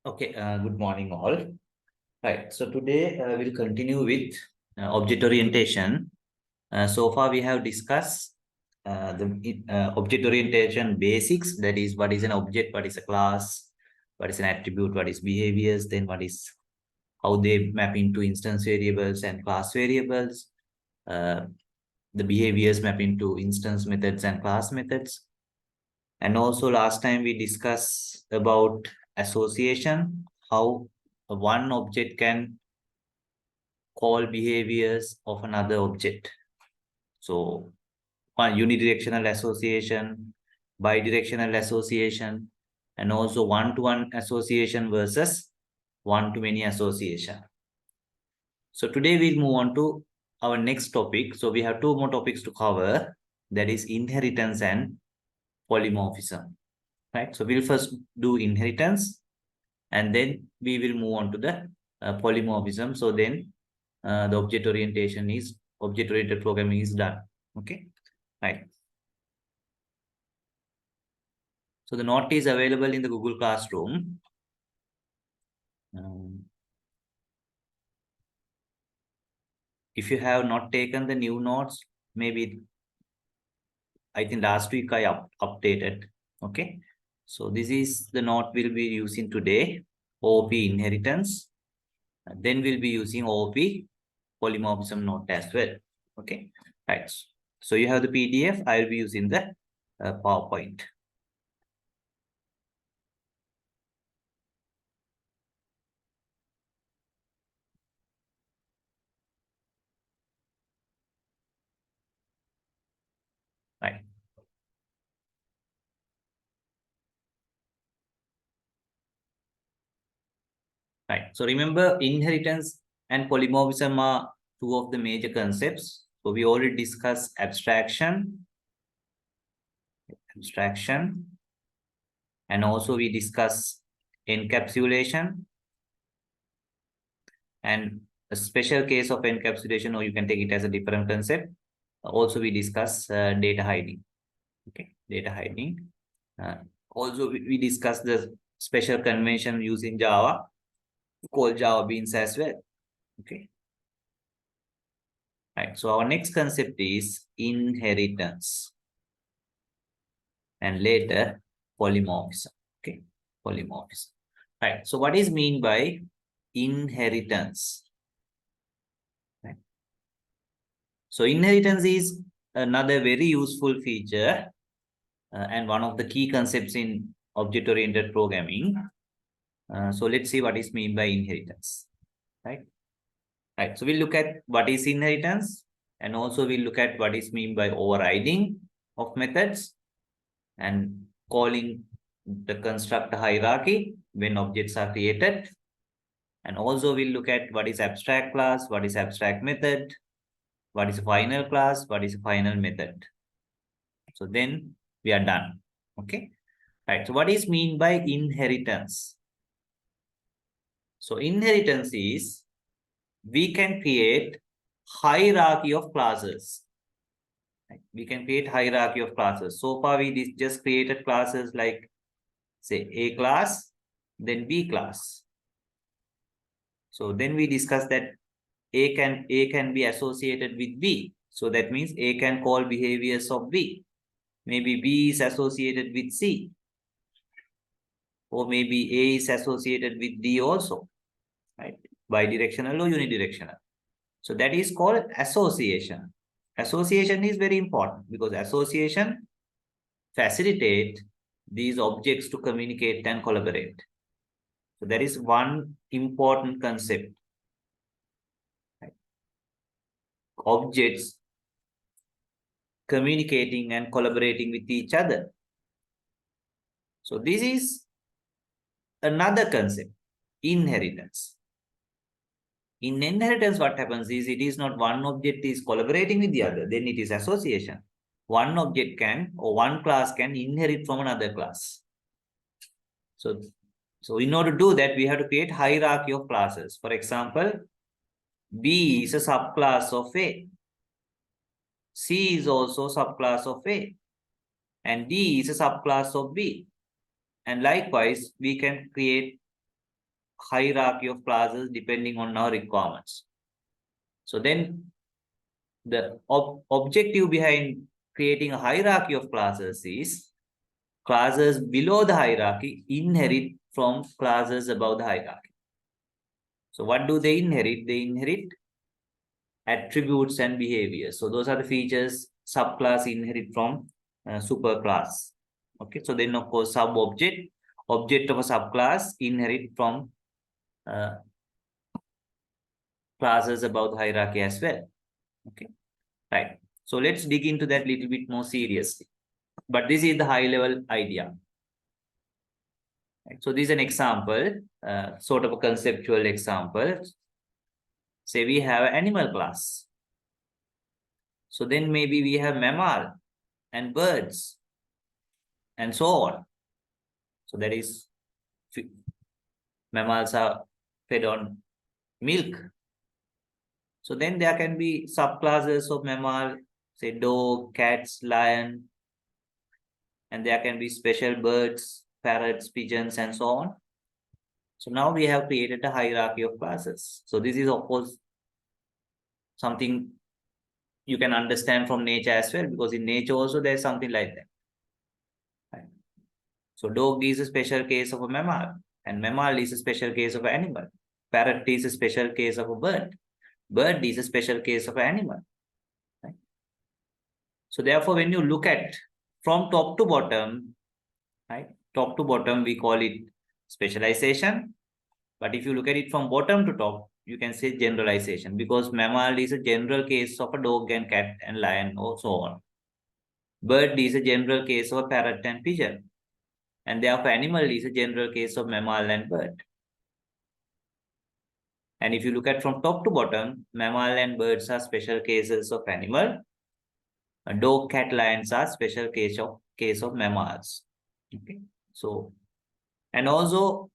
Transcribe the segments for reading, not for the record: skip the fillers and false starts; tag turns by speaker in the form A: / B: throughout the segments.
A: Okay, good morning all. Right, so today we'll continue with object orientation. So far we have discussed the object orientation basics, that is what is an object, what is a class, what is an attribute, what is behaviors, then what is how they map into instance variables and class variables, the behaviors map into instance methods and class methods. And also last time we discussed about association, how one object can call behaviors of another object. So one unidirectional association, bidirectional association, and also one-to-one association versus one-to-many association. So today we'll move on to our next topic. So we have two more topics to cover, that is inheritance and polymorphism. Right? So we'll first do inheritance, and then we will move on to the polymorphism. So then the object-oriented programming is done. Okay, right. So the note is available in the Google Classroom. If you have not taken the new notes, maybe I think last week I updated. Okay, so this is the note we'll be using today, OP inheritance. Then we'll be using OP polymorphism note as well. Okay, right. So you have the PDF. I'll be using the PowerPoint. Right. Right. So remember, inheritance and polymorphism are two of the major concepts. So we already discussed abstraction, and also we discuss encapsulation, and a special case of encapsulation, or you can take it as a different concept. Also we discuss data hiding. Okay, data hiding. Also we discuss the special convention used in Java called Java beans as well. Okay. Right. So our next concept is inheritance, and later polymorphism. Okay, polymorphism. Right. So what is mean by inheritance? Right. So inheritance is another very useful feature and one of the key concepts in object-oriented programming. So let's see what is mean by inheritance. Right. Right. So we'll look at what is inheritance, and also we'll look at what is mean by overriding of methods, and calling the constructor hierarchy when objects are created. And also we'll look at what is abstract class, what is abstract method, what is a final class, what is a final method. So then we are done. Okay. Right. So what is mean by inheritance? So inheritance is we can create hierarchy of classes. Right? We can create hierarchy of classes. So far we just created classes like, say, A class, then B class. So then we discussed that A can be associated with B. So that means A can call behaviors of B. Maybe B is associated with C. Or maybe A is associated with D also. Right? Bidirectional or unidirectional. So that is called association. Association is very important because association facilitates these objects to communicate and collaborate. So there is one important concept. Right? Objects communicating and collaborating with each other. So this is another concept, inheritance. In inheritance, what happens is it is not one object is collaborating with the other, then it is association. One object can, or one class can inherit from another class. So in order to do that, we have to create hierarchy of classes. For example, B is a subclass of A. C is also a subclass of A. And D is a subclass of B. And likewise, we can create hierarchy of classes depending on our requirements. So then the objective behind creating a hierarchy of classes is classes below the hierarchy inherit from classes above the hierarchy. So what do they inherit? They inherit attributes and behaviors. So those are the features subclass inherit from superclass. Okay, so then of course sub-object, object of a subclass inherit from classes above the hierarchy as well. Okay, right. So let's dig into that little bit more seriously. But this is the high level idea. Right? So this is an example, sort of a conceptual example. Say we have an animal class. So then maybe we have mammal and birds and so on. So that is, mammals are fed on milk. So then there can be subclasses of mammal, say dog, cats, lion, and there can be special birds, parrots, pigeons, and so on. So now we have created a hierarchy of classes. So this is of course something you can understand from nature as well, because in nature also there's something like that. Right? So dog is a special case of a mammal, and mammal is a special case of an animal. Parrot is a special case of a bird. Bird is a special case of an animal. Right? So therefore, when you look at from top to bottom, right? Top to bottom, we call it specialization. But if you look at it from bottom to top, you can say generalization, because mammal is a general case of a dog and cat and lion or so on. Bird is a general case of a parrot and pigeon. And therefore, animal is a general case of mammal and bird. And if you look at from top to bottom, mammal and birds are special cases of animal. Dog, cat, lions are special case of mammals. Okay. So, and also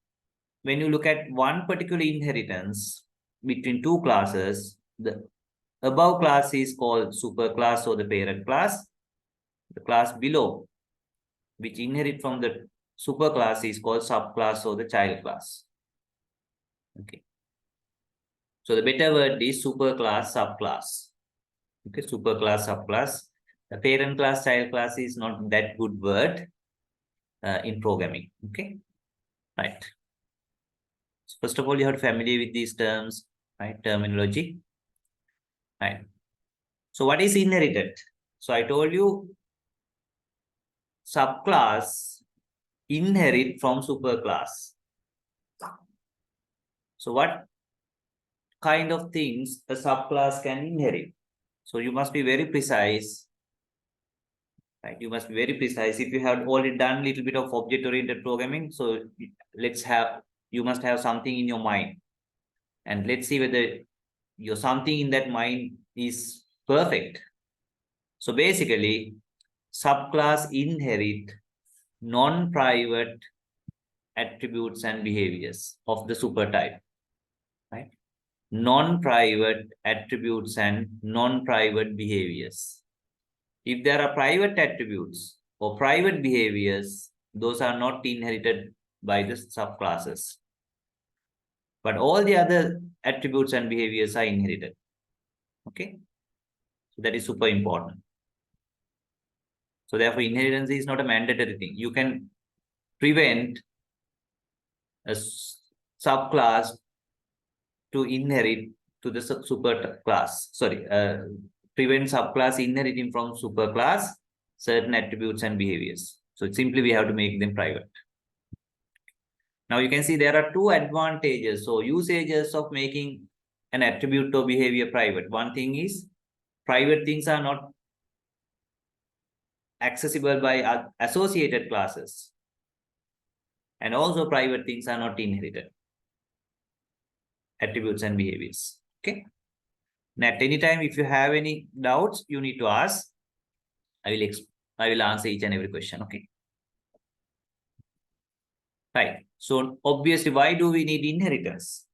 A: when you look at one particular inheritance between two classes, the above class is called superclass or the parent class. The class below, which inherit from the superclass, is called subclass or the child class. Okay. So the better word is superclass, subclass. Okay, superclass, subclass. The parent class, child class is not that good word in programming. Okay, right. So first of all, you have to familiar with these terms, right? Terminology, right? So what is inherited? So I told you subclass inherit from superclass. So what kind of things a subclass can inherit? So you must be very precise, right? You must be very precise. If you have already done a little bit of object-oriented programming, so you must have something in your mind, and let's see whether your something in that mind is perfect. So basically, subclass inherit non-private attributes and behaviors of the supertype, right? Non-private attributes and non-private behaviors. If there are private attributes or private behaviors, those are not inherited by the subclasses. But all the other attributes and behaviors are inherited. Okay? So that is super important. So therefore, inheritance is not a mandatory thing. You can prevent a subclass to inherit to the super class. Sorry, prevent subclass inheriting from superclass certain attributes and behaviors. So simply we have to make them private. Now you can see there are two advantages. So usages of making an attribute or behavior private. One thing is private things are not accessible by associated classes. And also private things are not inherited. Attributes and behaviors. Okay. And at any time, if you have any doubts, you need to ask. I will answer each and every question. Okay. Right. So obviously, why do we need inheritance?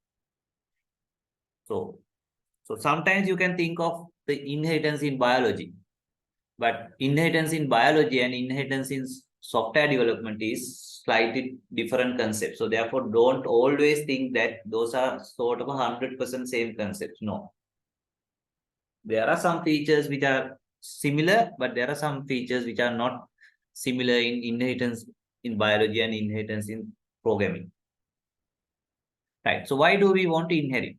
A: So sometimes you can think of the inheritance in biology, but inheritance in biology and inheritance in software development is slightly different concept. So therefore, don't always think that those are sort of 100% same concepts. No. There are some features which are similar, but there are some features which are not similar in inheritance in biology and inheritance in programming. Right. So why do we want to inherit?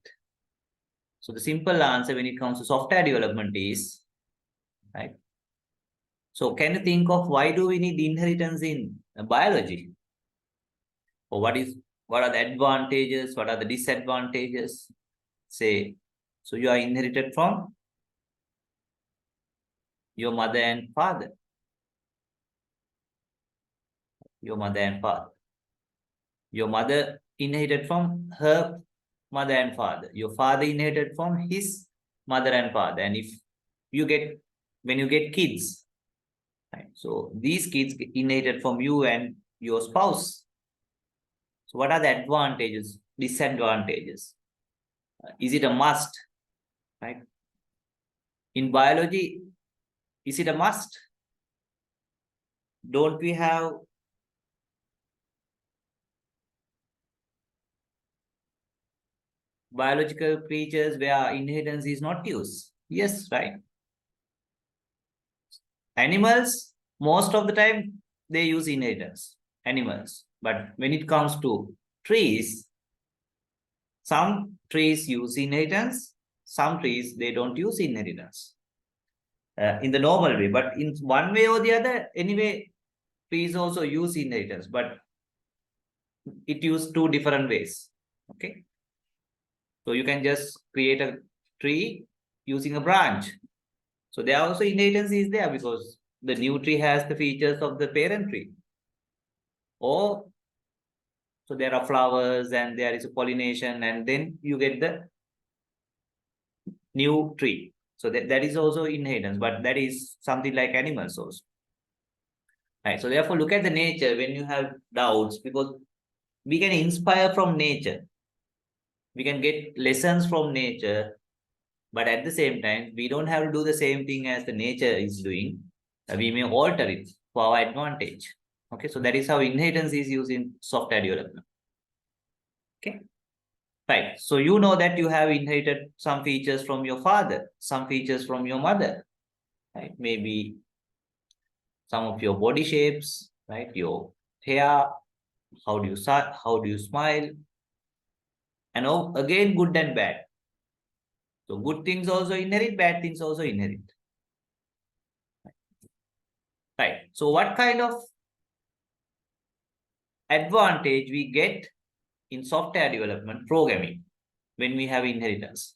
A: So the simple answer when it comes to software development is, right? So can you think of why do we need inheritance in biology? Or what are the advantages? What are the disadvantages? Say, so you are inherited from your mother and father. Your mother and father. Your mother inherited from her mother and father. Your father inherited from his mother and father. And if you get, when you get kids, right? So these kids inherited from you and your spouse. So what are the advantages, disadvantages? Is it a must, right? In biology, is it a must? Don't we have biological creatures where inheritance is not used? Yes, right. Animals, most of the time, they use inheritance, animals. But when it comes to trees, some trees use inheritance, some trees, they don't use inheritance in the normal way. But in one way or the other, anyway, trees also use inheritance, but it use two different ways. Okay. So you can just create a tree using a branch. So there also inheritance is there because the new tree has the features of the parent tree. Or so there are flowers and there is a pollination and then you get the new tree. So that is also inheritance, but that is something like animals also. Right. So therefore, look at the nature when you have doubts because we can inspire from nature. We can get lessons from nature, but at the same time, we don't have to do the same thing as the nature is doing. We may alter it for our advantage. Okay, so that is how inheritance is used in software development. Okay, right. So you know that you have inherited some features from your father, some features from your mother, right? Maybe some of your body shapes, right? Your hair, how do you start, how do you smile, and again, good and bad. So good things also inherit, bad things also inherit. Right. So what kind of advantage we get in software development programming when we have inheritance?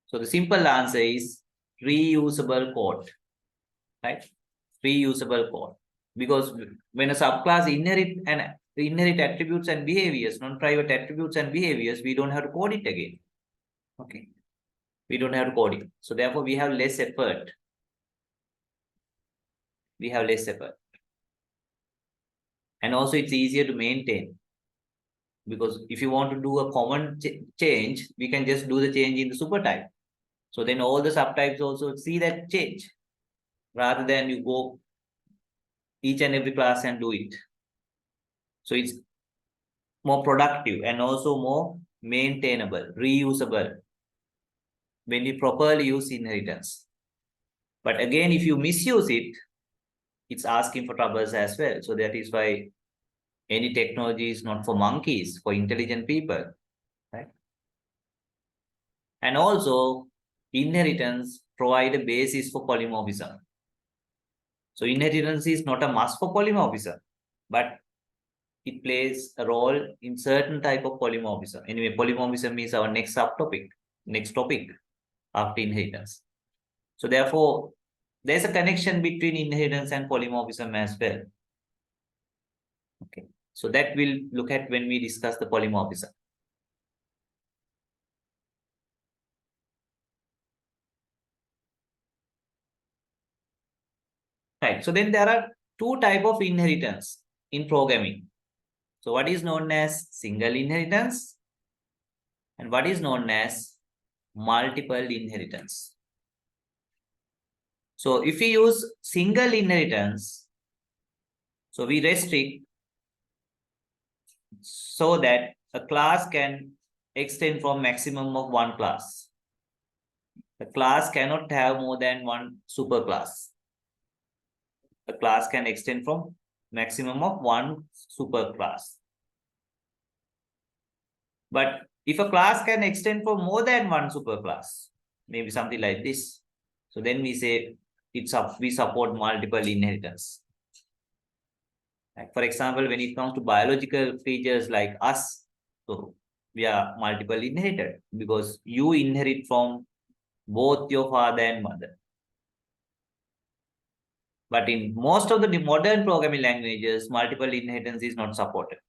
A: So the simple answer is reusable code, right? Reusable code. Because when a subclass inherit attributes and behaviors, non-private attributes and behaviors, we don't have to code it again. Okay. We don't have to code it. So therefore, we have less effort. We have less effort. And also it's easier to maintain. Because if you want to do a common change, we can just do the change in the super type. So then all the subtypes also see that change rather than you go each and every class and do it. So it's more productive and also more maintainable, reusable when you properly use inheritance. But again, if you misuse it, it's asking for troubles as well. So that is why any technology is not for monkeys, for intelligent people, right? And also, inheritance provide a basis for polymorphism. So inheritance is not a must for polymorphism, but it plays a role in certain type of polymorphism. Anyway, polymorphism is our next subtopic, next topic after inheritance. So therefore, there's a connection between inheritance and polymorphism as well. Okay, so that we'll look at when we discuss the polymorphism. Right. So then there are two types of inheritance in programming. So what is known as single inheritance and what is known as multiple inheritance. So if we use single inheritance, So we restrict so that a class can extend from maximum of one class. The class cannot have more than one superclass. A class can extend from maximum of one superclass. But if a class can extend for more than one superclass, maybe something like this, so then we say we support multiple inheritance. Like for example, when it comes to biological features like us, so we are multiple inherited because you inherit from both your father and mother. But in most of the modern programming languages, multiple inheritance is not supported.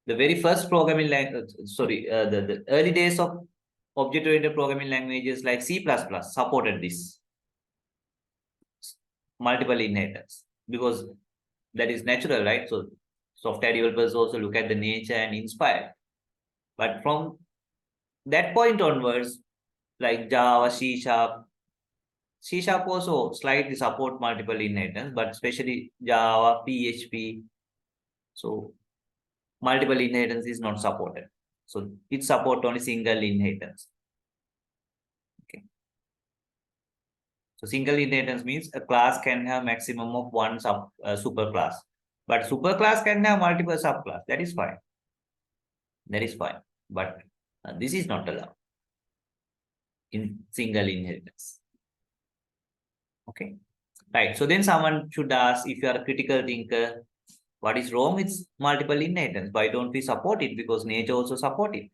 A: The very first programming language, the early days of object-oriented programming languages like C++ supported this multiple inheritance because that is natural, right? So software developers also look at the nature and inspire. But from that point onwards, like Java, C# also slightly support multiple inheritance, but especially Java, PHP. So multiple inheritance is not supported. So it supports only single inheritance. Okay. So single inheritance means a class can have maximum of one superclass, but superclass can have multiple subclass. That is fine. That is fine. But this is not allowed in single inheritance. Okay. Right. So then someone should ask, if you are a critical thinker, what is wrong with multiple inheritance? Why don't we support it? Because nature also support it.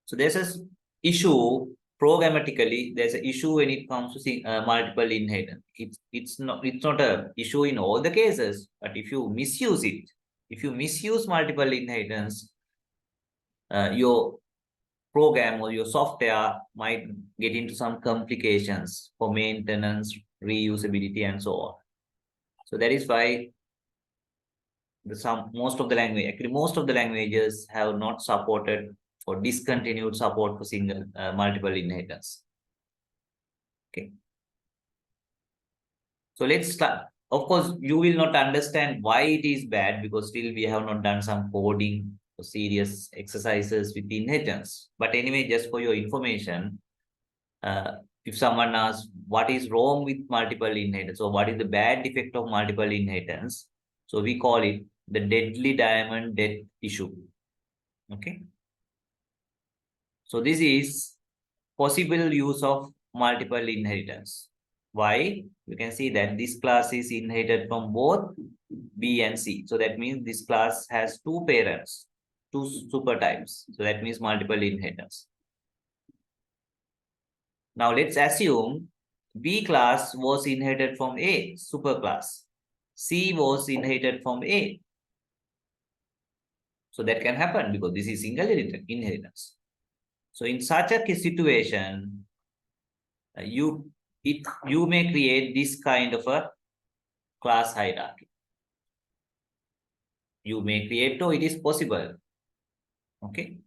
A: So there's an issue programmatically. There's an issue when it comes to multiple inheritance. It's not a issue in all the cases, but if you misuse it, if you misuse multiple inheritance, your program or your software might get into some complications for maintenance, reusability, and so on. So that is why most of the languages have not supported or discontinued support for multiple inheritance. Okay. So let's start. Of course, you will not understand why it is bad because still we have not done some coding or serious exercises with inheritance. But anyway, just for your information, if someone asks what is wrong with multiple inheritance or what is the bad effect of multiple inheritance, so we call it the deadly diamond death issue. Okay. So this is possible use of multiple inheritance. Why? You can see that this class is inherited from both B and C. So that means this class has two parents, two super types. So that means multiple inheritance. Now let's assume B class was inherited from A, superclass. C was inherited from A. So that can happen because this is single inheritance. So in such a situation, you may create this kind of a class hierarchy. You may create, or it is possible. Okay.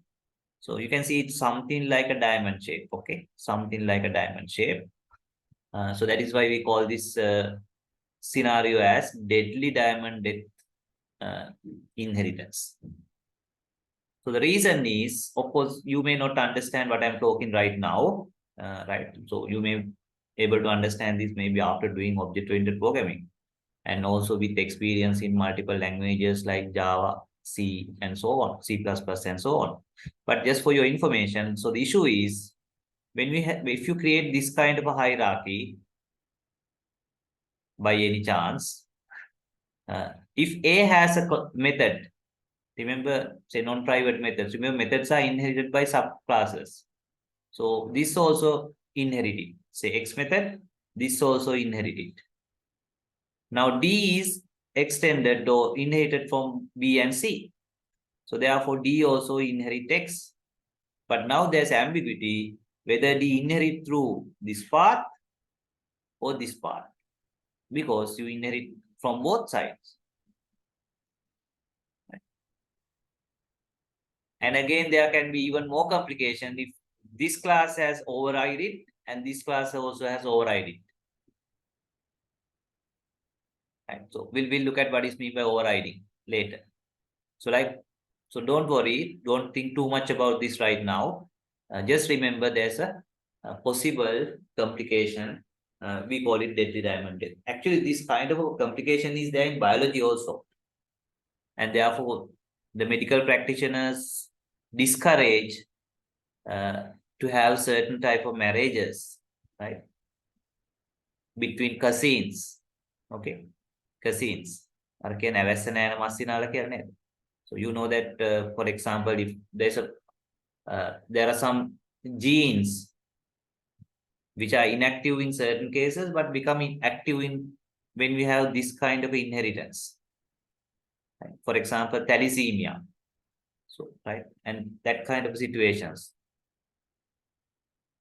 A: So you can see it's something like a diamond shape. Okay. Something like a diamond shape. So that is why we call this scenario as deadly diamond death inheritance. So the reason is, of course, you may not understand what I'm talking right now, right? So you may able to understand this maybe after doing object-oriented programming and also with experience in multiple languages like Java, C, and so on, C++, and so on. But just for your information, so the issue is if you create this kind of a hierarchy by any chance, if A has a method, remember, say non-private methods. Remember, methods are inherited by subclasses. So this also inherited. Say X method, this also inherited. Now D is extended or inherited from B and C. So therefore D also inherit X. But now there's ambiguity whether D inherit through this path or this path, because you inherit from both sides. And again, there can be even more complication if this class has override it and this class also has override it. Right? So we'll look at what is meant by overriding later. So don't worry, don't think too much about this right now. Just remember there's a possible complication. We call it deadly diamond death. Actually, this kind of a complication is there in biology also. And therefore, the medical practitioners discourage to have certain type of marriages, right? Between cousins. Okay. Cousins. So you know that, for example, if there are some genes which are inactive in certain cases, but become active in when we have this kind of inheritance. Right? For example, thalassemia. So, right, and that kind of situations.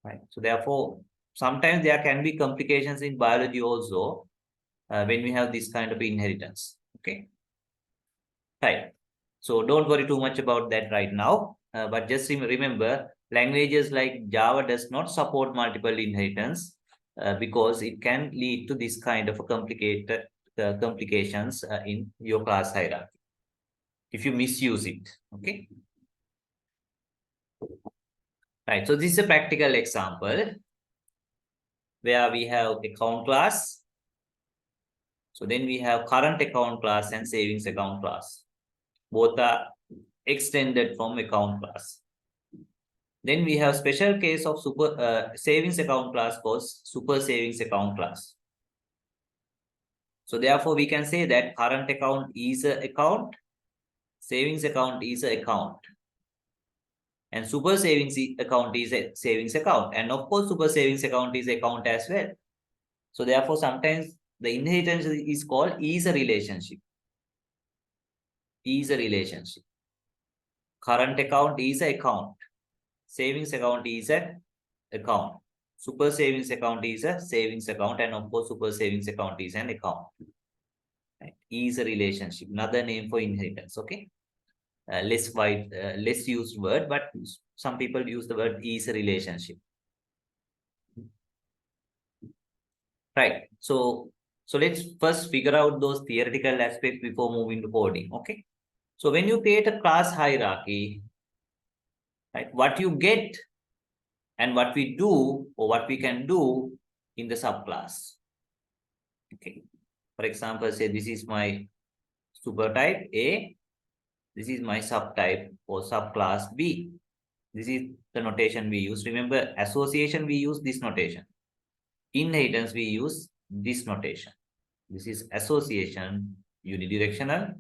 A: Right. So therefore, sometimes there can be complications in biology also when we have this kind of inheritance. Okay. Right. So don't worry too much about that right now. But just remember, languages like Java does not support multiple inheritance because it can lead to this kind of a complicated complications in your class hierarchy if you misuse it. Okay. Right. So this is a practical example where we have account class. So then we have current account class and savings account class. Both are extended from account class. Then we have special case of super savings account class called super savings account class. So therefore, we can say that current account is an account, savings account is an account, and super savings account is a savings account. And of course, super savings account is account as well. So therefore, sometimes the inheritance is called is a relationship. Is a relationship. Current account is an account. Savings account is an account. Super savings account is a savings account, and of course, super savings account is an account. Right? Is a relationship, another name for inheritance. Okay, less used word, but some people use the word is a relationship. Right. So let's first figure out those theoretical aspects before moving to coding. Okay. So when you create a class hierarchy, right, what you get and what we do or what we can do in the subclass. Okay. For example, say this is my super type A. This is my subtype or subclass B. This is the notation we use. Remember, association, we use this notation. Inheritance, we use this notation. This is association, unidirectional.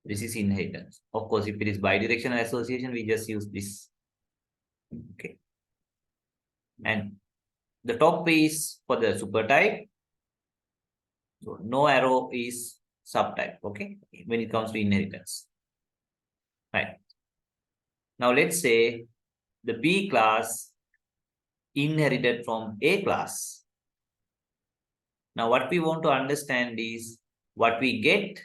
A: This is inheritance. Of course, if it is bidirectional association, we just use this. Okay. And the top is for the super type. So no arrow is subtype. Okay. When it comes to inheritance. Right. Now let's say the B class inherited from A class. Now what we want to understand is what we get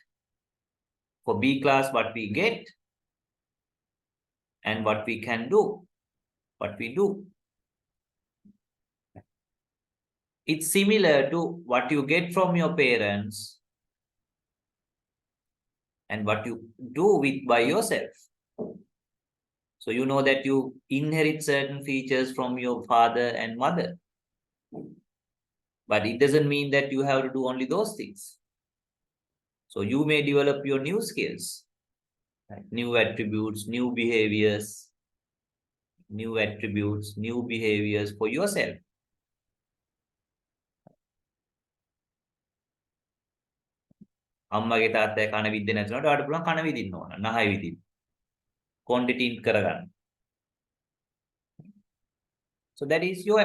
A: for B class, what we get and what we can do, what we do. It's similar to what you get from your parents and what you do with by yourself. So you know that you inherit certain features from your father and mother. But it doesn't mean that you have to do only those things. So you may develop your new skills, right? New attributes, new behaviors, for yourself. අම්මගේ තාත්තගේ කන විද්ද නැතුනට ඔයාලට පුළුවන් කන විදින්න ඕන නහය විදින්න. quantity කරගන්න. So that is your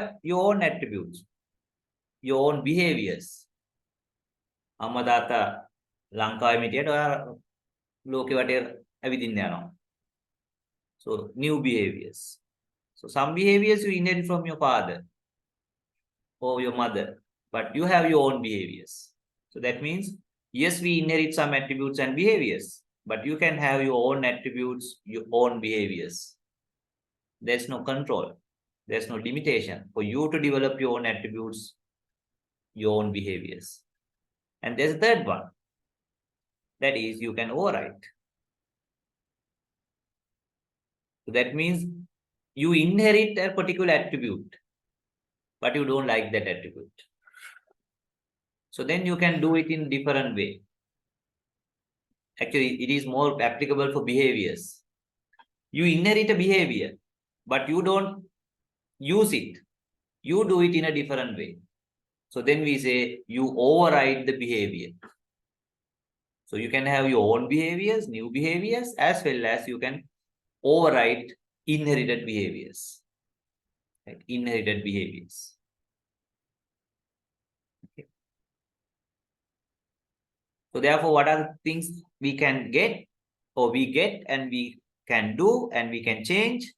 A: own attributes, your own behaviors. අම්මා තාත්තා ලංකාවේ මිටියට ඔයා ලෝකෙ වටේ ඇවිදින්න යනවා. So new behaviors. So some behaviors you inherit from your father or your mother, but you have your own behaviors. So that means, yes, we inherit some attributes and behaviors, but you can have your own attributes, your own behaviors. There's no control. There's no limitation for you to develop your own attributes, your own behaviors. And there's a third one. That is, you can overwrite. So that means you inherit a particular attribute, but you don't like that attribute. So then you can do it in different way. Actually, it is more applicable for behaviors. You inherit a behavior, but you don't use it. You do it in a different way. So then we say you override the behavior. So you can have your own behaviors, new behaviors, as well as you can override inherited behaviors. Right? Inherited behaviors. Okay. So therefore, what are the things we can get, or we get and we can do and we can change?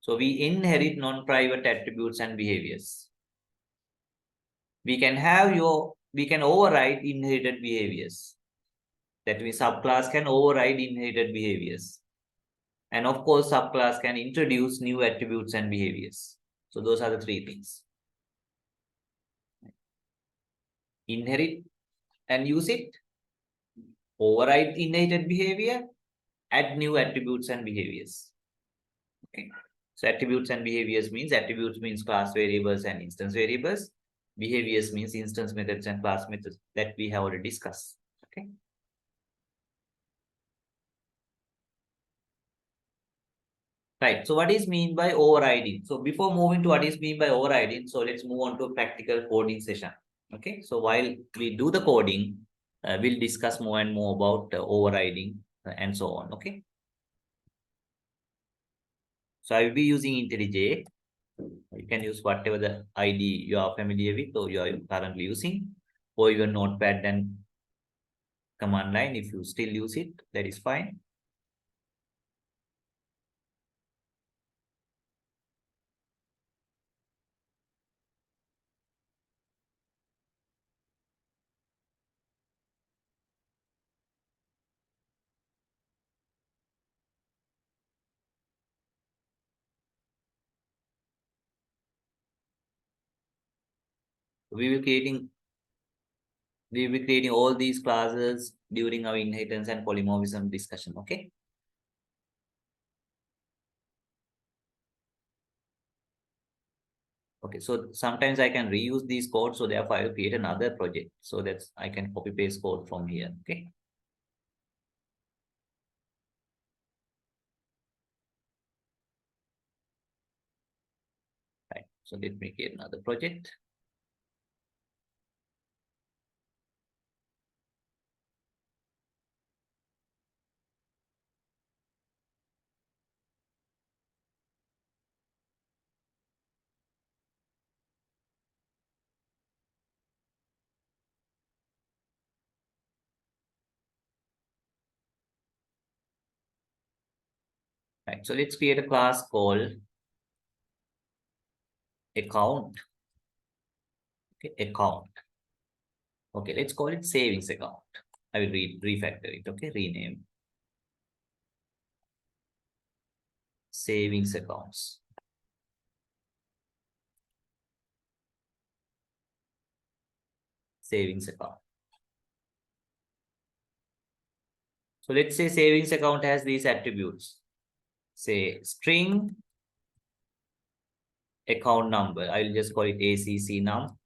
A: So we inherit non-private attributes and behaviors. We can override inherited behaviors. That means subclass can override inherited behaviors. And of course, subclass can introduce new attributes and behaviors. So those are the three things. Inherit and use it, override inherited behavior, add new attributes and behaviors. Okay. So attributes and behaviors means class variables and instance variables. Behaviors means instance methods and class methods that we have already discussed. Okay. Right. So what is mean by overriding? So before moving to what is mean by overriding, so let's move on to a practical coding session. Okay. So while we do the coding, we'll discuss more and more about overriding and so on. Okay. So I will be using IntelliJ. You can use whatever the ID you are familiar with or you are currently using, or even Notepad and command line. If you still use it, that is fine. We will be creating all these classes during our inheritance and polymorphism discussion. Okay. Okay, so sometimes I can reuse these codes, so therefore I will create another project so that I can copy paste code from here. Okay. Right. So let me create another project. Right. So let's create a class called account. Okay, account. Okay, let's call it savings account. I will refactor it. Okay, rename savings accounts. Savings account. So let's say savings account has these attributes. Say string account number. I will just call it ACC num.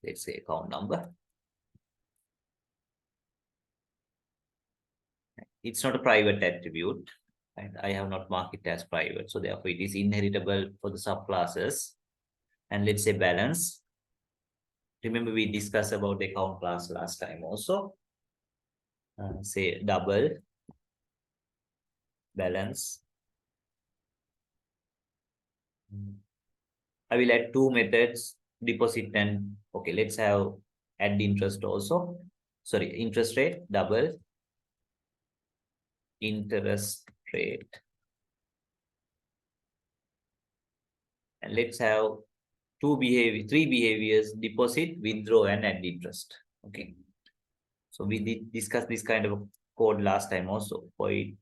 A: Let's say account number. It's not a private attribute. Right? I have not marked it as private. So therefore it is inheritable for the subclasses. And let's say balance. Remember we discussed about the account class last time also. Say double balance. I will add two methods, deposit and okay, let's have add interest also. Sorry, interest rate, double interest rate. And let's have three behaviors, deposit, withdraw, and add interest. Okay. So we did discuss this kind of code last time also for it.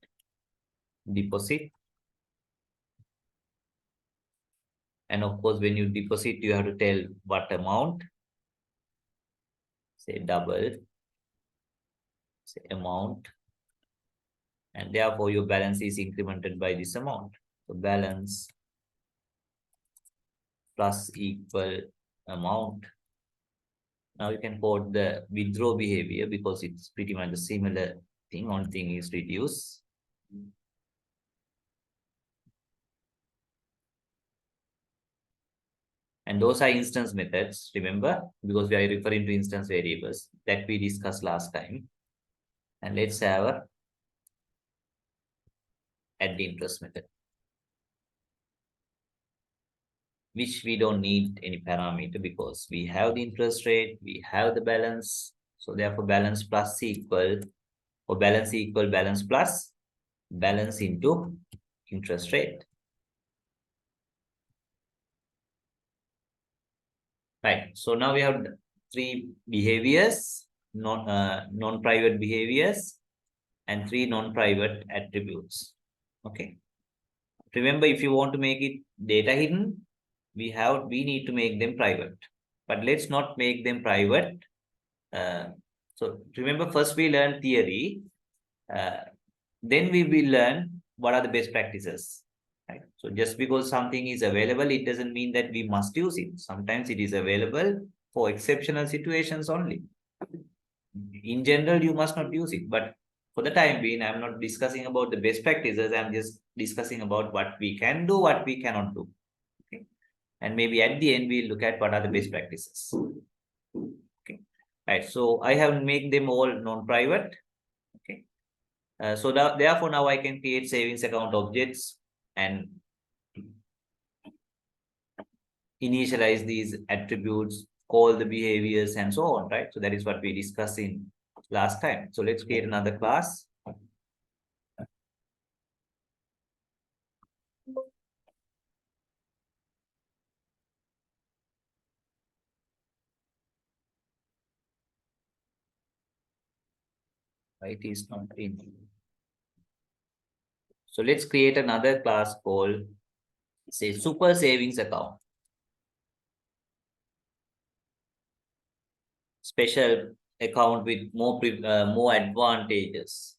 A: Deposit. And of course, when you deposit, you have to tell what amount. say double, say amount, and therefore your balance is incremented by this amount. So balance plus equal amount. Now you can quote the withdraw behavior because it's pretty much a similar thing. One thing is reduce. And those are instance methods, remember, because we are referring to instance variables that we discussed last time. And let's have a add the interest method, which we don't need any parameter because we have the interest rate, we have the balance. So therefore balance plus equal, or balance equal balance plus balance into interest rate. Right. So now we have three behaviors, non-private behaviors, and three non-private attributes. Okay. Remember, if you want to make it data hidden, we need to make them private. But let's not make them private. So remember, first we learn theory. Then we will learn what are the best practices. Right? So just because something is available, it doesn't mean that we must use it. Sometimes it is available for exceptional situations only. In general, you must not use it. But for the time being, I'm not discussing about the best practices. I'm just discussing about what we can do, what we cannot do. Okay. And maybe at the end, we'll look at what are the best practices. Okay. Right. So I have made them all non-private. Okay. So therefore, now I can create savings account objects and initialize these attributes, call the behaviors, and so on, right? So that is what we discussed in last time. So let's create another class. It is not in. So let's create another class called, say, super savings account. Special account with more advantages.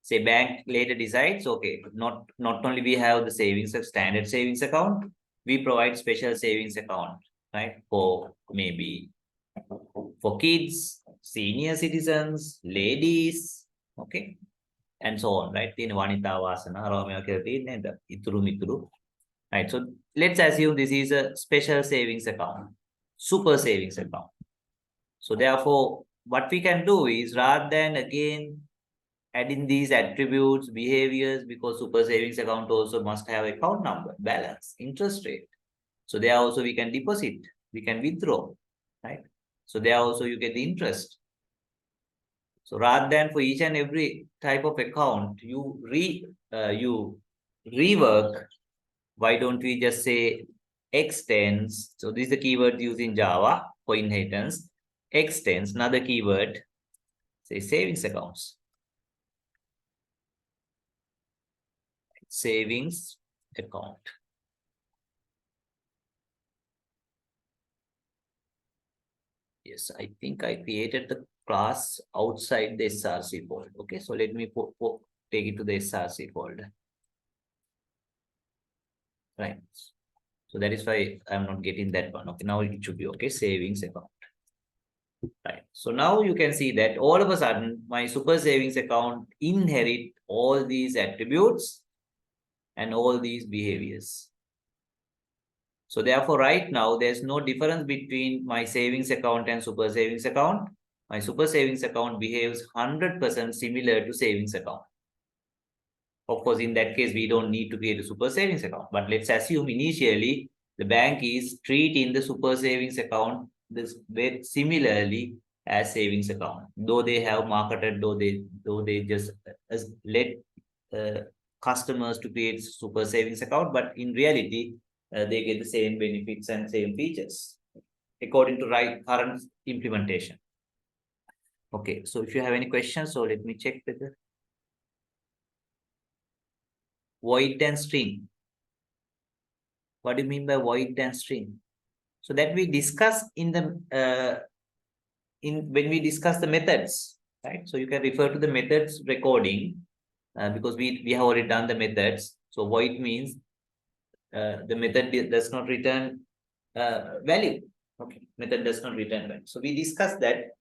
A: Say bank later decides, okay, not only we have the savings of standard savings account, we provide special savings account, right? For maybe for kids, senior citizens, ladies, okay, and so on, right? In Vanita Vasana, Ituru Mituru. Right. So let's assume this is a special savings account, super savings account. So therefore, what we can do is rather than again adding these attributes, behaviors, because super savings account also must have account number, balance, interest rate. So there also we can deposit, we can withdraw, right? So there also you get the interest. So rather than for each and every type of account, you rework. Why don't we just say extends? So this is the keyword used in Java for inheritance. Extends, another keyword, say savings accounts. Savings account. Yes, I think I created the class outside the SRC folder. Okay, so let me take it to the SRC folder. Right. So that is why I'm not getting that one. Okay, now it should be okay. Savings account. Right. So now you can see that all of a sudden my super savings account inherit all these attributes and all these behaviors. So therefore, right now, there's no difference between my savings account and super savings account. My super savings account behaves 100% similar to savings account. Of course, in that case, we don't need to create a super savings account. But let's assume initially the bank is treating the super savings account this very similarly as savings account. Though they have marketed, though they just let customers to create super savings account, but in reality, they get the same benefits and same features according to current implementation. Okay, so if you have any questions, so let me check with the void and string. What do you mean by void and string? So that we discussed in the when we discuss the methods, right? So you can refer to the methods recording because we have already done the methods. So void means the method does not return value. Okay, method does not return value. So we discussed that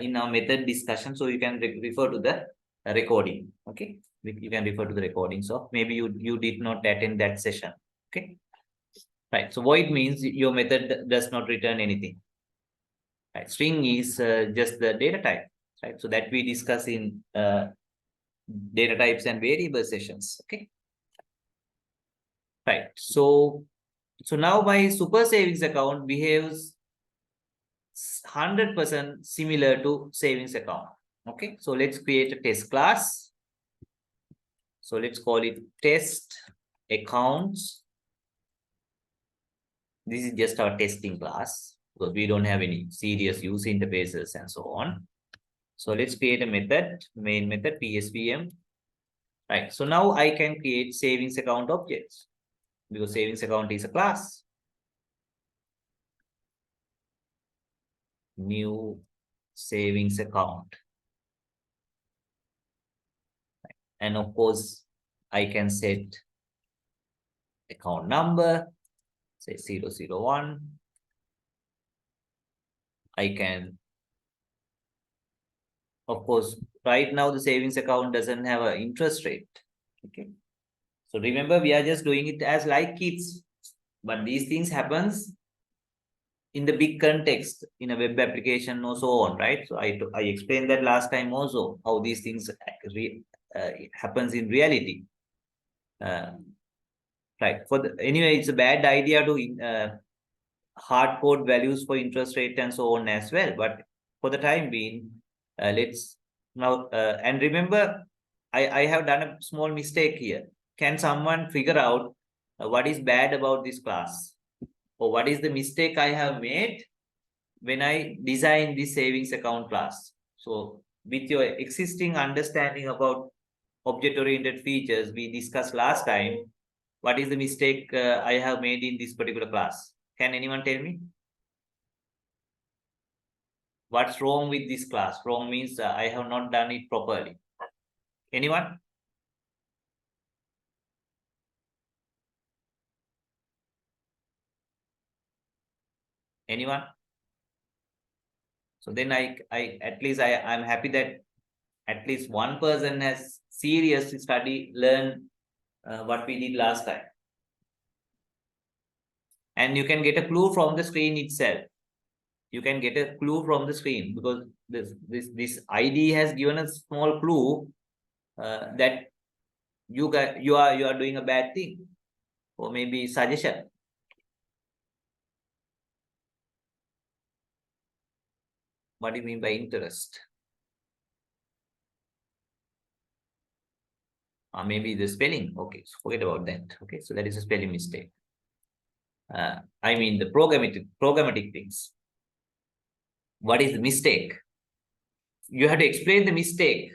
A: in our method discussion. So you can refer to the recording. Okay, you can refer to the recording. So maybe you did not attend that session. Okay, right. So void means your method does not return anything. Right. String is just the data type. Right. So that we discuss in data types and variable sessions. Okay. Right. So now my super savings account behaves 100% similar to savings account. Okay. So let's create a test class. So let's call it test accounts. This is just our testing class because we don't have any serious user interfaces and so on. So let's create a method, main method, PSVM. Right. So now I can create savings account objects because savings account is a class. New savings account. And of course, I can set account number, say 001. I can, of course, right now the savings account doesn't have an interest rate. Okay. So remember, we are just doing it as like kids, but these things happens in the big context in a web application or so on, right? So I explained that last time also, how these things happens in reality. Right. Anyway, it's a bad idea to hard code values for interest rate and so on as well. But for the time being, let's now and remember, I have done a small mistake here. Can someone figure out what is bad about this class, or what is the mistake I have made when I design this savings account class? So with your existing understanding about object-oriented features we discussed last time, what is the mistake I have made in this particular class? Can anyone tell me? What's wrong with this class? Wrong means I have not done it properly. Anyone? Anyone? So then I'm happy that at least one person has seriously learned what we did last time. And you can get a clue from the screen itself. You can get a clue from the screen because this ID has given a small clue that you are doing a bad thing, or maybe suggestion. What do you mean by interest? Maybe the spelling. Okay, so forget about that. Okay, so that is a spelling mistake. I mean the programmatic things. What is the mistake? You have to explain the mistake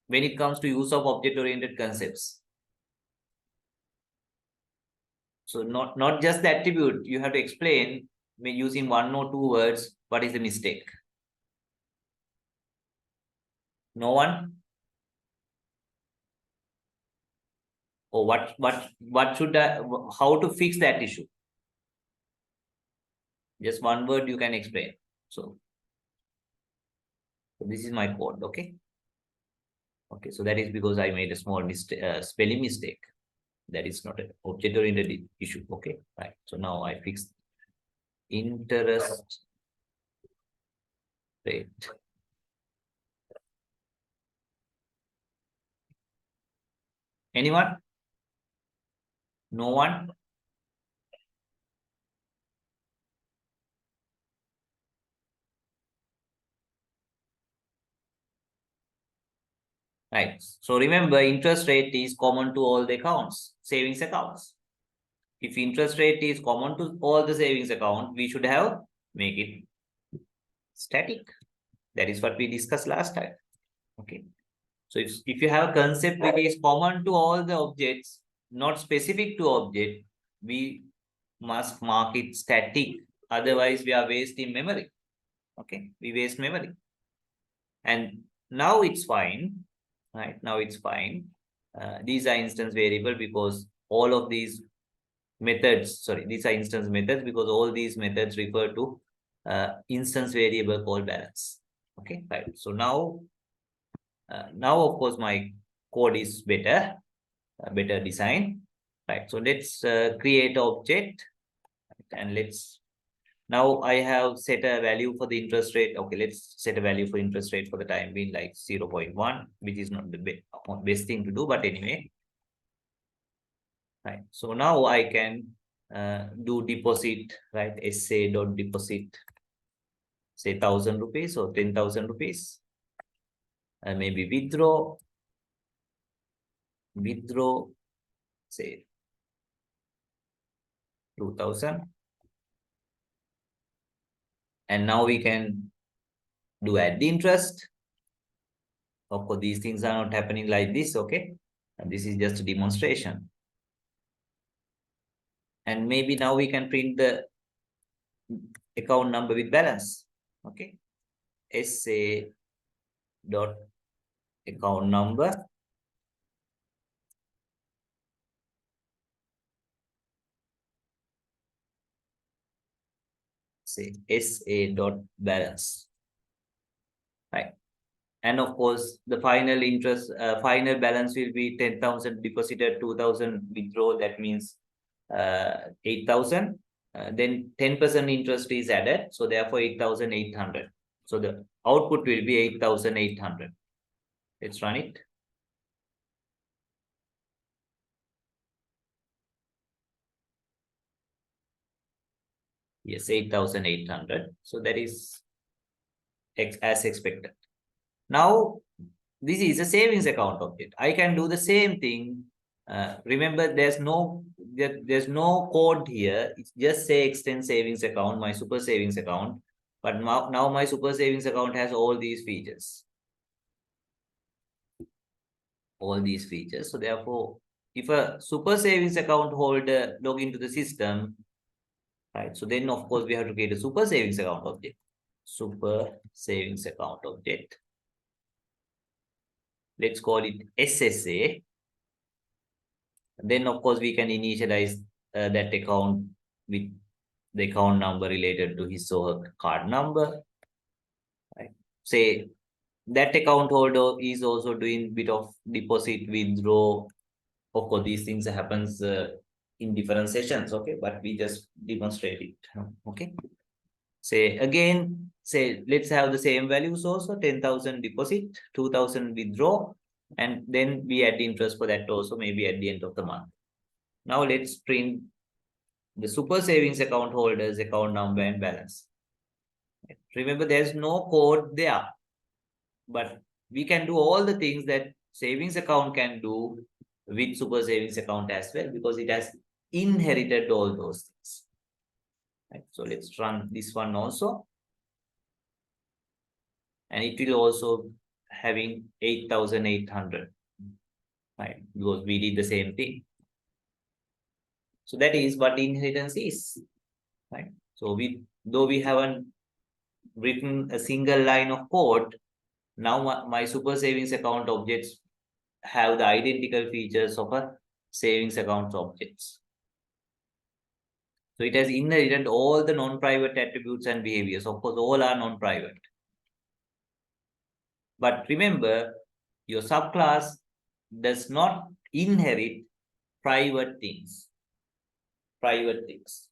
A: when it comes to use of object-oriented concepts. So not just the attribute, you have to explain using one or two words what is the mistake. No one? Or what should how to fix that issue? Just one word you can explain. So this is my code, okay? Okay, so that is because I made a small spelling mistake. That is not an object-oriented issue, okay? Right, so now I fixed interest rate. Anyone? No one? Right. So remember, interest rate is common to all the accounts, savings accounts. If interest rate is common to all the savings account, we should have make it static. That is what we discussed last time. Okay. So if you have a concept which is common to all the objects, not specific to object, we must mark it static Otherwise, we are wasting memory. Okay, we waste memory. And now it's fine, right? Now it's fine. These are instance variable because all of these methods, sorry, these are instance methods because all these methods refer to instance variable called balance. Okay, right. So now, now of course my code is better, better design, right? So let's create an object, and let's, now I have set a value for the interest rate. Okay, let's set a value for interest rate for the time being like 0.1, which is not the best thing to do, but anyway, right? So now I can do deposit, right? SA dot deposit, say 1,000 rupees or 10,000 rupees, and maybe withdraw, say 2,000, and now we can do add the interest. Of course, these things are not happening like this, okay? And this is just a demonstration. And maybe now we can print the account number with balance, okay? SA dot account number, say SA dot balance, right? And of course, the final interest, final balance will be 10,000 deposited, 2,000 withdraw. That means 8,000. Then 10% interest is added. So therefore 8,800. So the output will be 8,800. Let's run it. Yes, 8,800. So that is as expected. Now, this is a savings account object. I can do the same thing. Remember, there's no code here. It's just say extend savings account, my super savings account. But now my super savings account has all these features. All these features. So therefore, if a super savings account holder log into the system, right? So then of course we have to create a super savings account object. Super savings account object. Let's call it SSA. Then of course we can initialize that account with the account number related to his or her card number. Right? Say that account holder is also doing bit of deposit, withdraw. Of course, these things happens in different sessions, okay? But we just demonstrate it, okay? Say again, say let's have the same values also, 10,000 deposit, 2,000 withdraw, and then we add interest for that also, maybe at the end of the month. Now let's print the super savings account holders account number and balance. Remember, there's no code there, but we can do all the things that savings account can do with super savings account as well, because it has inherited all those things. Right? So let's run this one also. And it will also having 8,800, right? Because we did the same thing. So that is what inheritance is, right? So though we haven't written a single line of code, now my super savings account objects have the identical features of a savings account objects. So it has inherited all the non-private attributes and behaviors. Of course, all are non-private. But remember, your subclass does not inherit private things. Private things.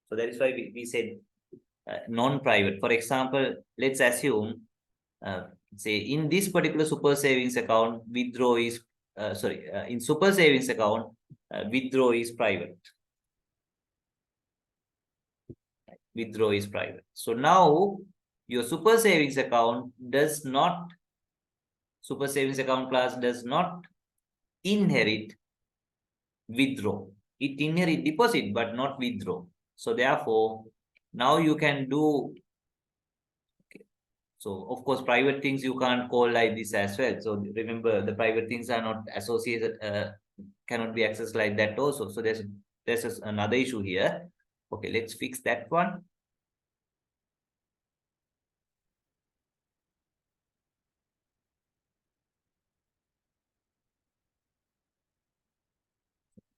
A: So that is why we said non-private. For example, let's assume, say in this particular super savings account, withdraw is, in super savings account, withdraw is private. Withdraw is private. So now your super savings account does not, super savings account class does not inherit withdraw. It inherit deposit, but not withdraw. So therefore, now you can do, okay. So of course, private things you can't call like this as well. So remember, the private things are not associated, cannot be accessed like that also. So there's another issue here. Okay, let's fix that one.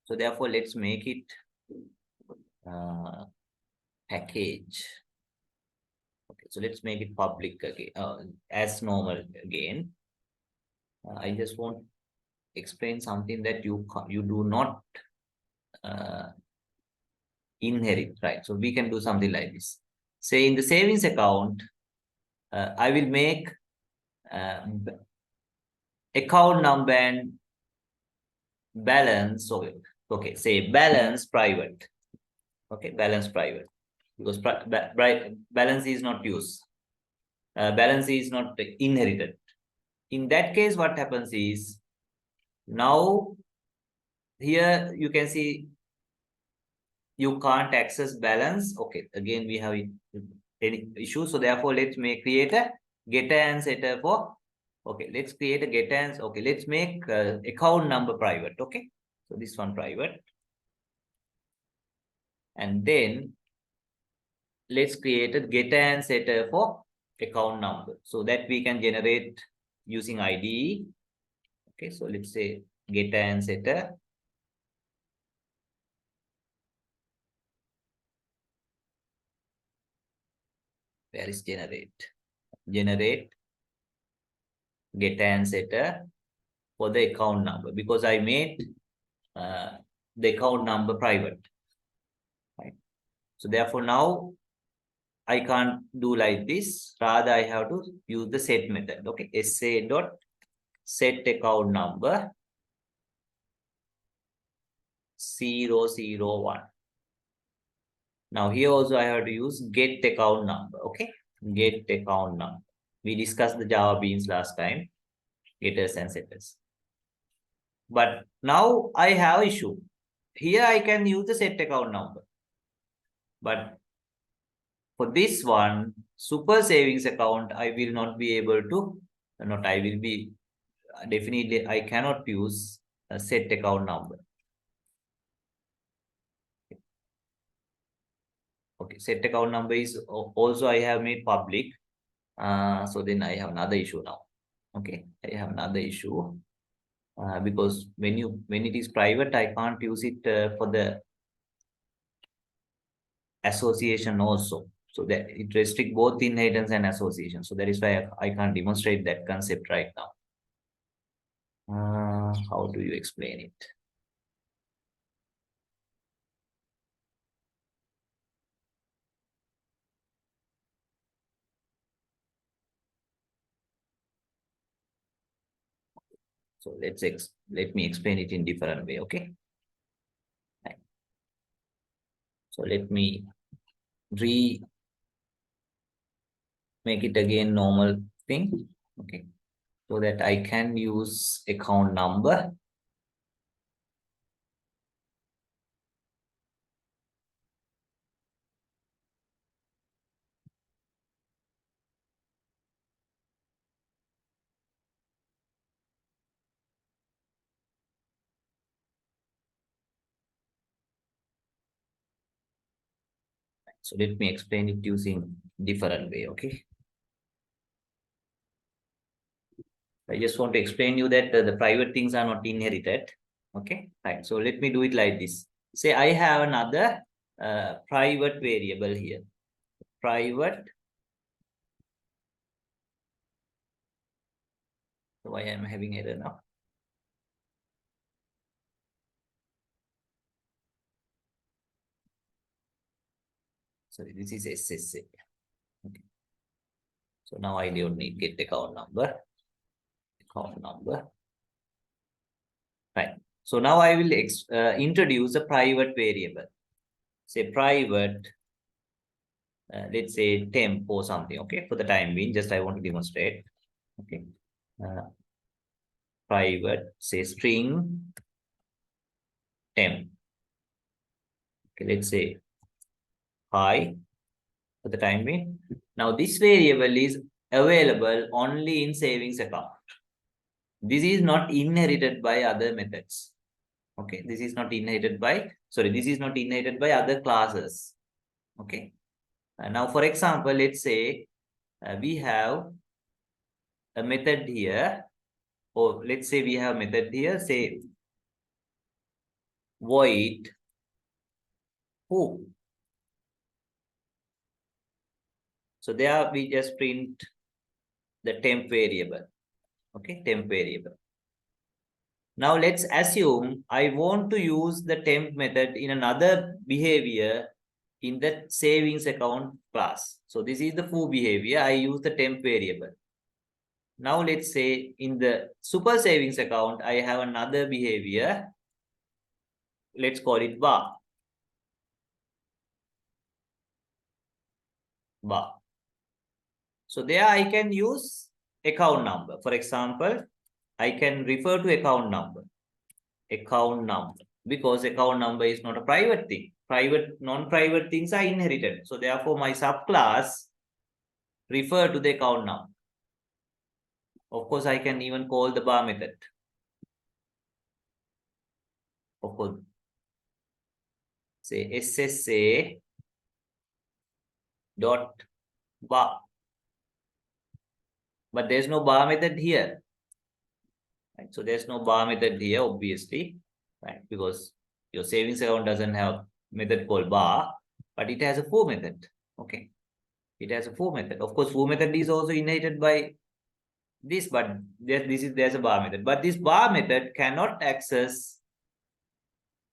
A: So therefore, let's make it package. Okay, so let's make it public again, as normal again. I just want to explain something that you do not inherit, right? So we can do something like this. Say in the savings account, I will make account number and balance. So okay, say balance private. Okay, balance private, because balance is not used. Balance is not inherited. In that case, what happens is, now here you can see you can't access balance. Okay, again we have any issue. So therefore, let's create a getter and setter for. Okay, let's create a getter and okay, let's make account number private. Okay, so this one private, and then let's create a getter and setter for account number, so that we can generate using IDE. Okay, so let's say getter and setter. Where is generate? Generate getter and setter for the account number, because I made the account number private, right? So therefore now I can't do like this. Rather, I have to use the set method. Okay, SA dot set account number 001. Now here also I have to use get account number. Okay, get account number. We discussed the Java beans last time, getters and setters. But now I have issue. Here I can use the set account number, but for this one, super savings account, I will not be able to, I will be, definitely I cannot use a set account number. Okay, set account number is also I have made public. So then I have another issue now. Okay, I have another issue because when it is private, I can't use it for the association also. So that it restricts both inheritance and association. So that is why I can't demonstrate that concept right now. How do you explain it? So let me explain it in different way. Okay. So let me make it again normal thing. Okay. So that I can use account number. So let me explain it using different way. Okay. I just want to explain you that the private things are not inherited. Okay. Right. So let me do it like this. Say I have another private variable here. Private. So why I'm having error now? Sorry, this is SSA. Okay. So now I don't need get account number. Account number. Right. So now I will introduce a private variable. Say private, let's say temp or something. Okay. For the time being, just I want to demonstrate. Okay. Private, say string temp. Okay. Let's say hi for the time being. Now this variable is available only in savings account. This is not inherited by other methods. Okay, this is not inherited by, sorry, this is not inherited by other classes. Okay. Now, for example, let's say we have a method here, or let's say we have a method here, say void who. So there we just print the temp variable. Okay, temp variable. Now let's assume I want to use the temp method in another behavior in the savings account class. So this is the foo behavior. I use the temp variable. Now let's say in the super savings account, I have another behavior. Let's call it bar. Bar. So there I can use account number. For example, I can refer to account number. Account number. Because account number is not a private thing. Private, non-private things are inherited. So therefore, my subclass refer to the account number. Of course, I can even call the bar method. Of course, say SSA dot bar. But there's no bar method here. Right? So there's no bar method here, obviously, right? Because your savings account doesn't have method called bar, but it has a foo method. Okay. It has a foo method. Of course, foo method is also inherited by this, but there's a bar method. But this bar method cannot access,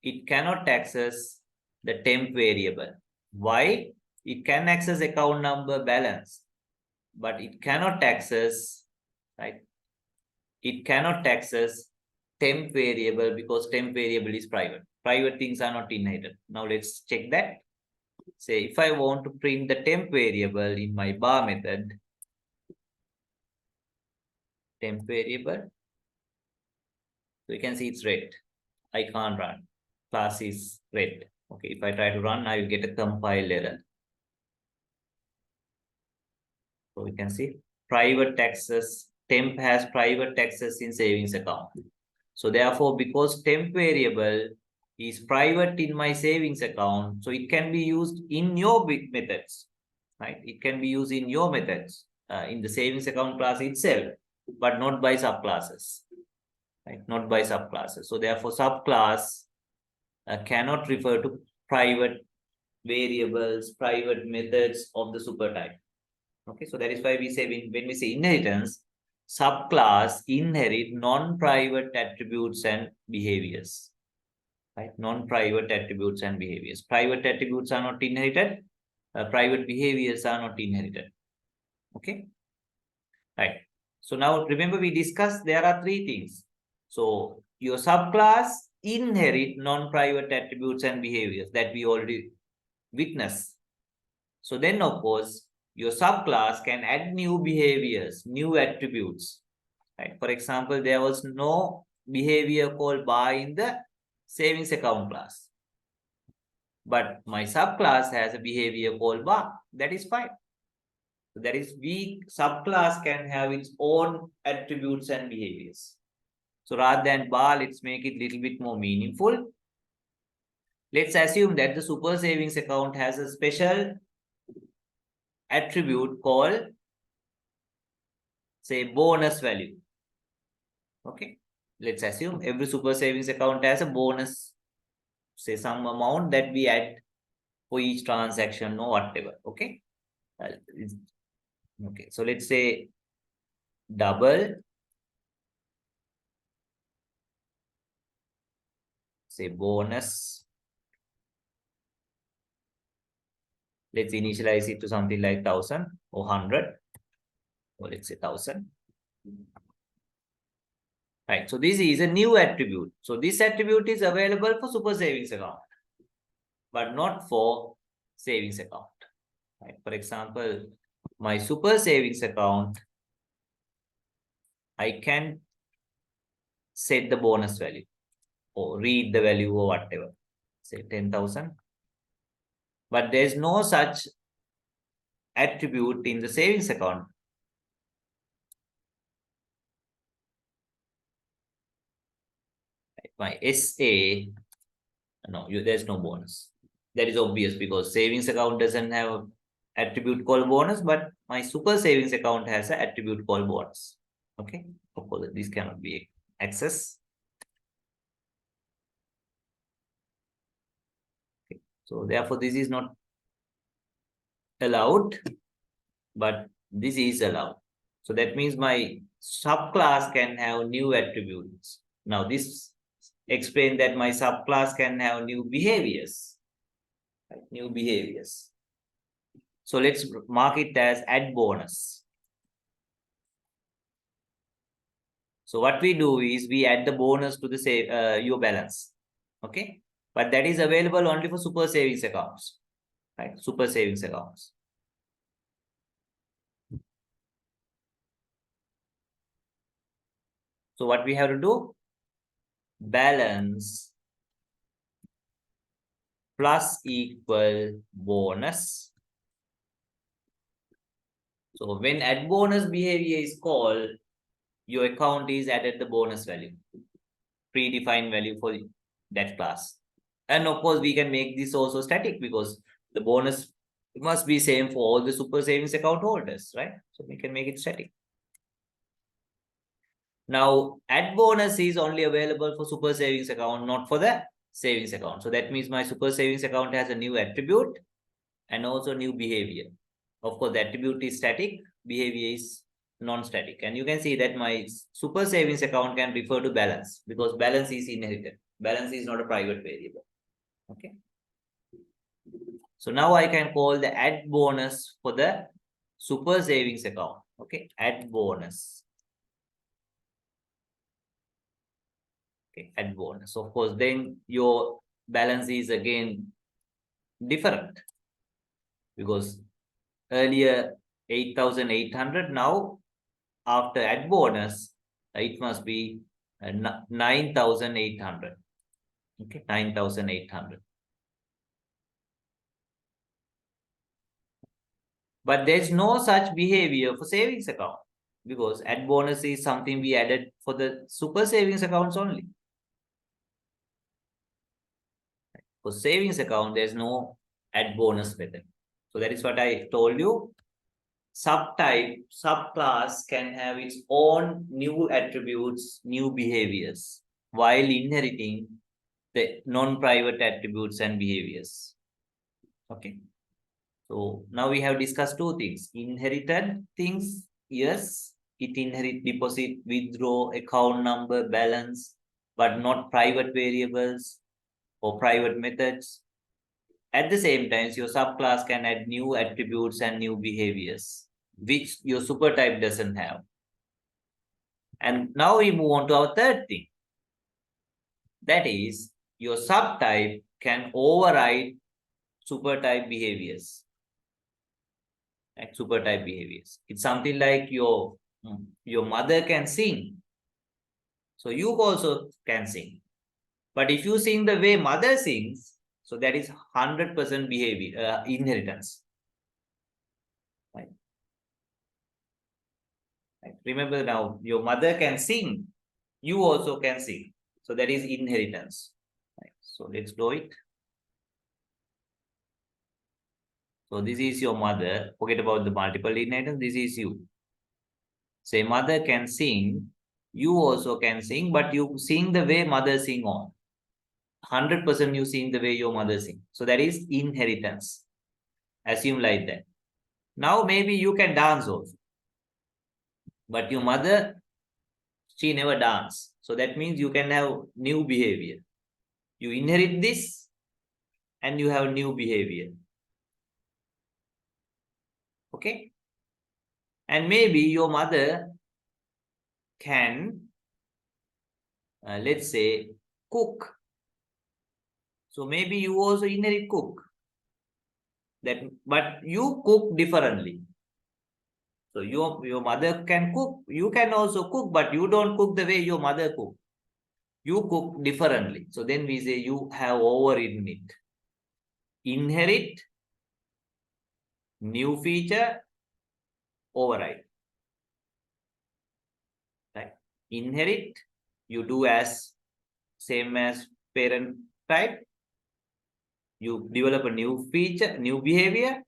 A: it cannot access the temp variable. Why? It can access account number balance, but it cannot access, right? It cannot access temp variable because temp variable is private. Private things are not inherited. Now let's check that. Say if I want to print the temp variable in my bar method, temp variable, so you can see it's red. I can't run. Class is red. Okay, if I try to run, I will get a compile error. So we can see private access, temp has private access in savings account. So therefore, because temp variable is private in my savings account, so it can be used in your methods, right? It can be used in your methods in the savings account class itself, but not by subclasses, right? Not by subclasses. So therefore, subclass cannot refer to private variables, private methods of the super type. Okay, so that is why we say when we say inheritance, subclass inherit non-private attributes and behaviors. Right? Non-private attributes and behaviors. Private attributes are not inherited. Private behaviors are not inherited. Okay. Right. So now remember we discussed there are three things. So your subclass inherit non-private attributes and behaviors that we already witnessed. So then of course your subclass can add new behaviors, new attributes. Right? For example, there was no behavior called bar in the savings account class. But my subclass has a behavior called bar. That is fine. So that is subclass can have its own attributes and behaviors. So rather than bar, let's make it a little bit more meaningful. Let's assume that the super savings account has a special attribute called, say, bonus value. Okay. Let's assume every super savings account has a bonus, say some amount that we add for each transaction or whatever. Okay. Okay. So let's say double, say bonus. Let's initialize it to something like 1,000 or 100, or let's say 1,000. Right. So this is a new attribute. So this attribute is available for super savings account, but not for savings account. Right. For example, my super savings account, I can set the bonus value or read the value or whatever, say 10,000. But there's no such attribute in the savings account. My SA, no, there's no bonus. That is obvious because savings account doesn't have an attribute called bonus, but my super savings account has an attribute called bonus. Okay, of course, this cannot be accessed. So therefore, this is not allowed, but this is allowed. So that means my subclass can have new attributes. Now this explains that my subclass can have new behaviors. Right? New behaviors. So let's mark it as add bonus. So what we do is we add the bonus to the your balance. Okay. But that is available only for super savings accounts. Right? Super savings accounts. So what we have to do? Balance plus equal bonus. So when add bonus behavior is called, your account is added the bonus value, predefined value for that class. And of course, we can make this also static because the bonus must be same for all the super savings account holders, right? So we can make it static. Now, add bonus is only available for super savings account, not for the savings account. So that means my super savings account has a new attribute and also new behavior. Of course, the attribute is static, behavior is non-static. And you can see that my super savings account can refer to balance because balance is inherited. Balance is not a private variable. Okay. So now I can call the add bonus for the super savings account. Okay. Add bonus. Okay. Add bonus. Of course, then your balance is again different because earlier 8,800, now after add bonus, it must be 9,800. Okay, 9,800. But there's no such behavior for savings account because add bonus is something we added for the super savings accounts only. For savings account, there's no add bonus method. So that is what I told you. Subtype, subclass can have its own new attributes, new behaviors, while inheriting the non-private attributes and behaviors. Okay. So now we have discussed two things. Inherited things, yes, it inherit deposit, withdraw, account number, balance, but not private variables or private methods. At the same time, your subclass can add new attributes and new behaviors, which your super type doesn't have. And now we move on to our third thing. That is, your subtype can override super type behaviors. Like super type behaviors. It's something like your mother can sing. So you also can sing. But if you sing the way mother sings, so that is 100% behavior, inheritance. Right? Right? Remember now, your mother can sing. You also can sing. So that is inheritance. Right? So let's do it. So this is your mother. Forget about the multiple inheritance. This is you. Say mother can sing. You also can sing, but you sing the way mother sing on. 100% you sing the way your mother sing. So that is inheritance. Assume like that. Now maybe you can dance also. But your mother, she never dance. So that means you can have new behavior. You inherit this and you have new behavior. Okay? And maybe your mother can, let's say, cook. So maybe you also inherit cook. But you cook differently. So your mother can cook. You can also cook, but you don't cook the way your mother cook. You cook differently. So then we say you have overridden it. Inherit, new feature, override. Right? Inherit, you do as same as parent type. You develop a new feature, new behavior.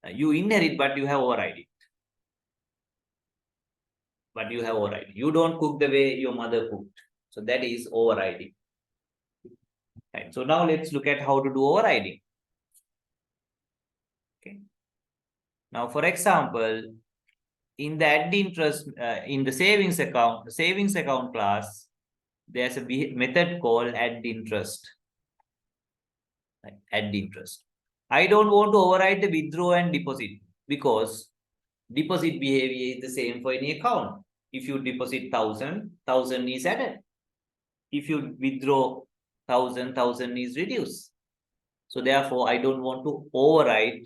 A: You inherit, but you have override it. But you have override. You don't cook the way your mother cooked. So that is overriding. Right. So now let's look at how to do overriding. Okay. Now, for example, in the add interest in the savings account class, there's a method called add interest. Right? Add interest. I don't want to override the withdraw and deposit because deposit behavior is the same for any account. If you deposit 1,000 is added. If you withdraw 1,000 is reduced. So therefore, I don't want to override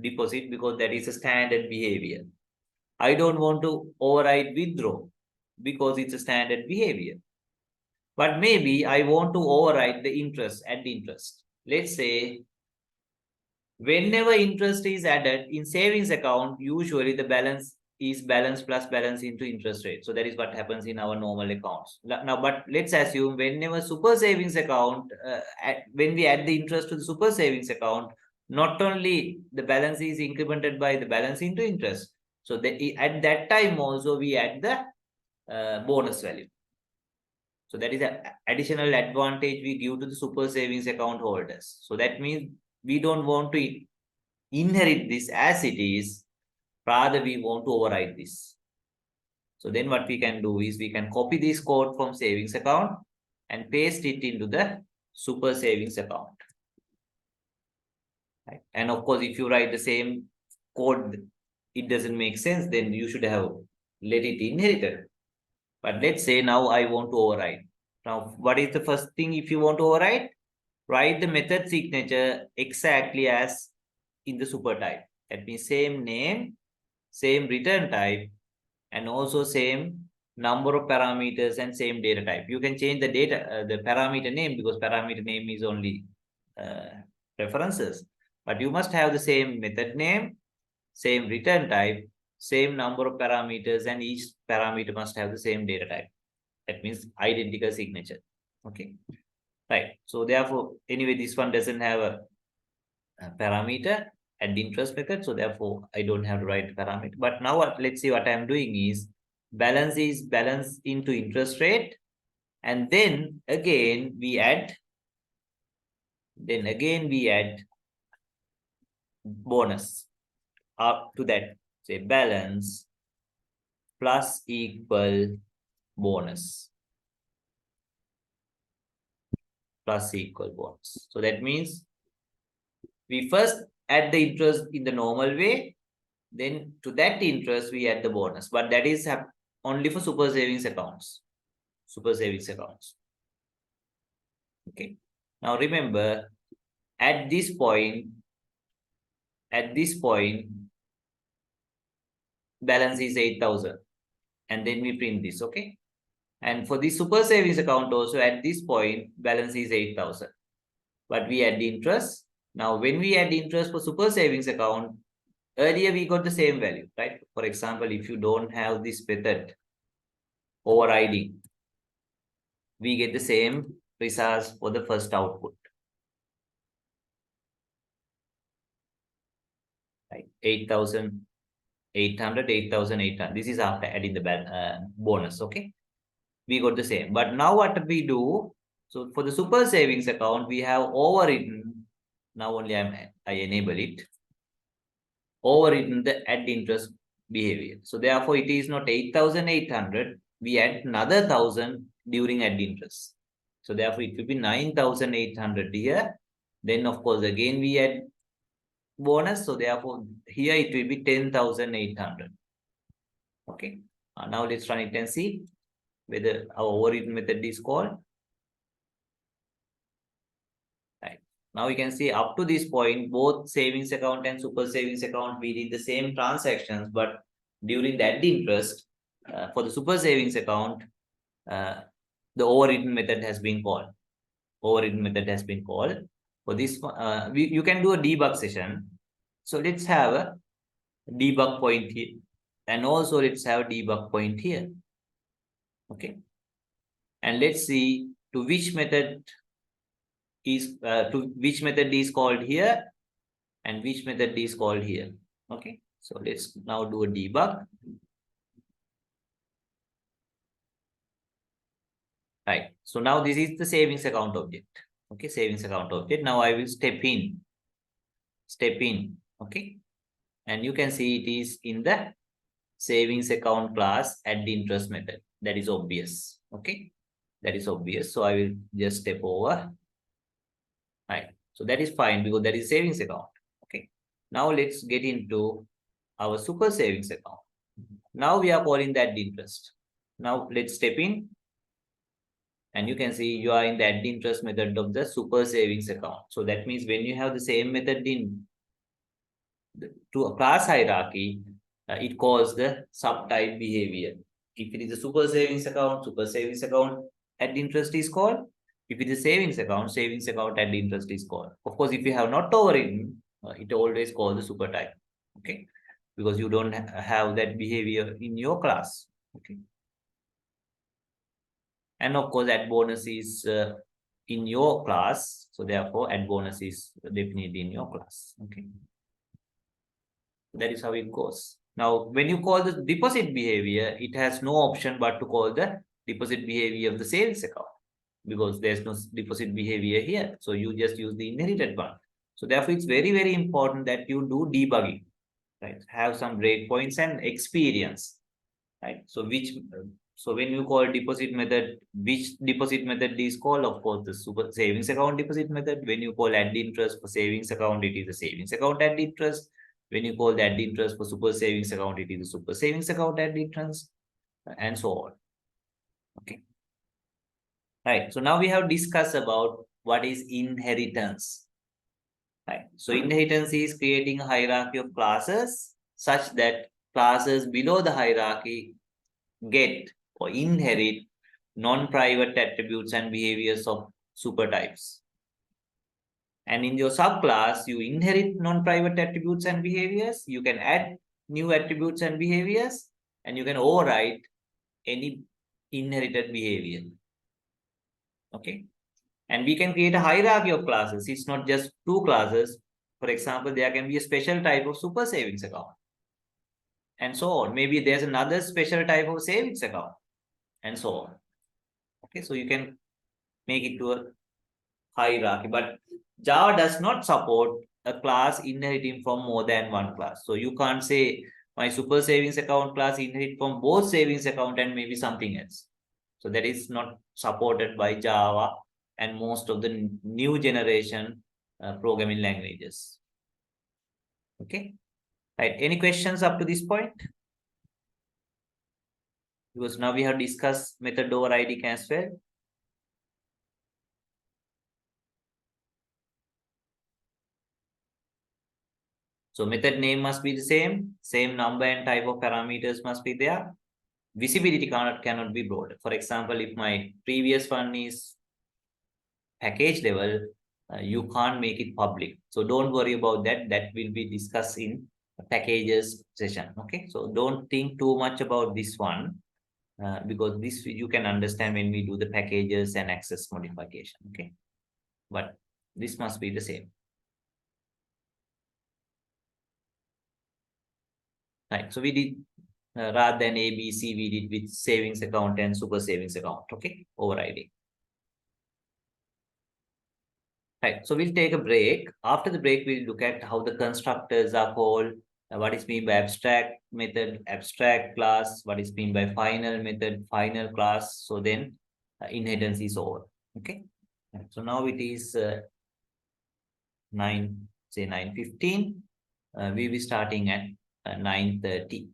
A: deposit because that is a standard behavior. I don't want to override withdraw because it's a standard behavior. But maybe I want to override the interest, add interest. Let's say whenever interest is added in savings account, usually the balance is balance plus balance into interest rate. So that is what happens in our normal accounts. Now, but let's assume whenever super savings account, when we add the interest to the super savings account, not only the balance is incremented by the balance into interest. So at that time also we add the bonus value. So that is an additional advantage we give to the super savings account holders. So that means we don't want to inherit this as it is, rather we want to override this. So then what we can do is we can copy this code from savings account and paste it into the super savings account. Right? And of course, if you write the same code, it doesn't make sense, then you should have let it inherited. But let's say now I want to override. Now, what is the first thing if you want to override? Write the method signature exactly as in the super type. That means same name, same return type, and also same number of parameters and same data type. You can change the the parameter name because parameter name is only references. But you must have the same method name, same return type, same number of parameters, and each parameter must have the same data type. That means identical signature. Okay. Right. So therefore, anyway, this one doesn't have a parameter at the interest method. So therefore, I don't have to write parameter. But now let's see what I'm doing is balance is balance into interest rate. And then again, we add bonus up to that. Say balance plus equal bonus. Plus equal bonus. So that means we first add the interest in the normal way, then to that interest we add the bonus, but that is only for super savings accounts. Super savings accounts. Okay. Now remember, at this point, balance is 8,000, and then we print this. Okay. And for the super savings account also, at this point, balance is 8,000, but we add the interest. Now, when we add interest for super savings account, earlier we got the same value, right? For example, if you don't have this method overriding, we get the same results for the first output. Right? 8,800, 8,800. This is after adding the bonus, okay? We got the same. But now what we do, so for the super savings account, we have overwritten. Now only I enable it. Overwritten the add interest behavior. So therefore, it is not 8,800. We add another 1,000 during add interest. So therefore, it will be 9,800 here. Then of course, again we add bonus. So therefore, here it will be 10,800. Okay. Now let's run it and see whether our overwritten method is called. Right. Now you can see up to this point, both savings account and super savings account, we did the same transactions, but during that interest, for the super savings account, the overwritten method has been called. Overwritten method has been called. For this, you can do a debug session. So let's have a debug point here. And also let's have a debug point here. Okay. And let's see to which method is called here and which method is called here. Okay. So let's now do a debug. Right. So now this is the savings account object. Okay, savings account object. Now I will step in. Okay, and you can see it is in the savings account class at the interest method. That is obvious. Okay, that is obvious. So I will just step over. Right. So that is fine because that is savings account. Okay. Now let's get into our super savings account. Now we are calling that the interest. Now let's step in, and you can see you are in the add interest method of the super savings account. So that means when you have the same method in to a class hierarchy, it calls the subtype behavior. If it is a super savings account add interest is called. If it is savings account add interest is called. Of course, if you have not overridden, it always calls the super type. Okay, because you don't have that behavior in your class. Okay, and of course, add bonus is in your class. So therefore, add bonus is definitely in your class. Okay. That is how it goes. Now, when you call the deposit behavior, it has no option but to call the deposit behavior of the savings account because there's no deposit behavior here. So you just use the inherited one. So therefore, it's very, very important that you do debugging, right? Have some breakpoints and experience, right? So when you call deposit method, which deposit method is called? Of course, the super savings account deposit method. When you call add interest for savings account, it is the savings account add interest. When you call that interest for super savings account, it is the super savings account add interest, and so on. Okay. Right. So now we have discussed about what is inheritance. Right. So inheritance is creating a hierarchy of classes such that classes below the hierarchy get or inherit non-private attributes and behaviors of supertypes. And in your subclass, you inherit non-private attributes and behaviors. You can add new attributes and behaviors, and you can override any inherited behavior. Okay. And we can create a hierarchy of classes. It's not just two classes. For example, there can be a special type of super savings account, and so on. Maybe there's another special type of savings account, and so on. Okay, so you can make it to a hierarchy, but Java does not support a class inheriting from more than one class. So you can't say my super savings account class inherit from both savings account and maybe something else. So that is not supported by Java and most of the new generation programming languages. Okay. Right. Any questions up to this point? Because now we have discussed method overriding as well. So method name must be the same number and type of parameters must be there. Visibility cannot be broad. For example, if my previous one is package level, you can't make it public. So don't worry about that. That will be discussed in packages session. Okay. So don't think too much about this one because this you can understand when we do the packages and access modification. Okay. But this must be the same. Right. So we did rather than A, B, C, we did with savings account and super savings account. Okay. Overriding. Right. So we'll take a break. After the break, we'll look at how the constructors are called, what is mean by abstract method, abstract class, what is mean by final method, final class. So then inheritance is over. Okay. Right. So now it is 9:15. We'll be starting at 9:30.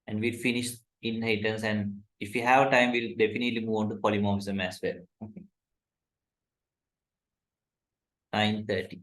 A: And we'll finish inheritance, and if we have time, we'll definitely move on to polymorphism as well. Okay. 9:30.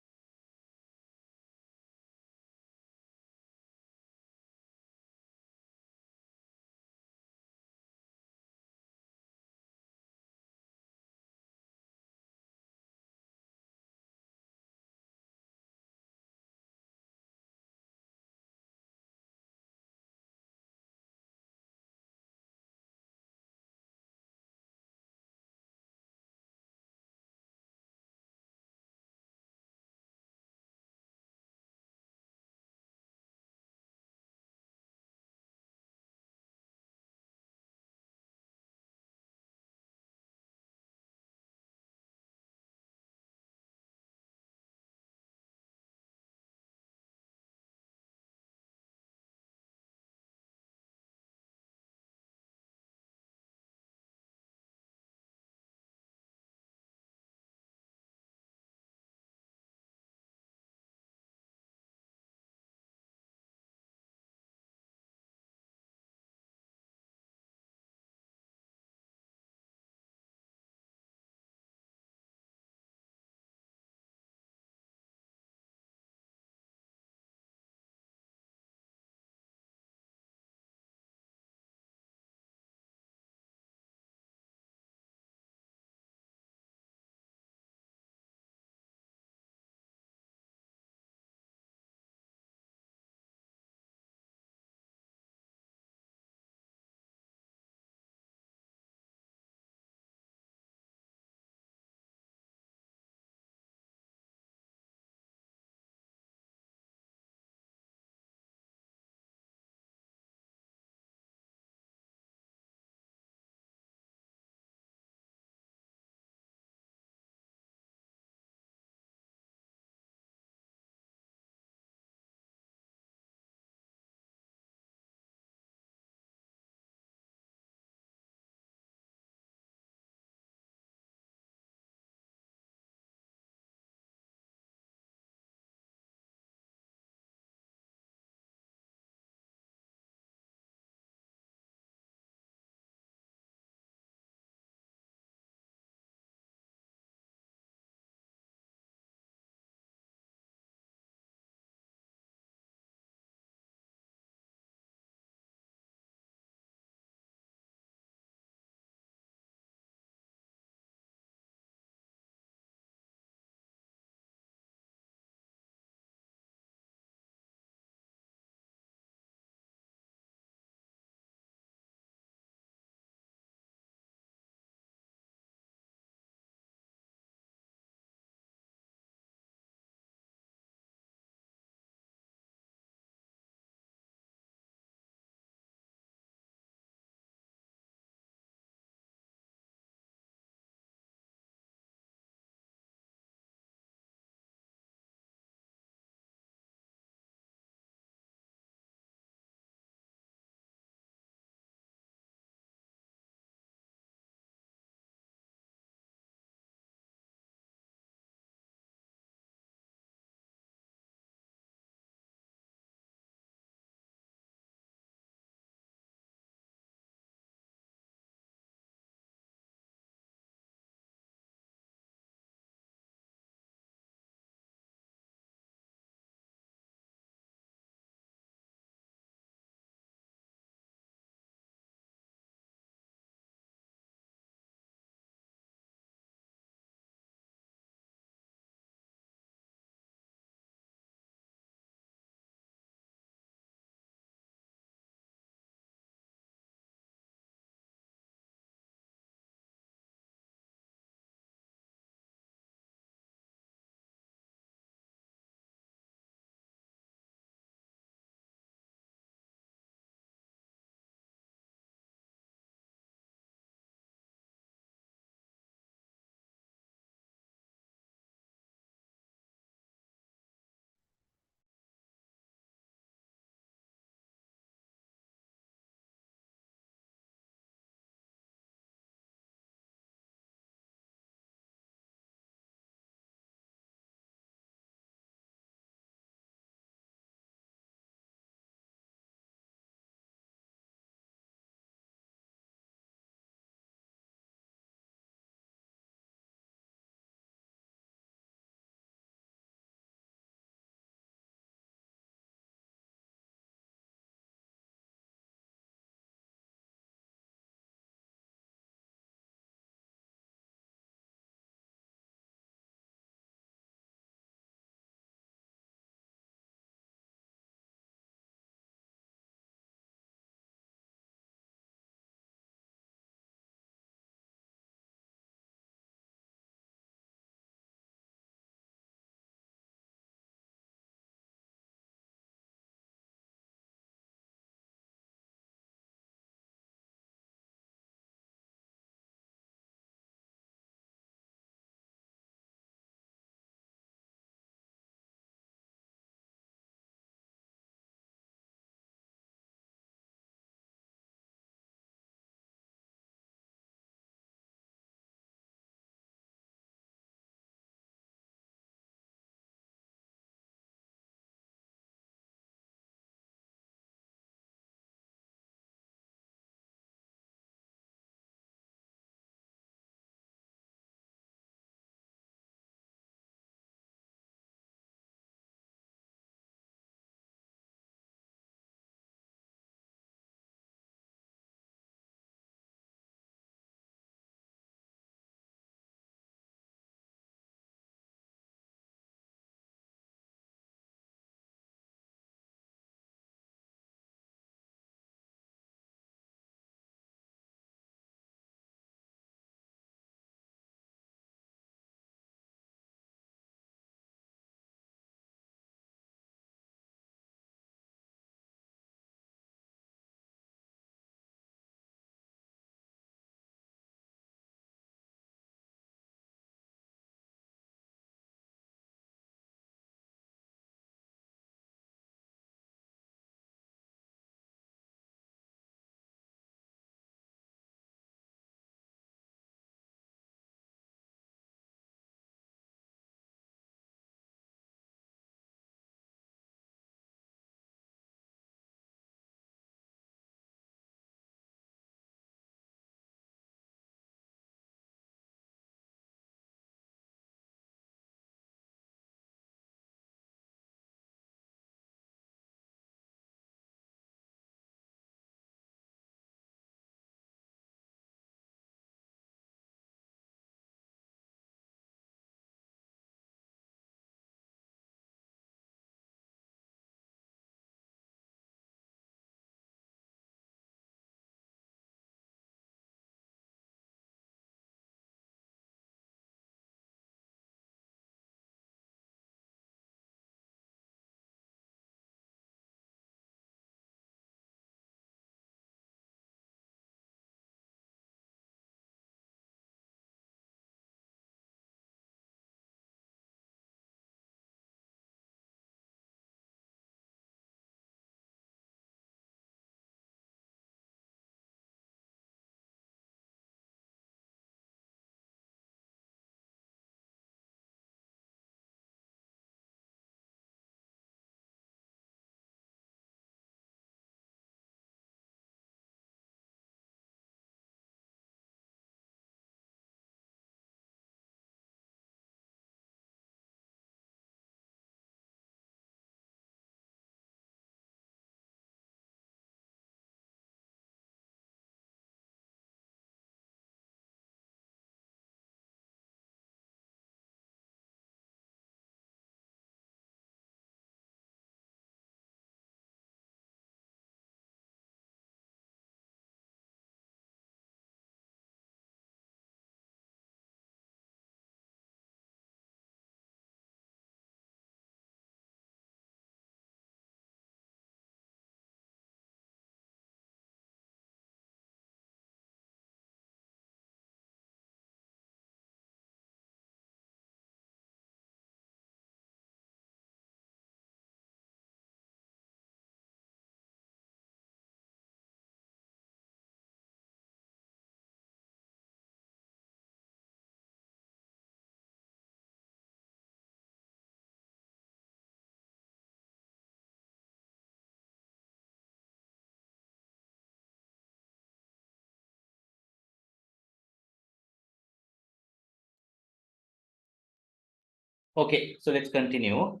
A: Okay, so let's continue.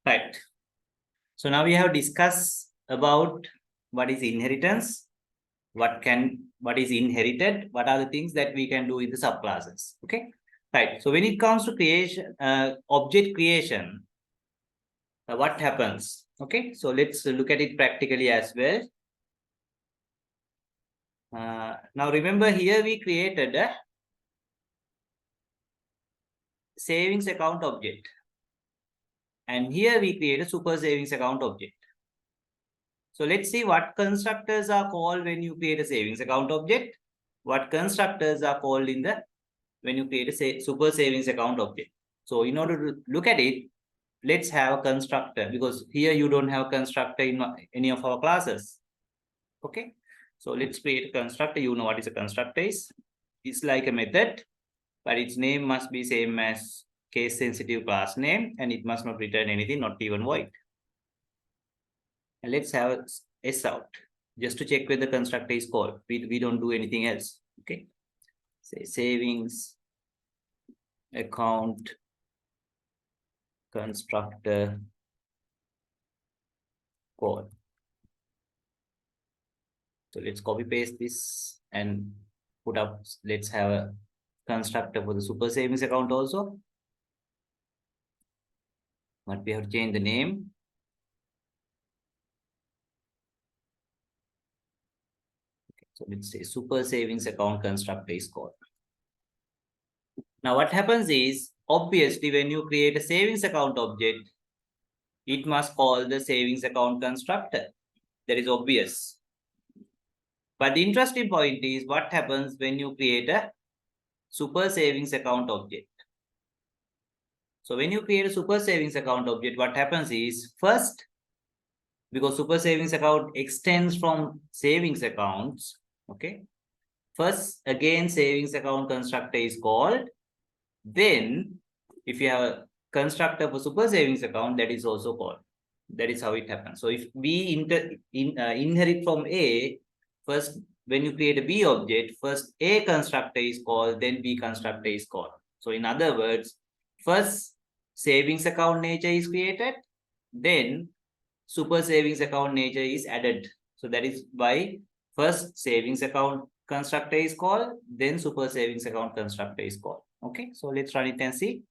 A: Right. So now we have discussed about what is inheritance, what is inherited, what are the things that we can do in the subclasses. Okay. Right. So when it comes to creation, object creation, what happens? Okay. So let's look at it practically as well. Now remember here we created a savings account object. And here we create a super savings account object. So let's see what constructors are called when you create a savings account object. What constructors are called when you create a super savings account object. So in order to look at it, let's have a constructor, because here you don't have a constructor in any of our classes. Okay. So let's create a constructor. You know what is a constructor is. It's like a method, but its name must be same as case sensitive class name, and it must not return anything, not even void. And let's have a S out just to check whether the constructor is called. We don't do anything else. Okay. Say savings account constructor call. So let's copy paste this and put up. Let's have a constructor for the super savings account also. But we have to change the name. Okay, so let's say super savings account constructor is called. Now what happens is, obviously when you create a savings account object, it must call the savings account constructor. That is obvious. But the interesting point is what happens when you create a super savings account object. So when you create a super savings account object, what happens is, first, because super savings account extends from savings accounts, okay, first again savings account constructor is called. Then if you have a constructor for super savings account, that is also called. That is how it happens. So if we inherit from A, first when you create a B object, first A constructor is called, then B constructor is called. So in other words, first savings account nature is created, then super savings account nature is added. So that is why first savings account constructor is called, then super savings account constructor is called. Okay, so let's run it and see.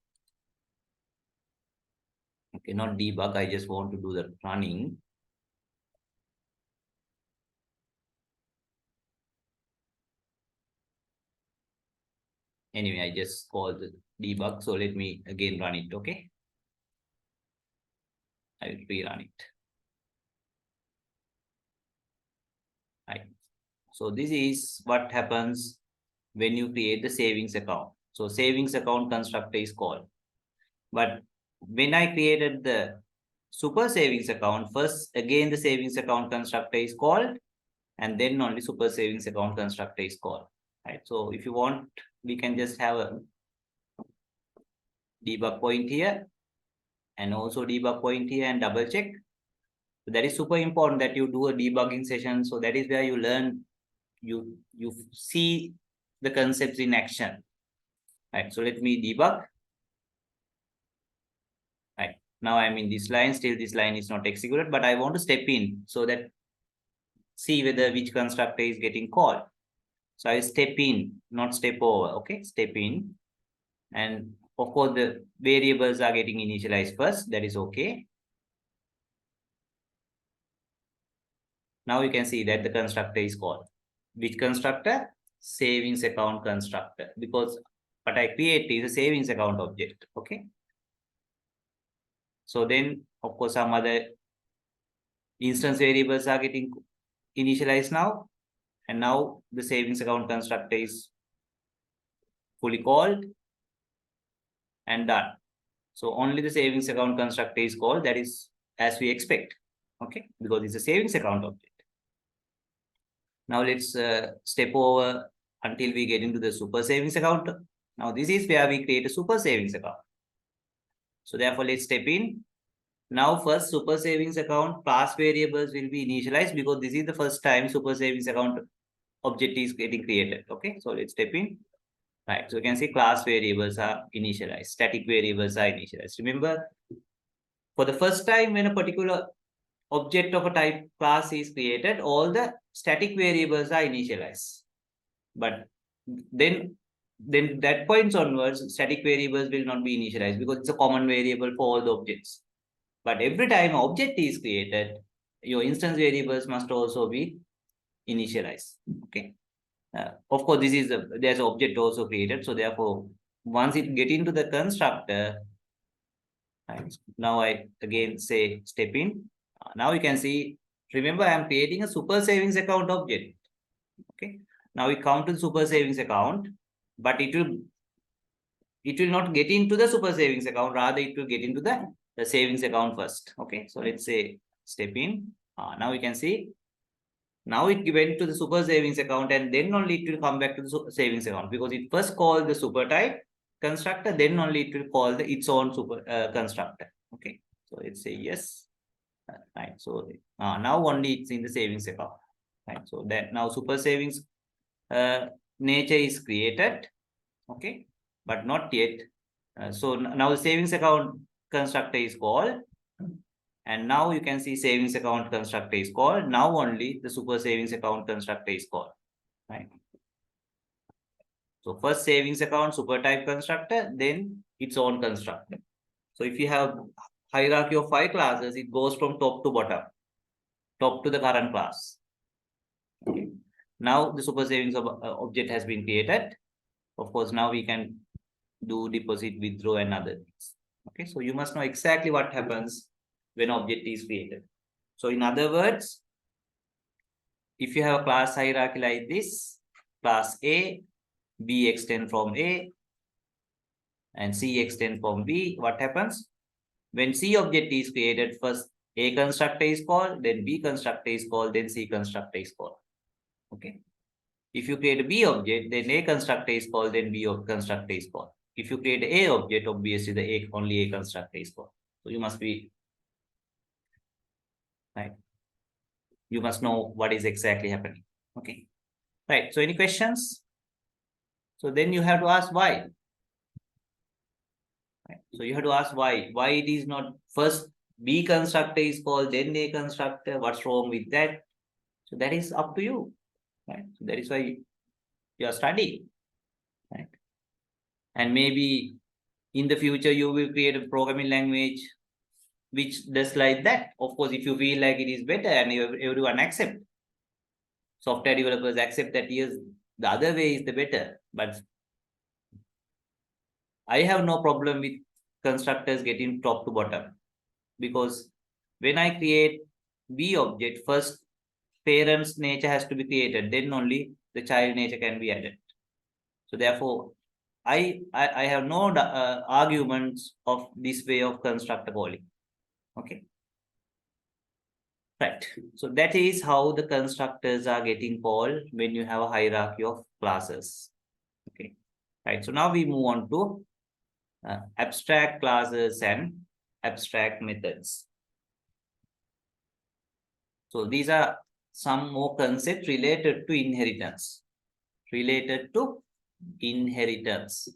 A: Okay, not debug, I just want to do the running. Anyway, I just called the debug, so let me again run it. Okay, I will rerun it. Right. So this is what happens when you create the savings account. So savings account constructor is called. But when I created the super savings account, first again the savings account constructor is called, and then only super savings account constructor is called. Right. So if you want, we can just have a debug point here and also debug point here and double check. So that is super important that you do a debugging session. So that is where you learn, you see the concepts in action. Right. So let me debug. Right. Now I'm in this line. Still this line is not executed, but I want to step in so that see whether which constructor is getting called. So I step in, not step over. Okay. Step in. And of course, the variables are getting initialized first. That is okay. Now you can see that the constructor is called. Which constructor? Savings account constructor. Because what I create is a savings account object. Okay. So then, of course, some other instance variables are getting initialized now. And now the savings account constructor is fully called and done. So only the savings account constructor is called. That is as we expect. Okay. Because it's a savings account object. Now let's step over until we get into the super savings account. Now this is where we create a super savings account. So therefore, let's step in. Now first super savings account class variables will be initialized because this is the first time super savings account object is getting created. Okay, so let's step in. Right. So you can see class variables are initialized, static variables are initialized. Remember, for the first time when a particular object of a type class is created, all the static variables are initialized. But then that points onwards, static variables will not be initialized because it's a common variable for all the objects. But every time an object is created, your instance variables must also be initialized. Okay. Of course, there's an object also created. So therefore, once it get into the constructor, right, now I again say step in. Now you can see, remember I'm creating a super savings account object. Okay. Now we come to the super savings account, but it will not get into the super savings account. Rather, it will get into the savings account first. Okay. So let's say step in. Now you can see, now it went to the super savings account and then only it will come back to the savings account because it first called the super type constructor, then only it will call its own super constructor. Okay. So let's say yes. Right. So now only it's in the savings account. Right. So that now super savings nature is created. Okay. But not yet. So now the savings account constructor is called. And now you can see savings account constructor is called. Now only the super savings account constructor is called. Right. So first savings account super type constructor, then its own constructor. So if you have hierarchy of 5 classes, it goes from top to bottom, top to the current class. Okay. Now the super savings object has been created. Of course, now we can do deposit, withdraw, and other things. Okay. So you must know exactly what happens when object is created. So in other words, if you have a class hierarchy like this, class A, B extend from A, and C extend from B, what happens? When C object is created, first A constructor is called, then B constructor is called, then C constructor is called. Okay. If you create a B object, then A constructor is called, then B constructor is called. If you create A object, obviously the only A constructor is called. So you must be right. You must know what is exactly happening. Okay. Right. So any questions? So then you have to ask why. Right. So you have to ask why. Why it is not first B constructor is called, then A constructor. What's wrong with that? So that is up to you. Right. So that is why you are studying. Right. And maybe in the future you will create a programming language which does like that. Of course, if you feel like it is better and everyone accept, software developers accept that yes, the other way is the better. But I have no problem with constructors getting top to bottom because when I create B object, first parent's nature has to be created, then only the child nature can be added. So therefore, I have no arguments of this way of constructor calling. Okay. Right. So that is how the constructors are getting called when you have a hierarchy of classes. Okay. Right. So now we move on to abstract classes and abstract methods. So these are some more concepts related to inheritance. Related to inheritance.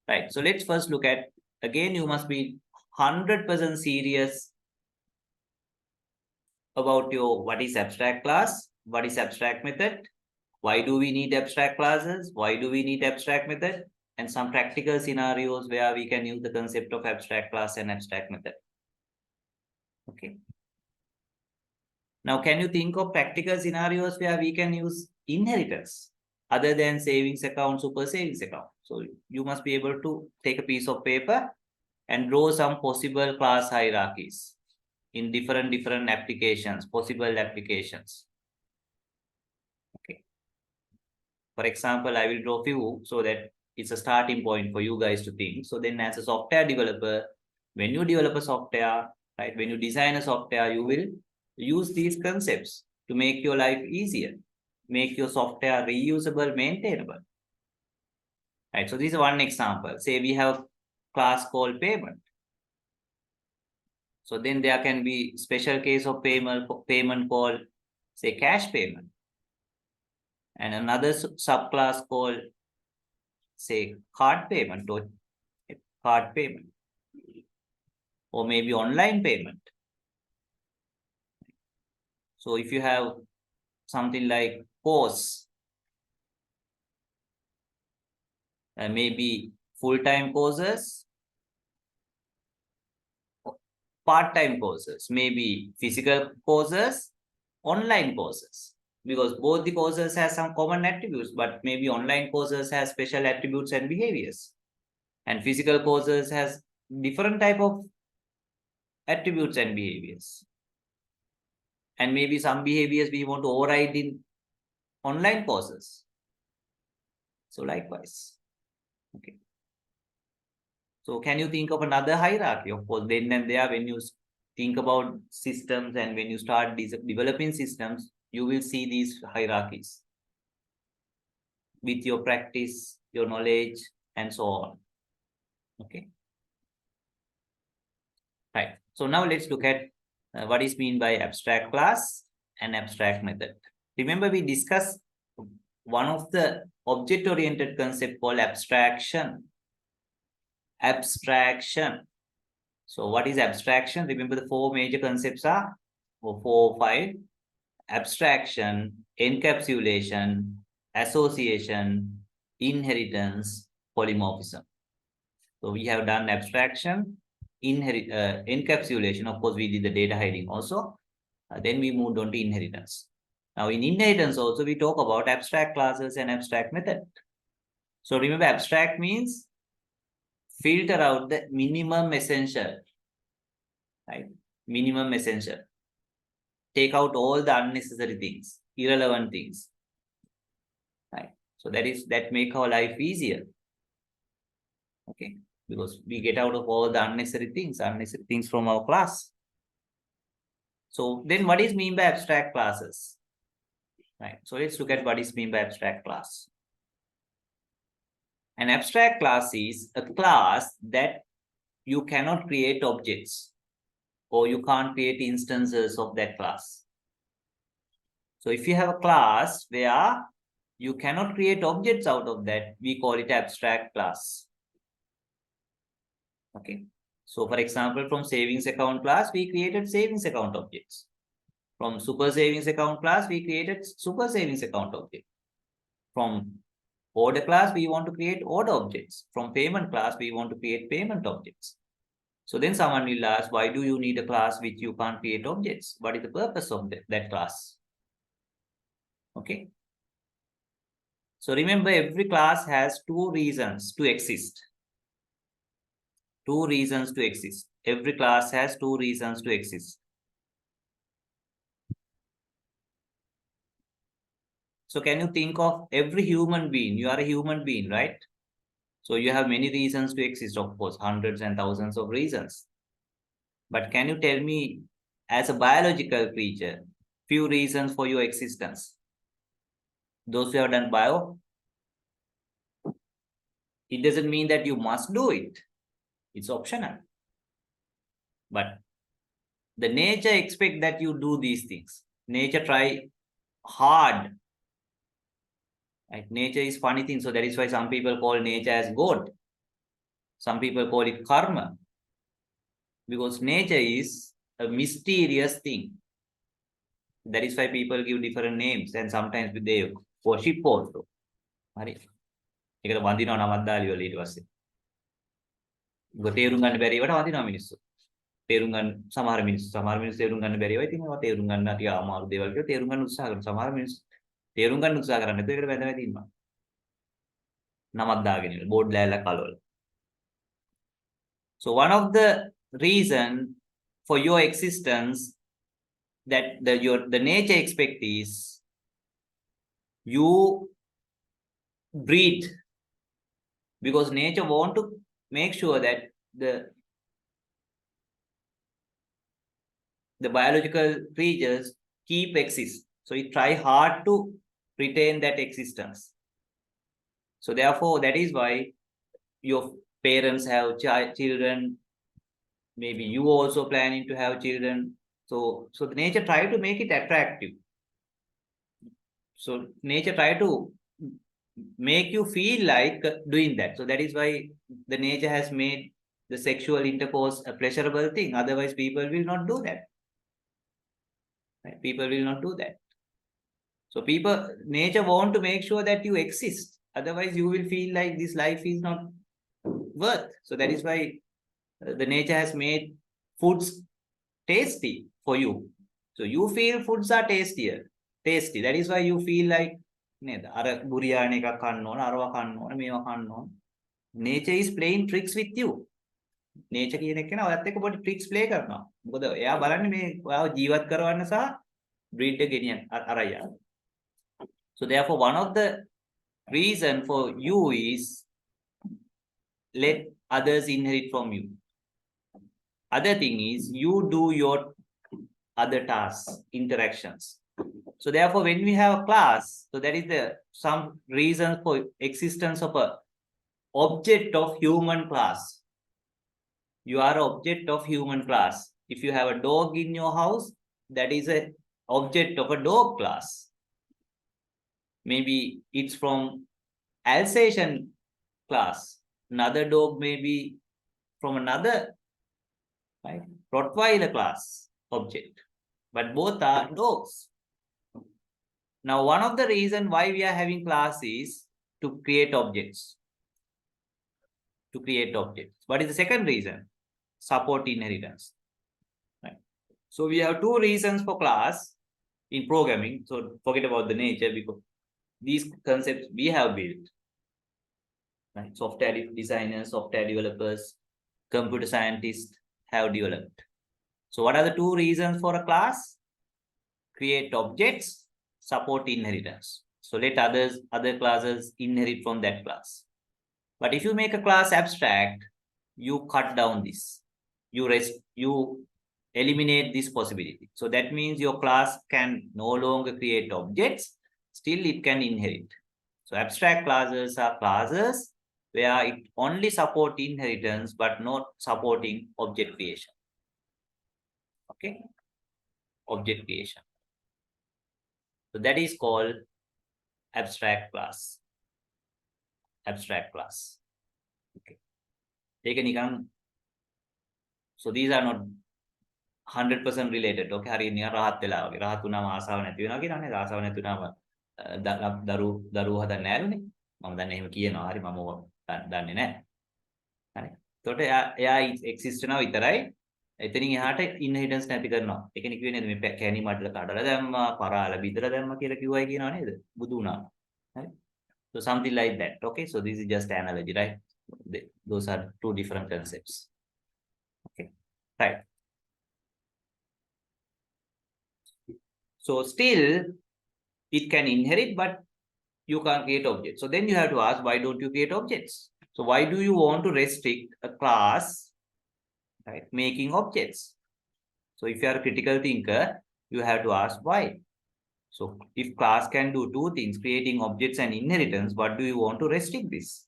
A: Right. So let's first look at, again, you must be 100% serious about your what is abstract class, what is abstract method, why do we need abstract classes, why do we need abstract method, and some practical scenarios where we can use the concept of abstract class and abstract method. Okay. Now, can you think of practical scenarios where we can use inheritance other than savings account, super savings account? So you must be able to take a piece of paper and draw some possible class hierarchies in different applications, possible applications. Okay. For example, I will draw few so that it's a starting point for you guys to think. So then as a software developer, when you develop a software, right, when you design a software, you will use these concepts to make your life easier, make your software reusable, maintainable. Right. So this is one example. Say we have class called payment. So then there can be special case of payment called, say, cash payment. And another subclass called say card payment or maybe online payment. So if you have something like course, maybe full-time courses, part-time courses, maybe physical courses, online courses, because both the courses have some common attributes, but maybe online courses have special attributes and behaviors, and physical courses has different type of attributes and behaviors, and maybe some behaviors we want to override in online courses. So likewise, okay. So can you think of another hierarchy? Of course, then and there, when you think about systems and when you start developing systems, you will see these hierarchies with your practice, your knowledge, and so on. Okay. Right. So now let's look at what is mean by abstract class and abstract method. Remember, we discussed one of the object-oriented concept called abstraction. Abstraction. So what is abstraction? Remember the four major concepts are, or 4 or 5: abstraction, encapsulation, association, inheritance, polymorphism. So we have done abstraction, encapsulation. Of course, we did the data hiding also. Then we moved on to inheritance. Now in inheritance also, we talk about abstract classes and abstract method. So remember, abstract means filter out the minimum essential, right? Minimum essential. Take out all the unnecessary things, irrelevant things, right? So that make our life easier, okay? Because we get out of all the unnecessary things from our class. So then what is mean by abstract classes, right? So let's look at what is mean by abstract class. An abstract class is a class that you cannot create objects, or you can't create instances of that class. So if you have a class where you cannot create objects out of that, we call it abstract class. Okay. So for example, from savings account class, we created savings account objects. From super savings account class, we created super savings account object. From order class, we want to create order objects. From payment class, we want to create payment objects. So then someone will ask, why do you need a class which you can't create objects? What is the purpose of that class? Okay. So remember, every class has 2 reasons to exist. 2 reasons to exist. Every class has 2 reasons to exist. So can you think of every human being? You are a human being, right? So you have many reasons to exist, of course, hundreds and thousands of reasons. But can you tell me, as a biological creature, few reasons for your existence? Those who have done bio, it doesn't mean that you must do it. It's optional. But the nature expect that you do these things. Nature try hard. Right? Nature is funny thing. So that is why some people call nature as God. Some people call it karma. Because nature is a mysterious thing. That is why people give different names, and sometimes they worship also. Hari. ඒකට වඳිනවා නමක් දාලි වල ඊට පස්සේ. ඒක තේරුම් ගන්න බැරි ඒවට වඳිනවා මිනිස්සු. තේරුම් ගන්න සමහර මිනිස්සු තේරුම් ගන්න බැරි ඒවා ඉතින් ඒවා තේරුම් ගන්න ටික අමාරු දේවල් කියලා තේරුම් ගන්න උත්සාහ කරනවා. සමහර මිනිස්සු තේරුම් ගන්න උත්සාහ කරන්නේ නැත්නම් ඒකට වැදලා තියෙනවා. නමක් දාගෙන ඉන්න board ලෑල්ලක් Alawala. So one of the reason for your existence that the nature expect is you breathe, because nature want to make sure that the biological creatures keep exist. So it try hard to retain that existence. So therefore, that is why your parents have children. Maybe you also planning to have children. So the nature try to make it attractive. So nature try to make you feel like doing that. So that is why the nature has made the sexual intercourse a pleasurable thing. Otherwise, people will not do that. Right? People will not do that. So nature want to make sure that you exist. Otherwise, you will feel like this life is not worth. So that is why the nature has made foods tasty for you. So you feel foods are tasty. That is why you feel like nature is playing tricks with you. Nature කියන එක නේ ඔයත් එක්ක පොඩි tricks play කරනවා. මොකද එයා බලන්නේ මේ ඔයාව ජීවත් කරවන්න සහ breed එක ගෙනියන්න අරයි යන්න. So therefore one of the reason for you is let others inherit from you. Other thing is you do your other tasks, interactions. So therefore when we have a class, so that is some reason for existence of a object of human class. You are object of human class. If you have a dog in your house, that is a object of a dog class. Maybe it's from Alsatian class. Another dog may be from another, right, Rottweiler class object. But both are dogs. Now, one of the reasons why we are having class is to create objects. To create objects. What is the second reason? Support inheritance. Right. So we have two reasons for class in programming. So forget about the nature because these concepts we have built. Right. Software designers, software developers, computer scientists have developed. So what are the two reasons for a class? Create objects, support inheritance. So let other classes inherit from that class. But if you make a class abstract, you cut down this. You eliminate this possibility. So that means your class can no longer create objects, still it can inherit. So abstract classes are classes where it only support inheritance but not supporting object creation. Okay, object creation. So that is called abstract class. Abstract class. Okay. Take an example. So these are not 100% related. Okay, hari niya rahat වෙලා වගේ. rahat වුණාම ආසාව නැති වෙනවා කියනවානේ. ආසාව නැති වුණාම දරුවෝ හදන්න නෑනේ. මම දන්නේ එහෙම කියනවා. හරි මම දන්නේ නෑ. හරි. එතකොට එයා එක්සිස්ට් වෙනවා විතරයි. එතනින් එහාට ඉන්හෙරිටන්ස් නැති කරනවා. ඒ කියන්නේ කිව්වේ නේද මේ කෑණි මඩල කඩලා දැම්මා, පරාල බිඳලා දැම්මා කියලා කිව්වයි කියනවා නේද? බුදු වුණා. හරි. So something like that. Okay, so this is just analogy, right? Those are two different concepts. Okay, right. So still it can inherit, but you can't create objects. So then you have to ask, why don't you create objects? So why do you want to restrict a class, right, making objects? So if you are a critical thinker, you have to ask why. So if class can do two things, creating objects and inheritance, what do you want to restrict this?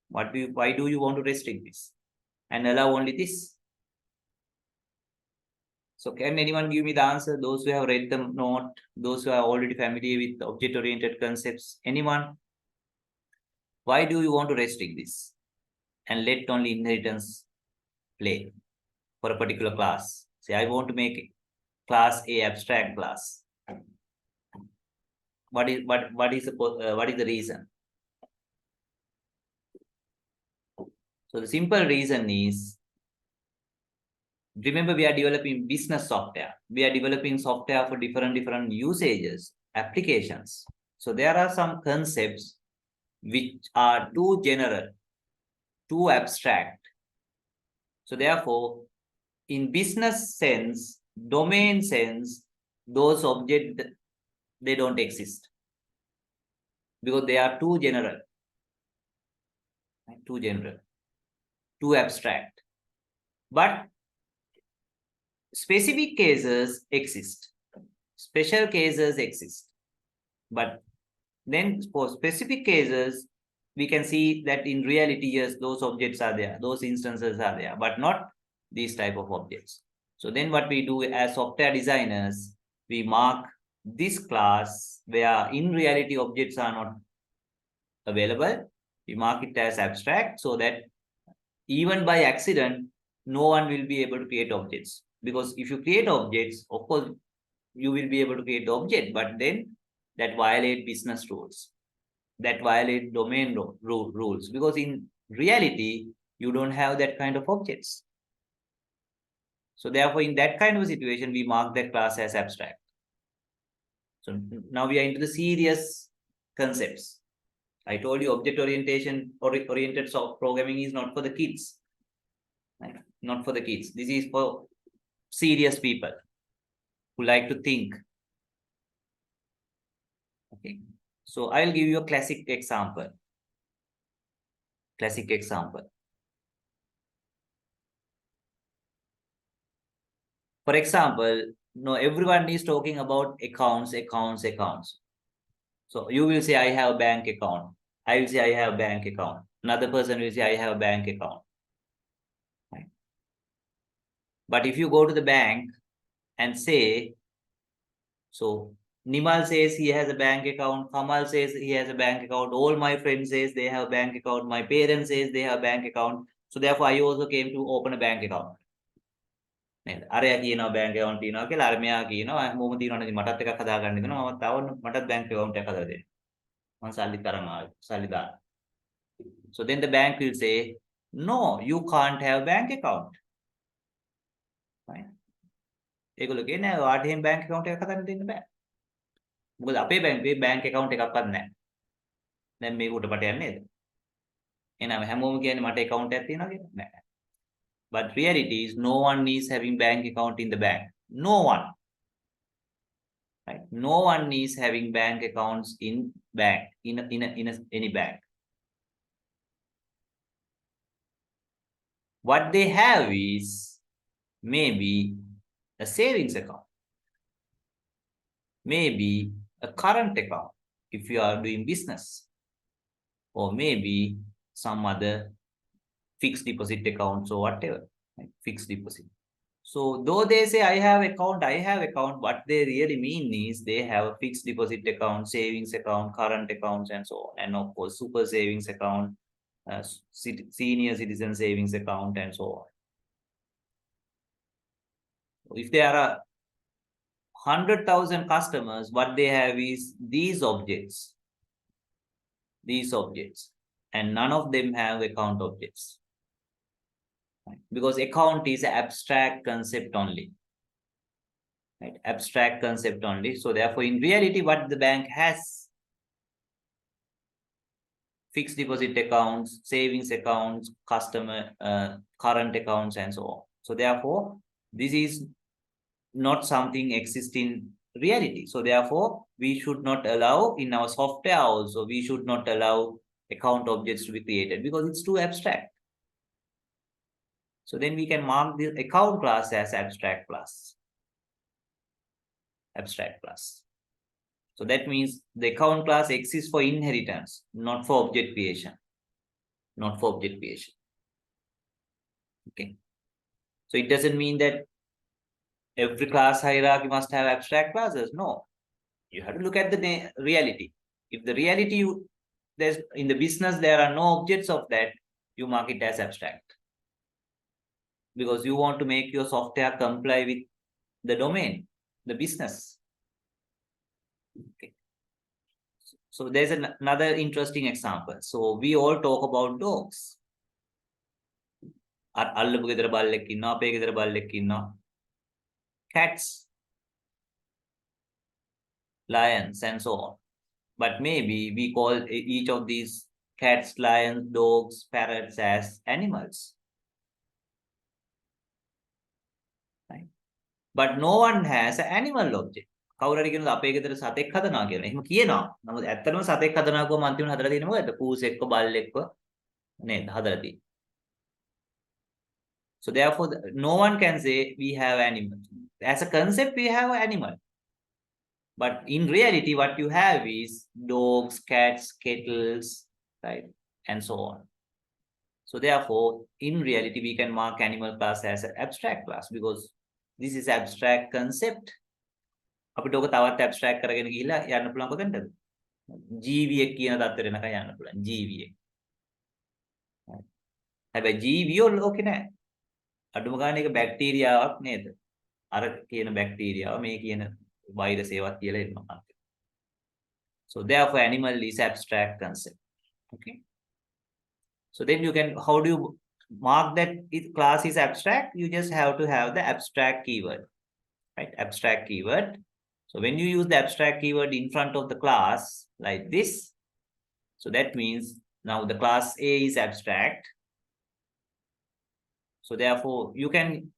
A: Why do you want to restrict this and allow only this? So can anyone give me the answer? Those who have read the note, those who are already familiar with object-oriented concepts, anyone? Why do you want to restrict this and let only inheritance play for a particular class? Say, I want to make class A abstract class. What is the reason? So the simple reason is, remember we are developing business software. We are developing software for different usages, applications. So there are some concepts which are too general, too abstract. So therefore, in business sense, domain sense, those objects, they don't exist because they are too general, too abstract. But specific cases exist, special cases exist. But then for specific cases, we can see that in reality, yes, those objects are there, those instances are there, but not these type of objects. So then what we do as software designers, we mark this class where in reality objects are not available, we mark it as abstract, so that even by accident, no one will be able to create objects. Because if you create objects, of course, you will be able to create the object, but then that violate business rules, that violate domain rules, because in reality, you don't have that kind of objects. So therefore, in that kind of a situation, we mark that class as abstract. So now we are into the serious concepts. I told you object orientation or oriented soft programming is not for the kids. Right? Not for the kids. This is for serious people who like to think. Okay. So I'll give you a classic example. Classic example. For example, no, everyone is talking about accounts. So you will say, I have a bank account. I will say, I have a bank account. Another person will say, I have a bank account. Right? But if you go to the bank and say, so Nimal says he has a bank account, Kamal says he has a bank account, all my friends says they have a bank account, my parents says they have a bank account. So therefore, I also came to open a bank account. අරයා කියනවා bank account තියෙනවා කියලා අර මෙයා කියනවා මොම තියෙනවනේ මටත් එකක් හදාගන්න දෙනවා මම තව මටත් bank account එකක් හදලා දෙන්න. මම සල්ලි තරම් ආවේ සල්ලි දාන්න. So then the bank will say, no, you can't have bank account. Right? ඒගොල්ලෝ කියන්නේ ඔයාට එහෙම bank account එකක් හදන්න දෙන්න බෑ. මොකද අපේ බැංකුවේ bank account එකක්වත් නැහැ. දැන් මේක උඩපට යන්නේ නේද? එහෙනම් හැමෝම කියන්නේ මට account එකක් තියෙනවා කියලා නෑ. But reality is no one is having bank account in the bank. No one. Right? No one is having bank accounts in bank, in any bank. What they have is maybe a savings account, maybe a current account if you are doing business, or maybe some other fixed deposit accounts or whatever, right? Fixed deposit. So though they say I have account, what they really mean is they have a fixed deposit account, savings account, current accounts, and so on. And of course, super savings account, senior citizen savings account, and so on. If there are 100,000 customers, what they have is these objects, and none of them have account objects. Right? Because account is an abstract concept only. Right? Abstract concept only. So therefore, in reality, what the bank has, fixed deposit accounts, savings accounts, customer current accounts, and so on. So therefore, this is not something exists in reality. So therefore, we should not allow in our software also, we should not allow account objects to be created because it's too abstract. So then we can mark the account class as abstract class. Abstract class. So that means the account class exists for inheritance, not for object creation. Not for object creation. Okay. So it doesn't mean that every class hierarchy must have abstract classes. No. You have to look at the reality. If the reality there's in the business there are no objects of that, you mark it as abstract. Because you want to make your software comply with the domain, the business. Okay. So there's another interesting example. So we all talk about dogs. අල්ලපු ගෙදර බල්ලෙක් ඉන්නවා, අපේ ගෙදර බල්ලෙක් ඉන්නවා. Cats, lions, and so on. But maybe we call each of these cats, lions, dogs, parrots as animals. Right? But no one has an animal object. කවුරු හරි කියනවා අපේ ගෙදර සතෙක් හදනවා කියලා. එහෙම කියනවා. නමුත් ඇත්තටම සතෙක් හදනවා කොහොම අන්තිමට හදලා තියෙන්නේ මොකද්ද? පූසෙක්ව බල්ලෙක්ව නේද හදලා තියෙන්නේ. So therefore, no one can say we have animals. As a concept, we have an animal. But in reality, what you have is dogs, cats, kettles, right? And so on. So therefore, in reality, we can mark animal class as an abstract class because this is abstract concept. අපිට ඔක තවත් abstract කරගෙන ගිහිල්ලා යන්න පුළුවන් කොතනද? ජීවියෙක් කියන தත්තරේ වෙනකන් යන්න පුළුවන්. ජීවියෙක්. හැබැයි ජීවියෝ ලෝකේ නැහැ. අඩුම ගානේ එක බැක්ටීරියාවක් නේද? අර කියන බැක්ටීරියාව මේ කියන වෛරස් ඒවත් කියලා එනවා. So therefore animal is abstract concept. Okay. So then you can, how do you mark that class is abstract? You just have to have the abstract keyword, right? Abstract keyword. So when you use the abstract keyword in front of the class like this, so that means now the class A is abstract. So therefore you can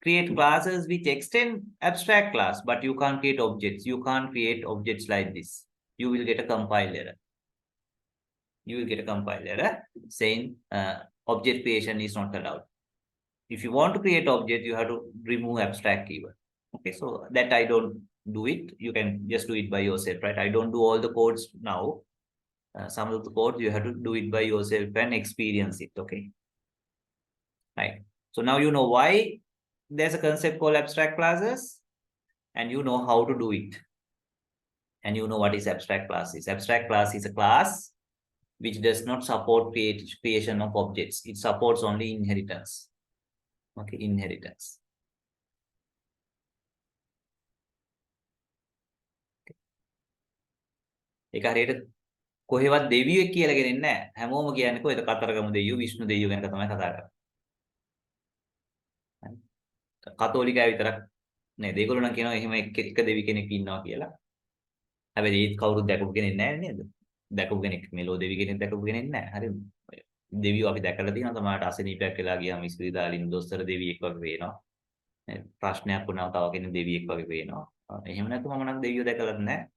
A: create classes which extend abstract class, but you can't create objects. You can't create objects like this. You will get a compile error. You will get a compile error saying object creation is not allowed. If you want to create object, you have to remove abstract keyword. Okay, so that I don't do it. You can just do it by yourself, right? I don't do all the codes now. Some of the codes you have to do it by yourself and experience it. Okay, right. So now you know why there's a concept called abstract classes, and you know how to do it. And you know what is abstract class is. Abstract class is a class which does not support creation of objects. It supports only inheritance. Okay, inheritance. ඒක හරියට කොහෙවත් දෙවියෙක් කියලා ගෙනෙන්නේ නැහැ. හැමෝම කියන්නේ කොහෙද කතරගම දෙවියෝ, විෂ්ණු දෙවියෝ ගැන තමයි කතා කරන්නේ. කතෝලිකයා විතරක් නේද? ඒගොල්ලෝ නම් කියනවා එහෙම එක දෙවි කෙනෙක් ඉන්නවා කියලා. හැබැයි ඒත් කවුරුත් දැකපු කෙනෙක් නැහැ නේද? දැකපු කෙනෙක් මෙලෝ දෙවි කෙනෙක් දැකපු කෙනෙක් නැහැ. හරිද? දෙවියෝ අපි දැකලා තියෙනවා. සමහරට අසනීපයක් වෙලා ගියාම ඉස්පිරිතාලින් දොස්තර දෙවියෙක් වගේ වෙනවා. ප්‍රශ්නයක් වුණාම තව කෙනෙක් දෙවියෙක් වගේ වෙනවා. එහෙම නැත්නම් මම නම් දෙවියෝ දැකලා නැහැ.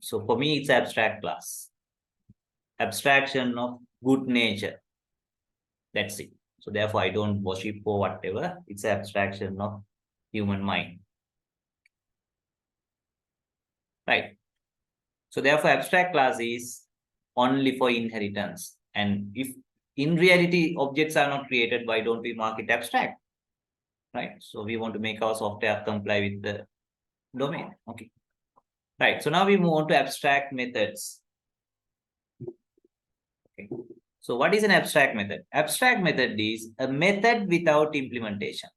A: So for me it's abstract class. Abstraction of good nature. That's it. So therefore I don't worship for whatever. It's abstraction of human mind. Right. So therefore abstract class is only for inheritance. And if in reality objects are not created, why don't we mark it abstract? Right. So we want to make our software comply with the domain. Okay. Right. So now we move on to abstract methods. Okay. So what is an abstract method? Abstract method is a method without implementation.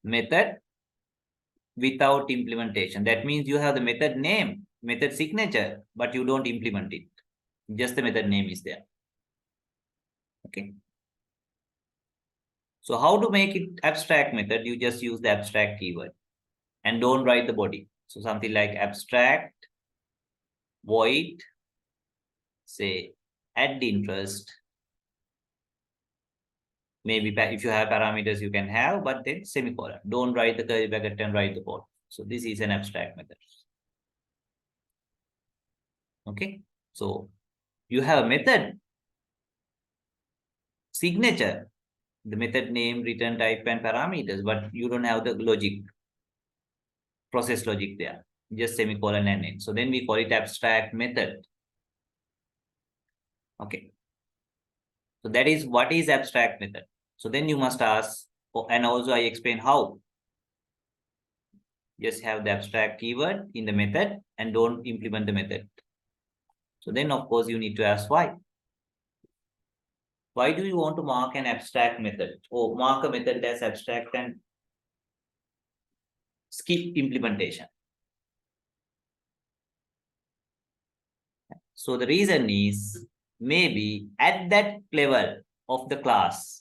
A: Method without implementation. That means you have the method name, method signature, but you don't implement it. Just the method name is there. Okay. So how to make it abstract method? You just use the abstract keyword and don't write the body. So something like abstract void, say add interest. Maybe if you have parameters you can have, but then semicolon. Don't write the curly bracket and write the code. So this is an abstract method. Okay. So you have a method signature, the method name, return type, and parameters, but you don't have the logic, process logic there. Just semicolon and end. So then we call it abstract method. Okay. So that is what is abstract method. So then you must ask, and also I explain how. Just have the abstract keyword in the method and don't implement the method. So then of course you need to ask why. Why do you want to mark an abstract method? Or mark a method as abstract and skip implementation? So the reason is maybe at that level of the class,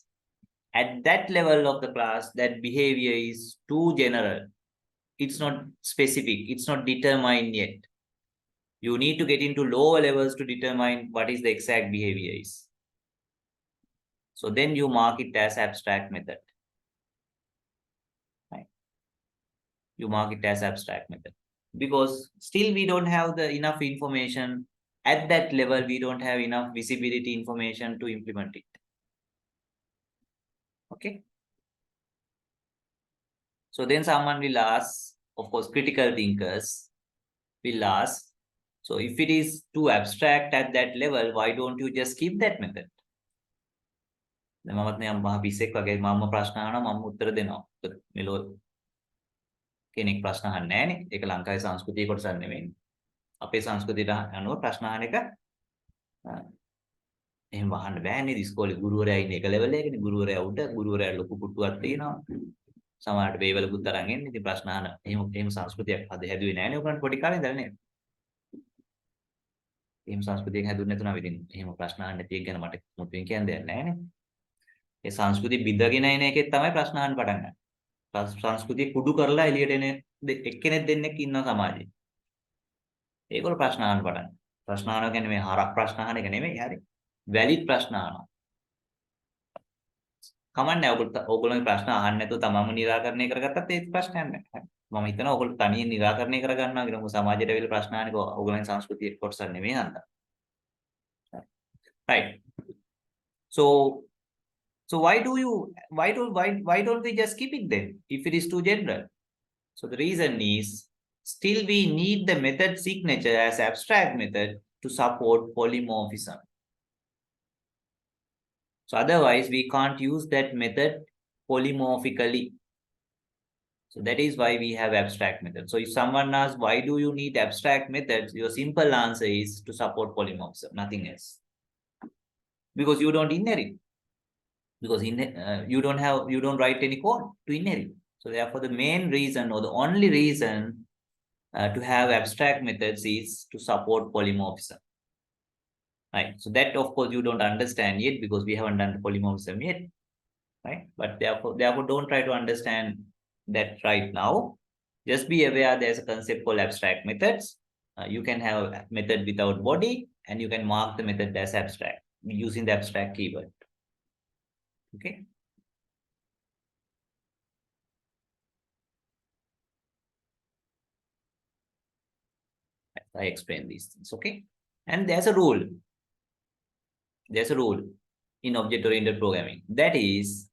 A: that behavior is too general. It's not specific. It's not determined yet. You need to get into lower levels to determine what is the exact behavior is. So then you mark it as abstract method. Right? You mark it as abstract method. Because still we don't have the enough information. At that level, we don't have enough visibility information to implement it. Okay. So then someone will ask, of course, critical thinkers will ask, so if it is too abstract at that level, why don't you just keep that method? මමත් නිකන් මහ පිස්සෙක් වගේ මම ප්‍රශ්න අහනවා මම උත්තර දෙනවා. මෙලෝ කෙනෙක් ප්‍රශ්න අහන්නේ නැහනේ. ඒක ලංකාවේ සංස්කෘතිය කොටසක් නෙවෙයි. අපේ සංස්කෘතියට අනුව ප්‍රශ්න අහන එක එහෙම වහන්න බෑනේ. ඉස්කෝලේ ගුරුවරයා ඉන්නේ එක ලෙවල් එකකනේ. ගුරුවරයා උඩ ගුරුවරයා ලොකු පුටුවක් තියෙනවා. සමහරට වේවලකුත් අරන් එන්නේ. ඉතින් ප්‍රශ්න අහන එහෙම සංස්කෘතියක් හැදුවේ නෑනේ ඔයගොල්ලන්ට පොඩි කාලේ ඉඳලා නේද? එහෙම සංස්කෘතියක් හැදුන්නේ නැතුණා. ඉතින් එහෙම ප්‍රශ්න අහන්න නැති එක ගැන මට මුතුන් කියන්න දෙයක් නෑනේ. ඒ සංස්කෘතිය බිඳගෙන එන එකෙත් තමයි ප්‍රශ්න අහන්න පටන් ගන්න. සංස්කෘතිය කුඩු කරලා එළියට එන එක්කෙනෙක් දෙන්නෙක් ඉන්නවා සමාජයේ. ඒගොල්ලෝ ප්‍රශ්න අහන්න පටන් ගන්නවා. ප්‍රශ්න අහනවා කියන්නේ මේ හරක් ප්‍රශ්න අහන එක නෙමෙයි. හරි. වැලිඩ් ප්‍රශ්න අහනවා. කමන්නේ ඕගොල්ලෝගේ ප්‍රශ්න අහන්න නැතුව තමන්ම निराකරණය කරගත්තත් ඒක ප්‍රශ්නයක් නැහැ. මම හිතනවා ඕගොල්ලෝ තනියෙන් निराකරණය කරගන්නවා කියලා. මොකද සමාජයට ඇවිල්ලා ප්‍රශ්න අහන්නේ ඕගොල්ලන්ගේ සංස්කෘතියේ කොටසක් නෙමෙයි හන්දා. Right. So why don't we just keep it then if it is too general? So the reason is still we need the method signature as abstract method to support polymorphism. So otherwise we can't use that method polymorphically. So that is why we have abstract method. So if someone asks why do you need abstract methods, your simple answer is to support polymorphism, nothing else. Because you don't inherit. Because you don't write any code to inherit. So therefore the main reason or the only reason to have abstract methods is to support polymorphism. Right. So that of course you don't understand yet because we haven't done the polymorphism yet. Right. But therefore don't try to understand that right now. Just be aware there's a concept called abstract methods. You can have a method without body and you can mark the method as abstract using the abstract keyword. Okay. I explain these things. Okay. And there's a rule. There's a rule in object-oriented programming. That is,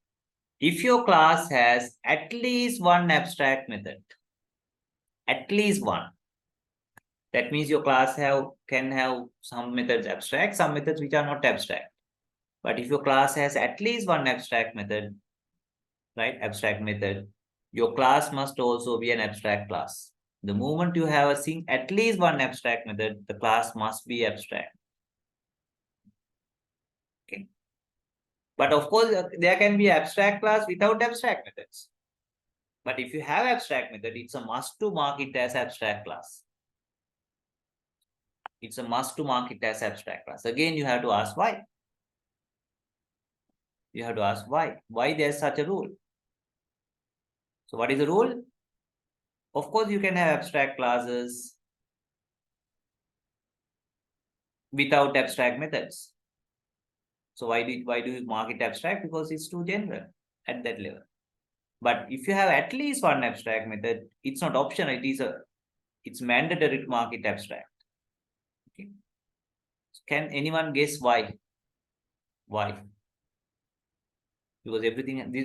A: if your class has at least one abstract method, at least one, that means your class can have some methods abstract, some methods which are not abstract. But if your class has at least one abstract method, right, abstract method, your class must also be an abstract class. The moment you have at least one abstract method, the class must be abstract. Okay. But of course, there can be abstract class without abstract methods. But if you have abstract method, it's a must to mark it as abstract class. It's a must to mark it as abstract class. Again, you have to ask why. You have to ask why. Why there's such a rule? So what is the rule? Of course, you can have abstract classes without abstract methods. So why do you mark it abstract? Because it's too general at that level. But if you have at least one abstract method, it's not optional. It's mandatory to mark it abstract. Okay. So can anyone guess why? Why? Because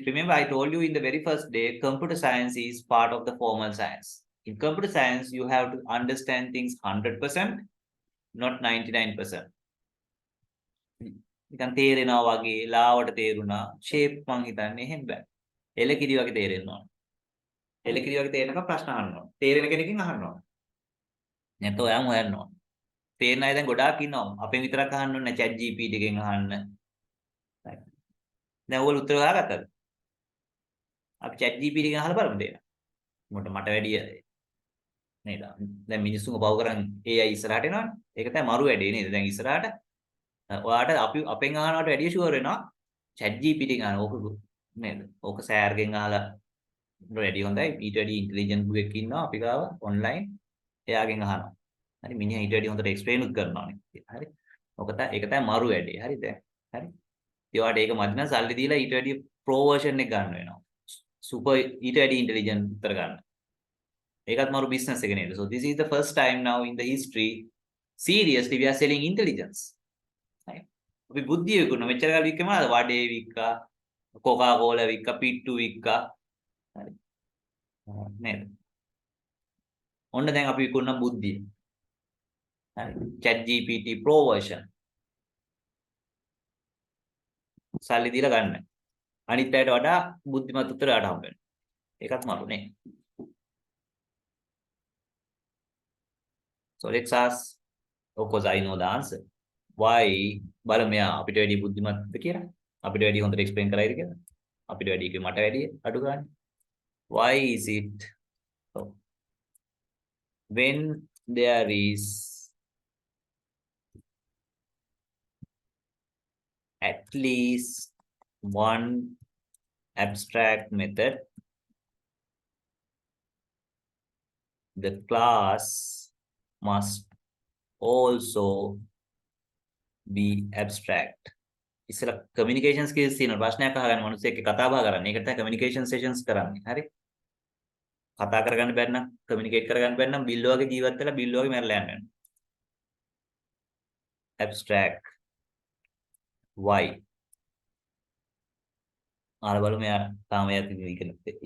A: remember I told you in the very first day, computer science is part of the formal science. In computer science, you have to understand things 100%, not 99%. නිකන් තේරෙනවා වගේ ලාවට තේරුණා shape මං හිතන්නේ එහෙම බෑ. එලකිරි වගේ තේරෙන්න ඕන. එලකිරි වගේ තේරෙනකම් ප්‍රශ්න අහන්න ඕන. තේරෙන කෙනකින් අහන්න ඕන. නැත්නම් ඔයාම හොයන්න ඕන. තේරෙන අය දැන් ගොඩාක් ඉන්නවා. අපෙන් විතරක් අහන්න ඕනේ නැහැ. chat GPT එකෙන් අහන්න. දැන් ඔයගොල්ලෝ උත්තර හොයාගත්තද? අපි chat GPT එකෙන් අහලා බලමු දෙන්න. මට වැඩි නේද? දැන් මිනිස්සුන්ව පව කරන් AI ඉස්සරහට එනවනේ. ඒක තමයි මරු වැඩේ නේද? දැන් ඉස්සරහට ඔයාට අපි අපෙන් අහනවට වැඩිය ෂුවර් වෙනවා chat GPT එකෙන් අහන ඕක නේද? ඕක සෑර්ගෙන් අහලා වැඩි හොඳයි. ඊට වැඩි ඉන්ටෙලිජන්ට් දුවෙක් ඉන්නවා අපි ගාව ඔන්ලයින්. එයාගෙන් අහනවා. හරි මිනිහා ඊට වැඩි හොඳට එක්ස්ප්ලেইন උත් කරනවානේ. හරි. ඒක තමයි මරු වැඩේ. හරිද? හරි. ඒවට ඒක මදි නම් සල්ලි දීලා ඊට වැඩි ප්‍රෝ වර්ෂන් එක ගන්න වෙනවා. සුපර් ඊට වැඩි ඉන්ටෙලිජන්ට් උත්තර ගන්න. ඒකත් මරු බිස්නස් එක නේද? So this is the first time now in the history seriously we are selling intelligence. right? අපි බුද්ධිය විකුණන මෙච්චර කාලෙ වික්කේ මොනවද? වඩේ වික්කා, කොකා කෝලා වික්කා, පිට්ටු වික්කා. හරි. නේද? ඔන්න දැන් අපි විකුණන බුද්ධිය. හරි. chat GPT pro version. සල්ලි දීලා ගන්න. අනිත් අයට වඩා බුද්ධිමත් උත්තර ආට හම්බ වෙනවා. ඒකත් මරු නේ. So let's ask, of course, I know the answer. Why බලමු මෙයා අපිට වැඩි බුද්ධිමත්ද කියලා. අපිට වැඩි හොඳට explain කරයිද කියලා. අපිට වැඩි කිව්ව මට වැඩි අඩු ගන්න. Why is it so when there is at least one abstract method, the class must also be abstract. ඉස්සලා communication skills තියෙන ප්‍රශ්නයක් අහගන්න මිනිස්සෙක් කතා බහ කරන්නේ. ඒකට තමයි communication sessions කරන්නේ. හරි? කතා කරගන්න බැරි නම් communicate කරගන්න බැරි නම් බිල්ල වගේ ජීවත් වෙලා බිල්ල වගේ මැරලා යන්න වෙනවා. abstract why? ආල බලමු මෙයා තාම එයාට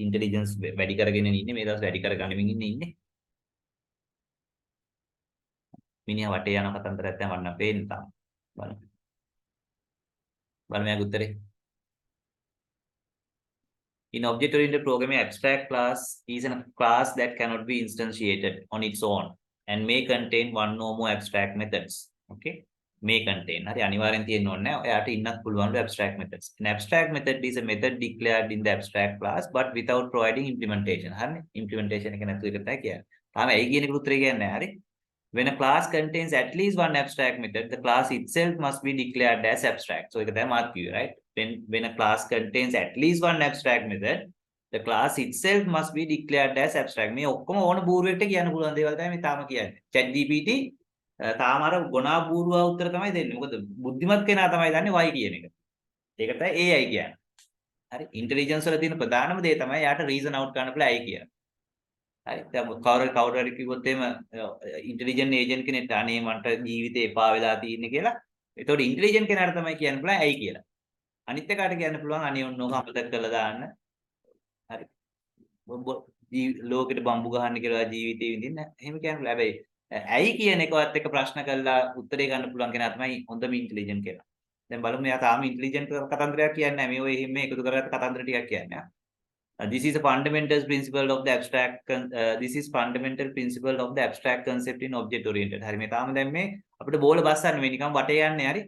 A: intelligence වැඩි කරගෙන ඉන්නේ. මේ දවස් වැඩි කරගන්නමින් ඉන්නේ. මිනිහා වටේ යන කතන්දරයක් තමයි වන්න පේන්නේ තාම. බලමු. බලමු මෙයාගේ උත්තරේ. In object-oriented programming, abstract class is a class that cannot be instantiated on its own and may contain one or more abstract methods. Okay? May contain. හරි අනිවාර්යෙන් තියෙන්න ඕනේ නැහැ. එයාට ඉන්නත් පුළුවන් abstract methods. An abstract method is a method declared in the abstract class but without providing implementation. හරිනේ? Implementation එක නැතුව එක තමයි කියන්නේ. තාම ඇයි කියන එකට උත්තරේ කියන්නේ නැහැ. හරි? When a class contains at least one abstract method, the class itself must be declared as abstract. So ඒක තමයි මාත් කිව්වේ, right? When a class contains at least one abstract method, the class itself must be declared as abstract. මේ ඔක්කොම ඕන බූරුවෙක්ට කියන්න පුළුවන් දේවල් තමයි මේ තාම කියන්නේ. chat gpt තාම අර ගොනා බූරුවා උත්තර තමයි දෙන්නේ. මොකද බුද්ධිමත් කෙනා තමයි දන්නේ why කියන එක. ඒක තමයි AI කියන්නේ. හරි intelligence වල තියෙන ප්‍රධානම දේ තමයි යාට reason out කරන්න පුළුවන් AI කියන. හරි දැන් කවුරු හරි කිව්වොත් එහෙම ඉන්ටෙලිජන්ට් ඒජන්ට් කෙනෙක්ට අනේ මන්ට ජීවිතේ එපා වෙලා තියෙන්නේ කියලා. ඒතකොට ඉන්ටෙලිජන්ට් කෙනාට තමයි කියන්න පුළුවන් ඇයි කියලා. අනිත් එකාට කියන්න පුළුවන් අනේ ඔන්න ඕක අමතක කරලා දාන්න. හරි. ලෝකෙට බම්බු ගහන්න කියලා ජීවිතේ විඳින්න. එහෙම කියන්න පුළුවන්. හැබැයි ඇයි කියන එකවත් එක්ක ප්‍රශ්න කරලා උත්තරේ ගන්න පුළුවන් කෙනා තමයි හොඳම ඉන්ටෙලිජන්ට් කෙනා. දැන් බලමු එයා තාම ඉන්ටෙලිජන්ට් කතන්දරයක් කියන්නේ නැහැ. මේ ඔය එහෙම එකතු කරගත්ත කතන්දර ටිකක් කියන්නේ. This is a fundamental principle of the abstract. This is fundamental principle of the abstract concept in object oriented. හරි මේ තාම දැන් මේ අපිට බෝල බස්සන්නේ මේ නිකන් වටේ යන්නේ හරි.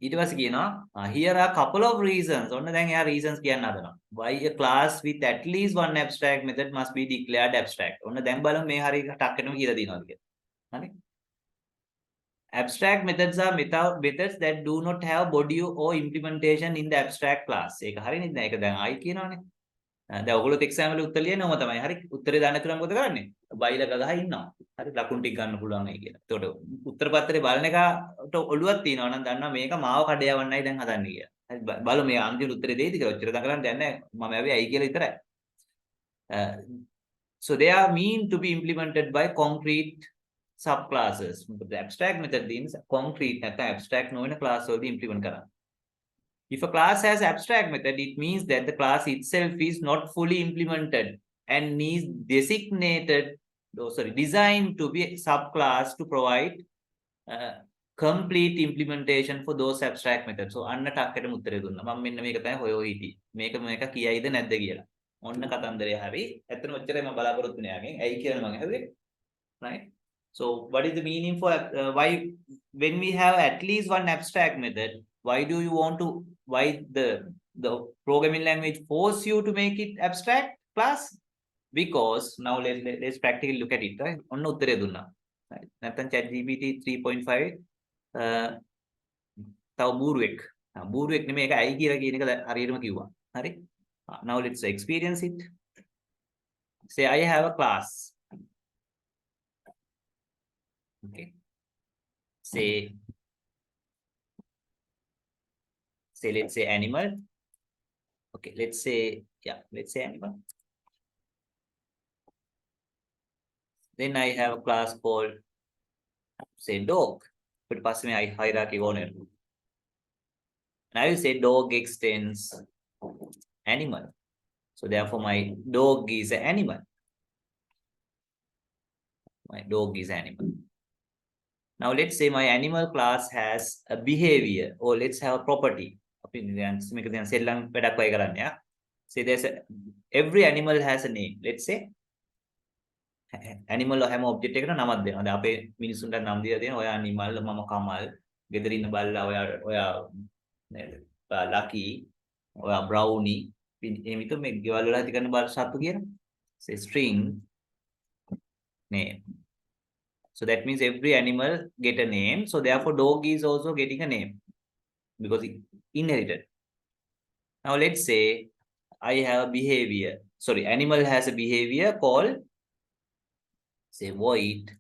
A: ඊට පස්සේ කියනවා here are couple of reasons. ඔන්න දැන් එයා reasons කියන්න හදනවා. Why a class with at least one abstract method must be declared abstract. ඔන්න දැන් බලමු මේ හරි ටක්කෙනම කියලා දිනවද කියලා. හරි. Abstract methods are methods that do not have body or implementation in the abstract class. ඒක හරිනේ නේද? ඒක දැන් ආයි කියනවනේ. දැන් ඔයගොල්ලෝත් එක්සෑම් වල උත්තර ලියනවම තමයි. හරි. උත්තරේ දාන්න නැතුව මොකද කරන්නේ? බයිලා ගගහ ඉන්නවා. හරි. ලකුණු ටික ගන්න පුළුවන් වෙයි කියලා. එතකොට උත්තර පත්‍රේ බලන එකට ඔළුවක් තියෙනවා නම් දන්නවා මේක මාව කඩ යවන්නයි දැන් හදන්නේ කියලා. හරි. බලමු මේ අන්තිම උත්තරේ දෙයිද කියලා. ඔච්චර දඟලන්න දෙයක් නැහැ. මම ඇවි ඇයි කියලා විතරයි. So they are mean to be implemented by concrete subclasses. The abstract method means concrete නැත්නම් abstract නොවන class වලදී implement කරන්න. If a class has abstract method, it means that the class itself is not fully implemented and needs designed to be a subclass to provide complete implementation for those abstract methods. So අන්න ටක්කටම උත්තරේ දුන්නා. මම මෙන්න මේක තමයි හොයෝ හිටියේ. මේක කියයිද නැද්ද කියලා. ඔන්න කතන්දරය හරි. ඇත්තටම ඔච්චරයි මම බලාපොරොත්තු වෙන්නේ යාගෙන්. ඇයි කියලා මම ඇහුවේ. Right? So what is the meaning for why when we have at least one abstract method, why the programming language force you to make it abstract class? Because now let's practically look at it, right? ඔන්න උත්තරේ දුන්නා. right? නැත්නම් chat gpt 3.5 තව බූරුවෙක් නෙමෙයි ඒක ඇයි කියලා කියන එක හරියටම කිව්වා. හරි? Now let's experience it. Say I have a class. Okay. Say let's say animal. Okay, let's say animal. Then I have a class called say dog. But pass me I hierarchy owner. And I will say dog extends animal. So therefore my dog is an animal. My dog is animal. Now let's say my animal class has a behavior or let's have a property. Say every animal has a name. Let's say animal හැම object එකකට නමක් දෙනවා. දැන් අපේ මිනිස්සුන්ට නම් දීලා තියෙනවා. ඔයා animal, මම කමල්. ගෙදර ඉන්න බල්ලා ඔයා නේද? lucky. ඔයා brownie. එහෙම විතර මේ ගෙවල් වල ඇති කරන බල් සත්තු කියන. say string name. So that means every animal get a name. So therefore dog is also getting a name because it inherited. Now let's say I have a behavior. Sorry, animal has a behavior called say void.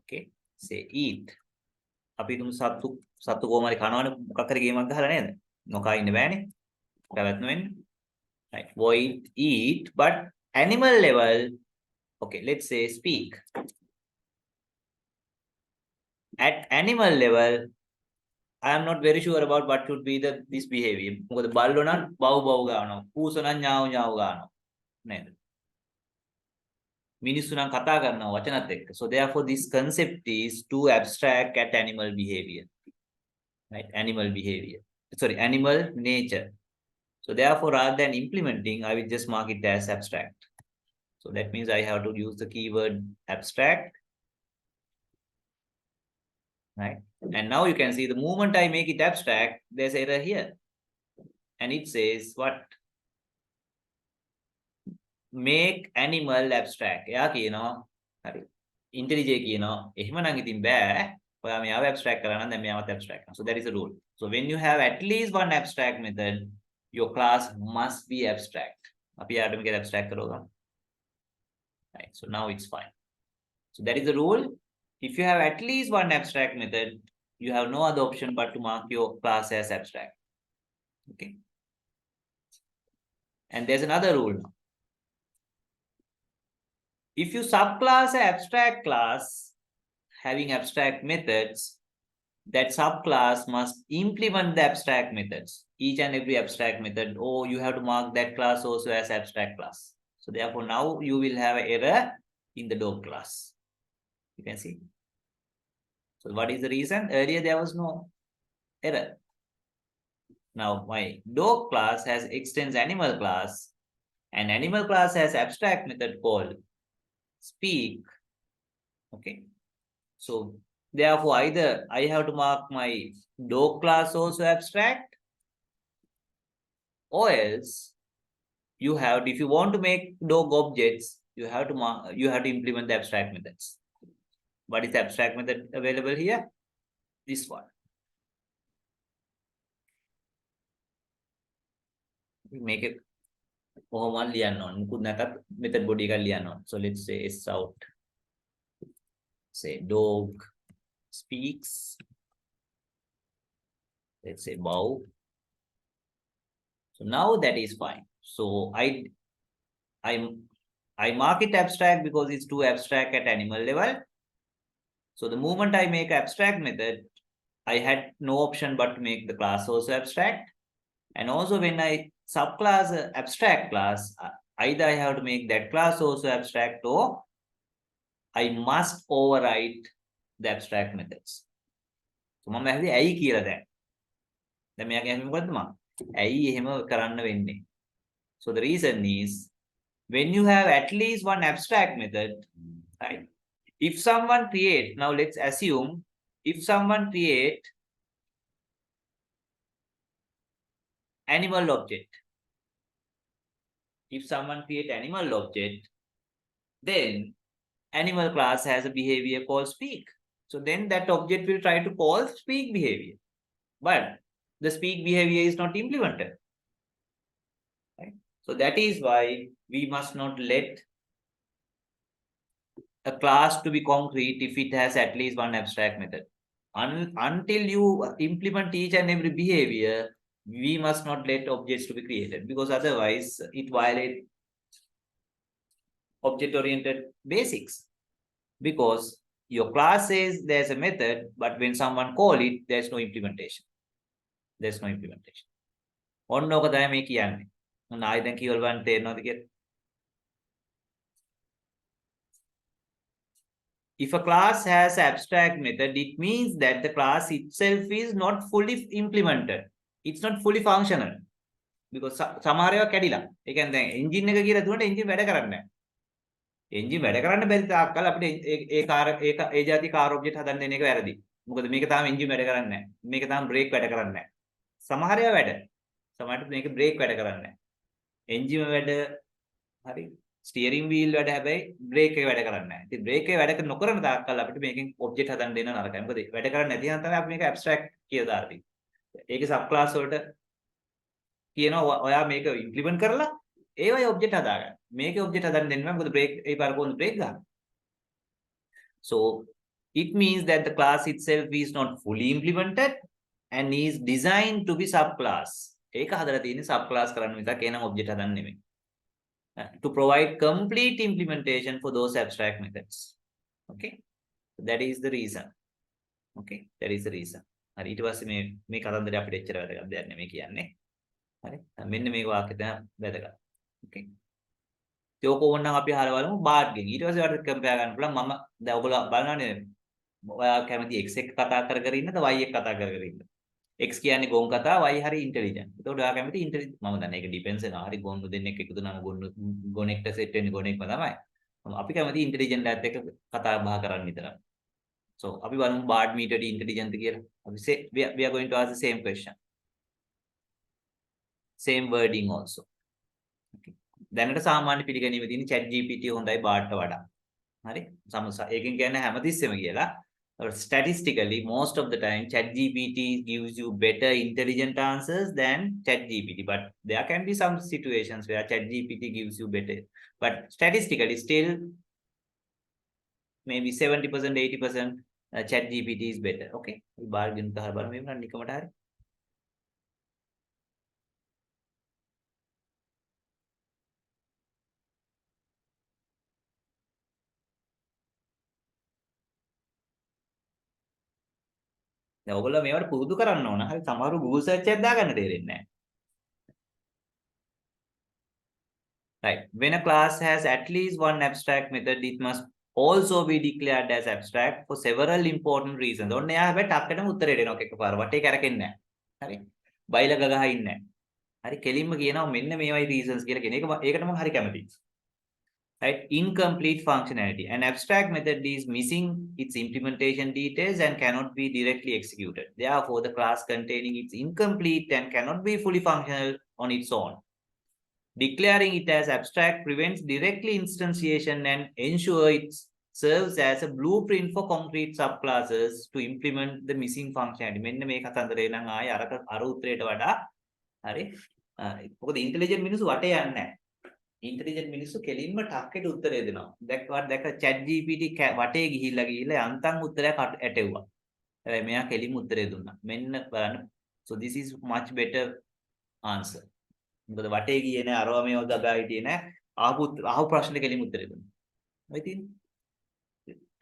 A: Okay, say eat. අපි තුමු සත්තු කොහමරි කනවනේ මොකක් හරි ගේමක් ගහලා නේද? නොකා ඉන්න බෑනේ. පැවැත්ම වෙන්නේ. Right. Void eat, but animal level. Okay, let's say speak. At animal level, I am not very sure about what should be this behavior. මොකද බල්ලෝ නම් බව් බව් ගන්නවා. පූසෝ නම් ඥාව් ඥාව් ගන්නවා. නේද? මිනිස්සු නම් කතා කරනවා වචනත් එක්ක. So therefore this concept is too abstract at animal behavior. Right? Animal behavior. Sorry, animal nature. So therefore rather than implementing, I will just mark it as abstract. So that means I have to use the keyword abstract. Right? And now you can see the moment I make it abstract, there's error here. And it says what? Make animal abstract. එයා කියනවා හරි. IntelliJ කියනවා එහෙම නම් ඉතින් බෑ. ඔයා මෙයාව abstract කරා නම් දැන් මෙයාවත් abstract කරනවා. So that is the rule. So when you have at least one abstract method, your class must be abstract. අපි යාට මේක abstract කරනවා. Right. So now it's fine. So that is the rule. If you have at least one abstract method, you have no other option but to mark your class as abstract. Okay. And there's another rule now. If you subclass an abstract class having abstract methods, that subclass must implement the abstract methods. Each and every abstract method, you have to mark that class also as abstract class. So therefore now you will have an error in the dog class. You can see. So what is the reason? Earlier there was no error. Now my dog class has extends animal class, and animal class has abstract method called speak. Okay. So therefore either I have to mark my dog class also abstract, or else you have to, if you want to make dog objects, you have to implement the abstract methods. What is the abstract method available here? This one. We make it one ලියන්න ඕන. මුකුත් නැතත් method body එකක් ලියන්න ඕන. So let's say s out. Say dog speaks. Let's say bow. So now that is fine. So I mark it abstract because it's too abstract at animal level. So the moment I make abstract method, I had no option but to make the class also abstract. And also when I subclass abstract class, either I have to make that class also abstract, or I must override the abstract methods. So මම ඇහුවේ ඇයි කියලා දැන්. දැන් මෙයාගේ ඇහුවේ මොකද්ද මම? ඇයි එහෙම කරන්න වෙන්නේ? So the reason is when you have at least one abstract method, right? If someone create, now let's assume if someone create animal object. If someone create animal object, then animal class has a behavior called speak. So then that object will try to call speak behavior. But the speak behavior is not implemented. Right? So that is why we must not let a class to be concrete if it has at least one abstract method. Until you implement each and every behavior, we must not let objects to be created, because otherwise it violates object-oriented basics. Because your class says there's a method, but when someone call it, there's no implementation. There's no implementation. ඔන්න ඕක තමයි මේ කියන්නේ. මොන ආයෙ දැන් කීවල බලන්න තේරෙනවද කියලා? If a class has abstract method, it means that the class itself is not fully implemented. It's not fully functional. Because සමහර ඒවා කැඩිලා. ඒ කියන්නේ දැන් engine එක කියලා දුන්නට engine වැඩ කරන්නේ නැහැ. එන්ජින් වැඩ කරන්න බැරි තාක්කල් අපිට ඒ જાති කාර් ඔබ්ජෙක්ට් හදන්න දෙන එක වැරදි. මොකද මේක තාම එන්ජින් වැඩ කරන්නේ නැහැ. මේක තාම බ්‍රේක් වැඩ කරන්නේ නැහැ. සමහර ඒවා වැඩ. සමහරට මේක බ්‍රේක් වැඩ කරන්නේ නැහැ. එන්ජින් වැඩ හරි ස්ටියරින් වීල් වැඩ හැබැයි බ්‍රේක් එක වැඩ කරන්නේ නැහැ. ඉතින් බ්‍රේක් එක වැඩ නොකරන තාක්කල් අපිට මේකෙන් ඔබ්ජෙක්ට් හදන්න දෙන්න නරකයි. මොකද වැඩ කරන්නේ නැති නම් තමයි අපි මේක ඇබ්ස්ට්‍රැක්ට් කියලා දාන්නේ. ඒකේ සබ් ක්ලාස් වලට කියනවා ඔයා මේක ඉම්ප්ලිමන්ට් කරලා ඒවයි ඔබ්ජෙක්ට් හදාගන්න. මේකේ ඔබ්ජෙක්ට් හදන්න දෙන්න බෑ. මොකද බ්‍රේක් ඒ පාර කොහොමද බ්‍රේක් ගන්න. So it means that the class itself is not fully implemented and is designed to be subclass. ඒක හදලා තියෙන්නේ subclass කරන්න විතරක් එනම ඔබ්ජෙක්ට් හදන්න නෙමෙයි. To provide complete implementation for those abstract methods. Okay, that is the reason. Okay, that is the reason. හරි ඊට පස්සේ මේ කතන්දරේ අපිට එච්චර වැදගත් දෙයක් නෙමෙයි කියන්නේ. හරි මෙන්න මේක වාක්‍ය තමයි වැදගත්. Okay. ඒක ඕනනම් අපි අහලා බලමු බාට් ගෙන්. ඊට පස්සේ ඔයාලට කම්පෙයාර් කරන්න පුළුවන් මම දැන් ඔයගොල්ලෝ බලනවානේ ඔයා කැමති x එක කතා කර කර ඉන්නද y එක කතා කර කර ඉන්නද? x කියන්නේ ගොන් කතා y හරි ඉන්ටෙලිජන්ට්. එතකොට ඔයා කැමති ඉන්ටෙලිජන්ට් මම දන්නේ ඒක ඩිපෙන්ඩ්ස් වෙනවා. හරි ගොන්නු දෙන්නෙක් එකතු නම් ගොනෙක්ට සෙට් වෙන්නේ ගොනෙක්ම තමයි. අපි කැමති ඉන්ටෙලිජන්ට් එකත් එක්ක කතා බහ කරන්න විතරයි. So අපි බලමු බාට් මීටර් ඉන්ටෙලිජන්ට් කියලා. අපි we are going to ask the same question. Same wording also. Okay. දැනට සාමාන්‍ය පිළිගැනීම තියෙන chat GPT හොඳයි බාට්ට වඩා. හරි? ඒකෙන් කියන්නේ හැමතිස්සෙම කියලා. Statistically, most of the time, ChatGPT gives you better intelligent answers than ChatGPT. But there can be some situations where ChatGPT gives you better. But statistically, still, maybe 70%, 80%, ChatGPT is better. Okay? Bargain ka har bar mein nikamata hari. දැන් ඔයගොල්ලෝ මේවට පුරුදු කරන්න ඕන. හරි සමහරව Google search එකක් දාගන්න තේරෙන්නේ නැහැ. Right. When a class has at least one abstract method, it must also be declared as abstract for several important reasons. ඔන්න එයා හැබැයි ටක්කටම උත්තරේ දෙනවා එකපාර. වටේ කරකෙන්නේ නැහැ. හරි. බයිලා ගගහ ඉන්නේ නැහැ. හරි කෙලින්ම කියනවා මෙන්න මේවයි reasons කියලා කියන එක ඒකට මම හරි කැමතියි. Right? Incomplete functionality. An abstract method is missing its implementation details and cannot be directly executed. Therefore, the class containing it is incomplete and cannot be fully functional on its own. Declaring it as abstract prevents directly instantiation and ensure it serves as a blueprint for concrete subclasses to implement the missing functionality. මෙන්න මේ කතන්දරේ නම් ආයේ අර උත්තරයට වඩා හරි. මොකද intelligent මිනිස්සු වටේ යන්නේ නැහැ. ඉන්ටෙලිජන්ට් මිනිස්සු කෙලින්ම ටක්කෙට උත්තරේ දෙනවා. දැක්ක chat GPT වටේ ගිහිල්ලා යන්තම් උත්තරයක් ඇටෙව්වා. හැබැයි මෙයා කෙලින්ම උත්තරේ දුන්නා. මෙන්න බලන්න. So this is much better answer. මොකද වටේ ගියේ නෑ අරවා මේව ගගා හිටියේ නෑ. ආපු ප්‍රශ්නෙට කෙලින්ම උත්තරේ දුන්නා. ඔය තියෙන්නේ.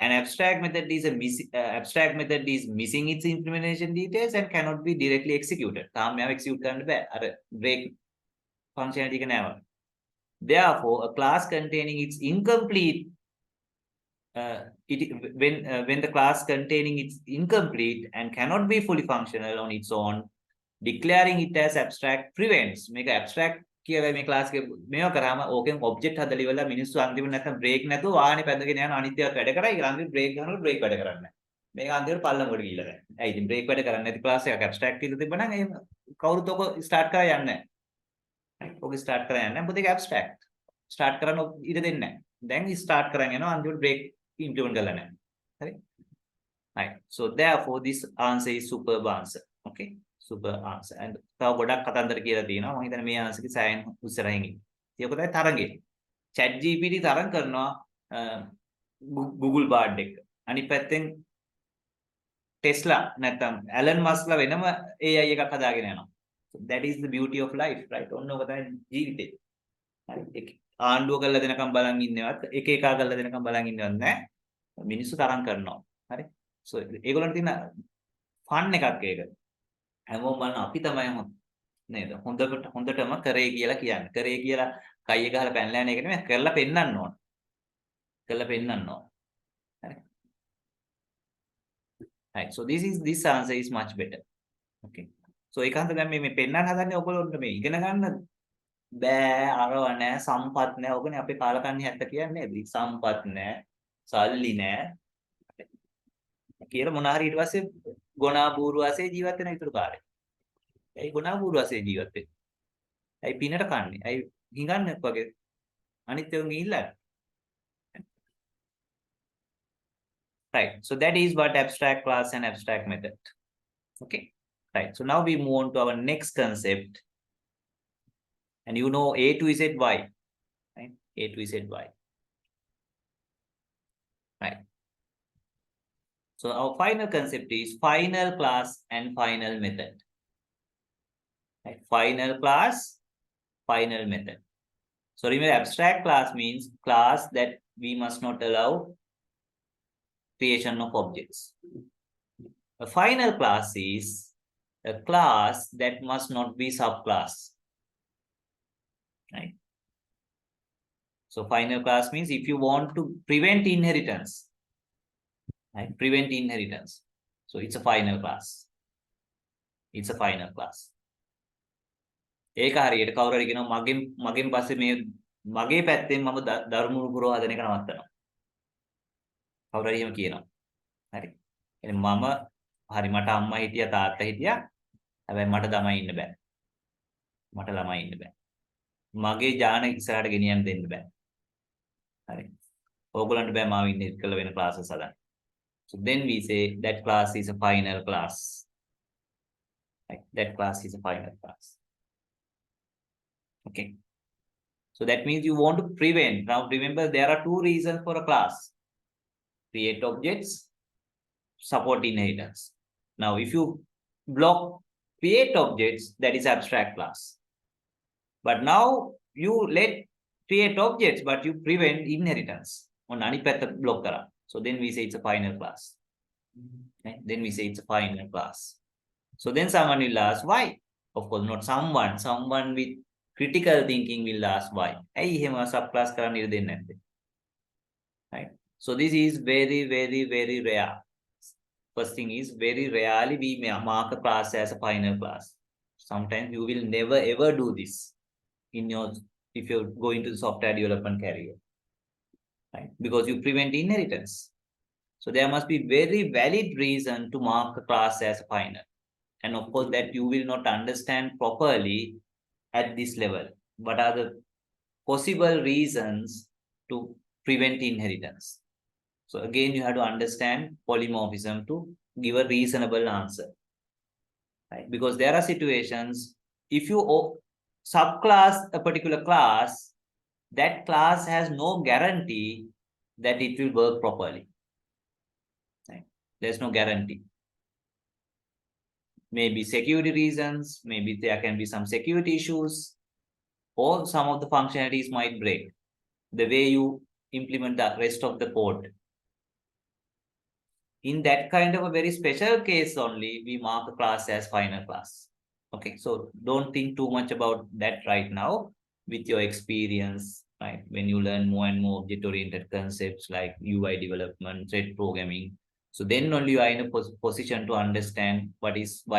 A: An abstract method is missing its implementation details and cannot be directly executed. තාම මේව execute කරන්න බෑ. අර break functionality එක නෑව. Therefore, a class containing its incomplete when the class containing its incomplete and cannot be fully functional on its own, declaring it as abstract prevents. මේක abstract කියලා මේ class එකේ මේව කරාම ඕකෙන් object හදලා ඉවරලා මිනිස්සු අන්තිමට නැත්තම් break නැතුව වාහනේ පැදගෙන යන අනිත්‍යවත් වැඩ කරා. ඒක අන්තිමට break ගන්නකොට break වැඩ කරන්නේ නැහැ. මේක අන්තිමට පල්ලමකට ගිහිල්ලා දැන්. ඇයි ඉතින් break වැඩ කරන්නේ නැති class එකක් abstract කියලා තිබ්බනම් එහෙම කවුරුත් ඔක start කරා යන්නේ නැහැ. ඔක start කරා යන්නේ නැහැ. මොකද ඒක abstract. start කරන්න ඉඩ දෙන්නේ නැහැ. දැන් start කරන් යනවා අන්තිමට break implement කරලා නැහැ. හරි? Right. So therefore this answer is superb answer. Okay? Super answer. And තව ගොඩක් කතන්දර කියලා තියෙනවා. මම හිතන්නේ මේ answer එකේ සෑහෙන උස්සරහින් ඉන්නේ. ඒක තමයි තරංගේ. chat GPT තරංග කරනවා Google Bard එක. අනිත් පැත්තෙන් Tesla නැත්නම් Elon Muskලා වෙනම AI එකක් හදාගෙන යනවා. So that is the beauty of life, right? ඔන්න ඔක තමයි ජීවිතේ. හරි. ආණ්ඩුව කරලා දෙනකම් බලන් ඉන්නවත් එක එකා කරලා දෙනකම් බලන් ඉන්නවත් නැහැ. මිනිස්සු තරම් කරනවා. හරි. So ඒගොල්ලන්ට තියෙන ෆන් එකක් ඒක. හැමෝම බලන අපි තමයි නේද? හොඳටම කරේ කියලා කියන්නේ. කරේ කියලා කයිය ගහලා පැනලා යන එක නෙමෙයි කරලා පෙන්නන්න ඕන. කරලා පෙන්නන්න ඕන. හරි. Right. So this answer is much better. Okay. So ඒකාන්ත දැන් මේ පෙන්නන්න හදන්නේ ඔයගොල්ලොන්ට මේ ඉගෙන ගන්න බෑ අරව නෑ සම්පත් නෑ ඔබනේ අපේ කාලකන්ණි හැත්ත කියන්නේ නේද සම්පත් නෑ සල්ලි නෑ කියලා මොන හරි ඊට පස්සේ ගොනා බූරු වාසේ ජීවත් වෙන ඊටු කාලේ. ඇයි ගොනා බූරු වාසේ ජීවත් වෙන්නේ? ඇයි පිනට කන්නේ? ඇයි හිඟන්නේ වගේ? අනිත් ඒවා ගිහිල්ලා. Right. So that is what abstract class and abstract method. Okay. Right. So now we move on to our next concept. And you know A to Z Y. Right? A to Z Y. Right. So our final concept is final class and final method. Right? Final class, final method. So remember, abstract class means class that we must not allow creation of objects. A final class is a class that must not be subclass. Right? So final class means if you want to prevent inheritance, right? Prevent inheritance. So it's a final class. It's a final class. ඒක හරියට කවුරු හරි කියනවා මගෙන් පස්සේ මේ මගේ පැත්තෙන් මම දරුණු පුරව හදන එක නවත්තනවා. කවුරු හරි එහෙම කියනවා. හරි. එහෙනම් මම හරි මට අම්මා හිටියා තාත්තා හිටියා. හැබැයි මට ළමයි ඉන්න බෑ. මට ළමයි ඉන්න බෑ. මගේ ඥාන ඉස්සරහට ගෙනියන්න දෙන්න බෑ. හරි. ඕගොල්ලන්ට බෑ මාව ඉන්න ඉක්කල වෙන ක්ලාසස් හදන්න. So then we say that class is a final class. Right? That class is a final class. Okay. So that means you want to prevent. Now remember there are two reasons for a class. Create objects, support inheritance. Now if you block create objects, that is abstract class. But now you let create objects, but you prevent inheritance. On අනිත් පැත්ත block කරා. So then we say it's a final class. Okay? Then we say it's a final class. So then someone will ask why? Of course not someone. Someone with critical thinking will ask why. ඇයි එහෙම subclass කරන්න ඉඩ දෙන්නේ නැත්තේ? Right? So this is very, very, very rare. First thing is very rarely we mark a class as a final class. Sometimes you will never ever do this in your if you're going to the software development career. Right? Because you prevent inheritance. So there must be very valid reason to mark a class as a final. And of course that you will not understand properly at this level. What are the possible reasons to prevent inheritance? So again, you have to understand polymorphism to give a reasonable answer. Right? Because there are situations, if you subclass a particular class, that class has no guarantee that it will work properly. Right? There's no guarantee. Maybe security reasons, maybe there can be some security issues, or some of the functionalities might break. The way you implement the rest of the code. In that kind of a very special case only, we mark a class as final class. Okay, so don't think too much about that right now with your experience, right? When you learn more and more object-oriented concepts like UI development, thread programming. So then only you are in a position to understand why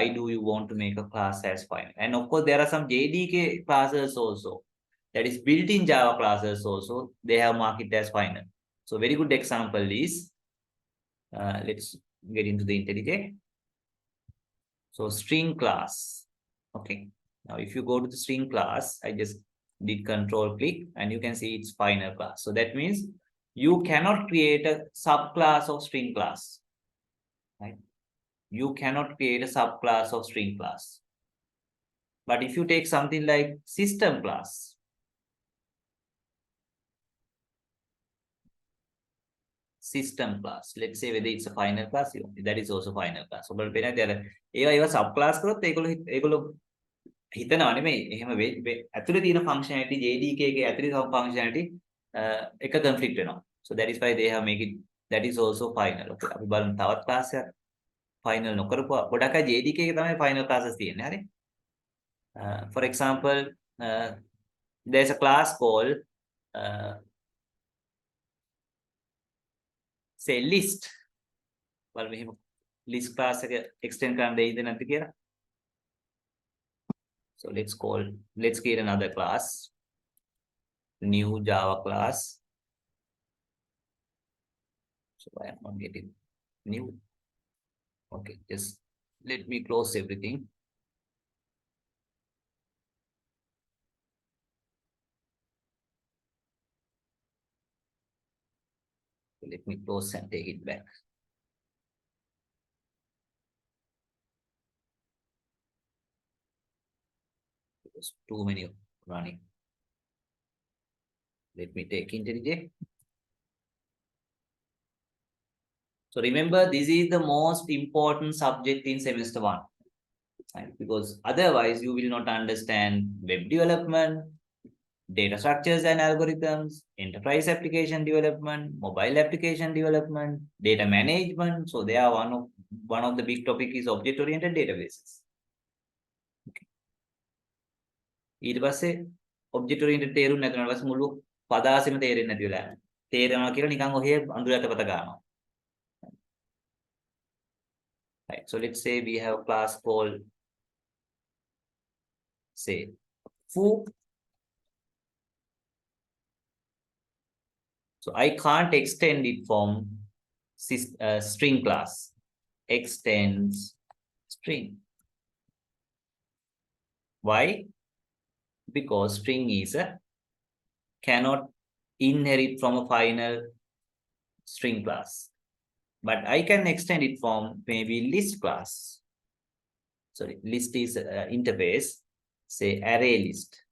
A: do you want to make a class as final. And of course, there are some JDK classes also. That is built in Java classes also. They have marked it as final. So very good example is, let's get into the IntelliJ. So string class. Okay. Now if you go to the string class, I just did control click and you can see it's final class. So that means you cannot create a subclass of string class. Right? You cannot create a subclass of string class. But if you take something like system class, system class, let's say whether it's a final class, that is also final class. So but when there ඒවා subclass කරොත් ඒගොල්ලෝ හිතනවා නෙමෙයි එහෙම ඇතුලේ තියෙන functionality JDK එකේ ඇතුලේ functionality එක conflict වෙනවා. So that is why they have make it that is also final. Okay. අපි බලමු තවත් class එකක් final නොකරපුවා ගොඩක් අය JDK එකේ තමයි final classes තියෙන්නේ. හරි. For example, there's a class called say list. බලමු එහෙම list class එක extend කරන්න දෙයිද නැද්ද කියලා. So let's create another class, new Java class. So I am not getting new. Okay, just let me close everything. Let me close and take it back. There's too many running. Let me take IntelliJ. So remember, this is the most important subject in semester 1. Right? Because otherwise you will not understand web development, data structures and algorithms, enterprise application development, mobile application development, data management. So they are one of the big topic is object-oriented databases. Okay. ඊට පස්සේ object oriented තේරුම් නැතුනට පස්සේ මුළු පදාසෙම තේරෙන්නේ නැති වෙලා යනවා. තේරෙනවා කියලා නිකන් ඔහේ අඳුරට පත ගන්නවා. Right. So let's say we have a class called say foo. So I can't extend it from string class. Extends string. Why? Because string is cannot inherit from a final string class. But I can extend it from maybe list class. Sorry, list is interface. Say array list.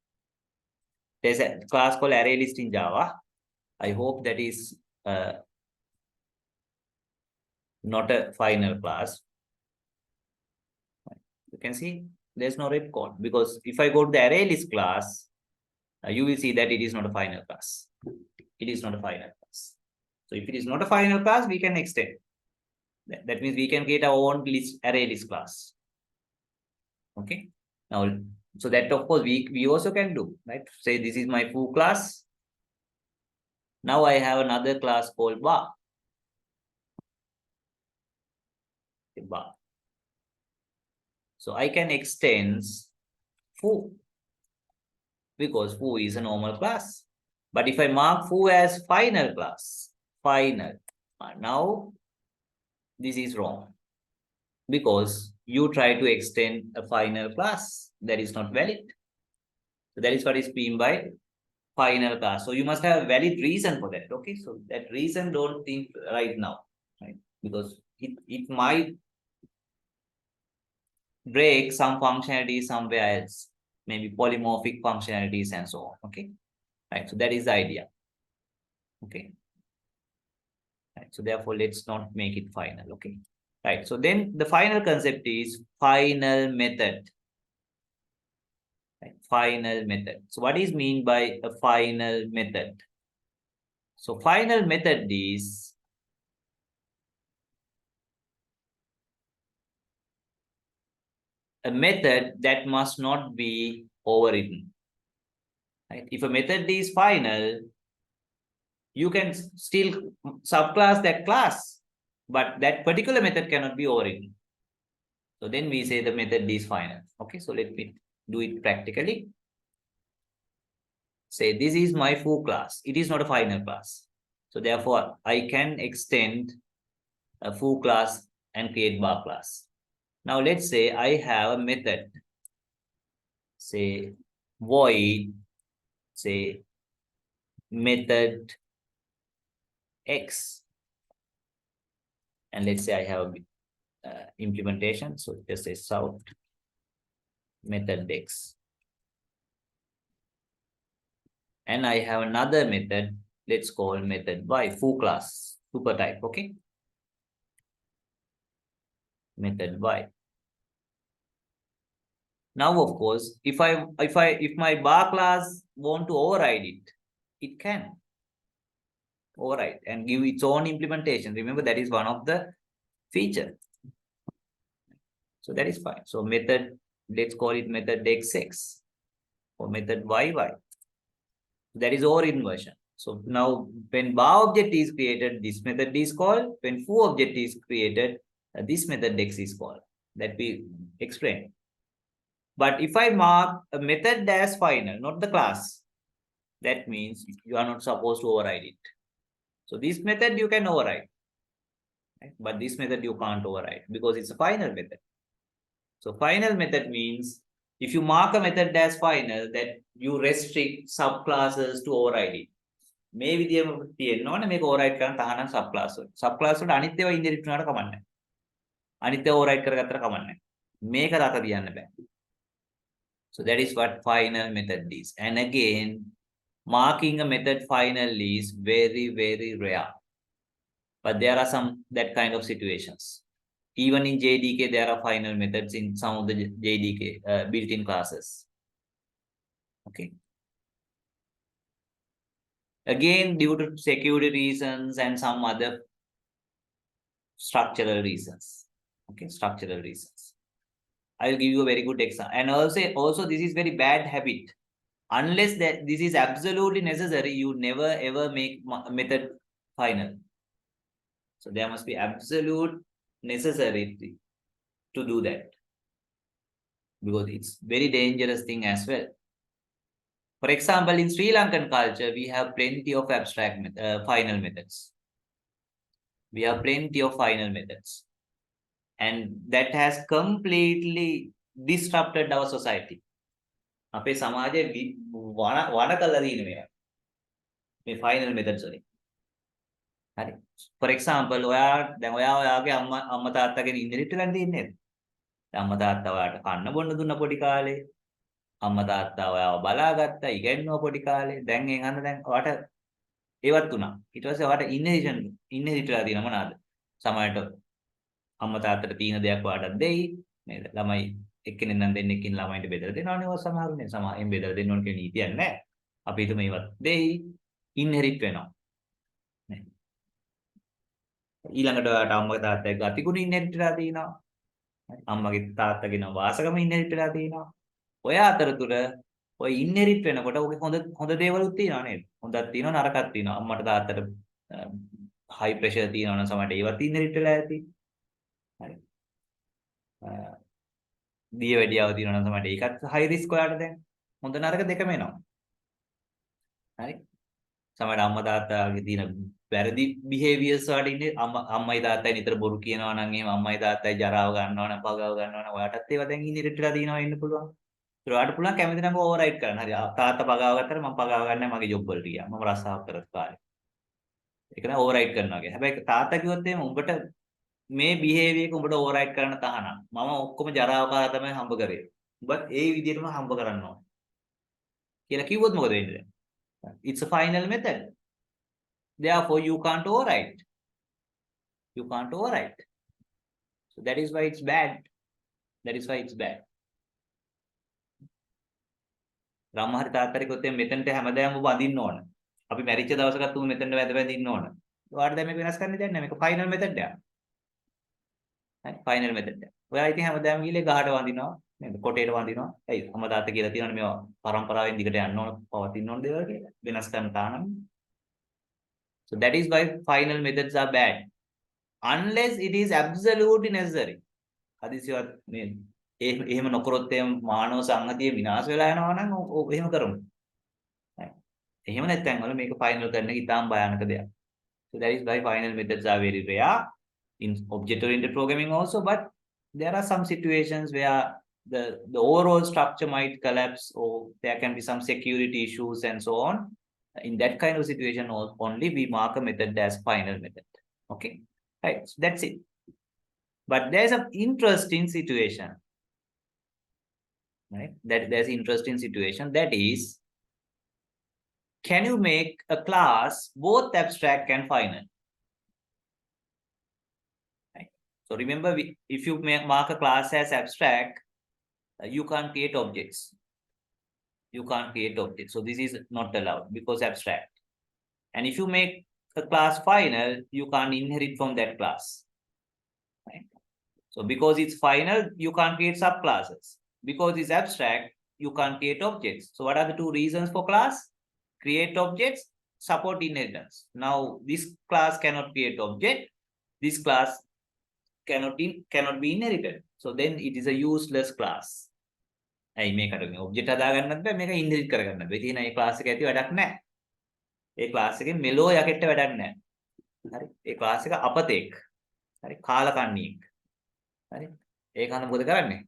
A: There's a class called array list in Java. I hope that is not a final class. You can see there's no red code because if I go to the array list class, you will see that it is not a final class. It is not a final class. So if it is not a final class, we can extend. That means we can create our own array list class. Okay. Now, so that of course we also can do, right? Say this is my foo class. Now I have another class called bar. Bar. So I can extend foo because foo is a normal class. But if I mark foo as final class, final, now this is wrong because you try to extend a final class that is not valid. So that is what is meant by final class. So you must have a valid reason for that. Okay, so that reason don't think right now, right? Because it might break some functionalities somewhere else, maybe polymorphic functionalities and so on. Okay, right? So that is the idea. Okay, right? So therefore, let's not make it final. Okay, right? So then the final concept is final method. Right? Final method. So what is mean by a final method? So final method is a method that must not be overridden. Right? If a method is final, you can still subclass that class, but that particular method cannot be overridden. So then we say the method is final. Okay, so let me do it practically. Say this is my foo class. It is not a final class. So therefore, I can extend a foo class and create bar class. Now let's say I have a method. Say void, say method X. And let's say I have implementation. So just say south method X. And I have another method, let's call method Y, foo class, super type, okay? Method Y. Now, of course, if my bar class want to override it, it can override and give its own implementation. Remember, that is one of the feature. So that is fine. So method, let's call it method XX or method YY. That is our inversion. So now when bar object is created, this method is called. When foo object is created, this method X is called. That we explained. But if I mark a method as final, not the class, that means you are not supposed to override it. So this method you can override, right? But this method you can't override because it's a final method. So final method means if you mark a method as final, that you restrict subclasses to override it. මේ විදියම තියෙන්න ඕනේ මේක override කරන්න තහනම් subclass වල. subclass වලට අනිත් ඒවා inherit වුණාට කමක් නැහැ. අනිත් ඒවා override කරගත්තට කමක් නැහැ. මේක රට තියන්න බෑ. So that is what final method is. And again, marking a method final is very, very rare. But there are some that kind of situations. Even in JDK, there are final methods in some of the JDK built-in classes. Okay. Again, due to security reasons and some other structural reasons. Okay, structural reasons. I will give you a very good example. And also this is very bad habit. Unless that this is absolutely necessary, you never ever make method final. So there must be absolute necessity to do that. Because it's very dangerous thing as well. For example, in Sri Lankan culture, we have plenty of abstract final methods. We have plenty of final methods. And that has completely disrupted our society. අපේ සමාජයේ වණ කළා දින මේ final methods වලින්. හරි. For example, දැන් ඔයාගේ අම්මා තාත්තාගෙන් ඉන්හෙරිට් වෙලා තියෙන්නේ නේද? අම්මා තාත්තා ඔයාට කන්න බොන්න දුන්න පොඩි කාලේ. අම්මා තාත්තා ඔයාව බලාගත්තා, ඉගෙනුවා පොඩි කාලේ. දැන් එහන්න දැන් ඔයාට ඒවත් උනා. ඊට පස්සේ ඔයාට ඉන්හෙරිට් වෙලා තියෙනවා මොනවාද? සමහරට අම්මා තාත්තට තියෙන දේක් ඔයාටත් දෙයි නේද? ළමයි එක්කෙනෙක් නම් දෙන්නෙක්කින් ළමයින්ට බෙදලා දෙනවනේ ඔය සමහරුනේ. සමහරෙන් බෙදලා දෙන්න ඕන කියන නීතියක් නැහැ. අපි හිතමු ඒවත් දෙයි ඉන්හෙරිට් වෙනවා. නේ. ඊළඟට ඔයාට අම්මගේ තාත්තගේ ගතිගුණ ඉන්හෙරිට් වෙලා තියෙනවා. අම්මගේ තාත්තගේ නම් වාසගම ඉන්හෙරිට් වෙලා තියෙනවා. ඔය අතරතුර ඔය ඉන්හෙරිට් වෙනකොට ඔගේ හොඳ දේවලුත් තියෙනවා නේද? හොඳක් තියෙනවා නරකක් තියෙනවා. අම්මට තාත්තට හයි ප්‍රෙෂර් තියෙනවා නම් සමහරට ඒවත් ඉන්හෙරිට් වෙලා ඇති. හරි. දිය වැඩියාව තියෙනවා නම් සමහරට ඒකත් හයි රිස්ක් ඔයාලට දැන්. හොඳ නරක දෙකම එනවා. හරි. සමහරට අම්මා තාත්තාගේ තියෙන වැරදි බිහේවියර්ස් වලට ඉන්නේ අම්මයි තාත්තයි නිතර බොරු කියනවා නම් එහෙම අම්මයි තාත්තයි ජරාව ගන්නවා නම් පගාව ගන්නවා නම් ඔයාටත් ඒවා දැන් ඉන්හෙරිට් වෙලා තියෙනවා වෙන්න පුළුවන්. ඒක ඔයාලට පුළුවන් කැමති නම් ඕවර්රයිඩ් කරන්න. හරි තාත්තා පගාව ගත්තට මම පගාව ගන්න නැහැ මගේ ජොබ් වලට ගියා. මම රස්සාවක් කරත් කාලේ. ඒක නෑ ඕවර්රයිඩ් කරනවා කියන්නේ. හැබැයි තාත්තා කිව්වොත් එහෙම උඹට මේ බිහේවියර් එක උඹට ඕවර්රයිඩ් කරන්න තහනම්. මම ඔක්කොම ජරාව කාලා තමයි හම්බ කරේ. උඹත් ඒ විදිහටම හම්බ කරන්න ඕනේ. කියලා කිව්වොත් මොකද වෙන්නේ? It's a final method. Therefore, you can't override. You can't override. So that is why it's bad. That is why it's bad. රාමහරි තාත්තට කිව්වොත් මෙතනට හැමදාම ඔබ අඳින්න ඕන. අපි මැරිච්ච දවසකත් උඹ මෙතනට වැඳ ඉන්න ඕන. ඔයාලට දැන් මේක වෙනස් කරන්න දෙයක් නැහැ. මේක ෆයිනල් මෙතඩ් එකක්. හරි ෆයිනල් මෙතඩ් එක. ඔයා ඉතින් හැමදාම ගිහලා ගහට වඳිනවා නේද? කොටේට වඳිනවා. ඇයි? අම්මා තාත්තා කියලා තියෙනවනේ මේවා පරම්පරාවෙන් දිගට යන්න ඕන, පවතින්න ඕන දේවල් කියලා. වෙනස් කරන්න තානම්. So that is why final methods are bad. Unless it is absolutely necessary. හදිසියවත් නේද? එහෙම නොකරොත් එහෙම මානව සංහතිය විනාශ වෙලා යනවා නම් එහෙම කරමු. හරි. එහෙම නැත්නම් වල මේක ෆයිනල් කරන එක ඉතාම භයානක දෙයක්. So that is why final methods are very rare in object-oriented programming also, but there are some situations where the overall structure might collapse or there can be some security issues and so on. In that kind of situation only we mark a method as final method. Okay, right, so that's it. But there's an interesting situation, right? There's an interesting situation, that is, can you make a class both abstract and final? Right? So remember, if you mark a class as abstract, you can't create objects. You can't create objects. So this is not allowed because abstract. And if you make a class final, you can't inherit from that class. Right? So because it's final, you can't create subclasses. Because it's abstract, you can't create objects. So what are the two reasons for class? Create objects, support inheritance. Now this class cannot create object. This class cannot be inherited. So then it is a useless class. ඇයි මේකට මේ object හදාගන්නත් බෑ මේක ඉන්හෙරිට් කරගන්නත් බෑ. ඉතින් මේ class එක ඇති වැඩක් නැහැ. ඒ ක්ලාස් එකෙන් මෙලෝ යකෙට්ට වැඩක් නැහැ. හරි. ඒ ක්ලාස් එක අපතේක්. හරි. කාලකන්ණියෙක්. හරි. ඒක අන්න මොකද කරන්නේ?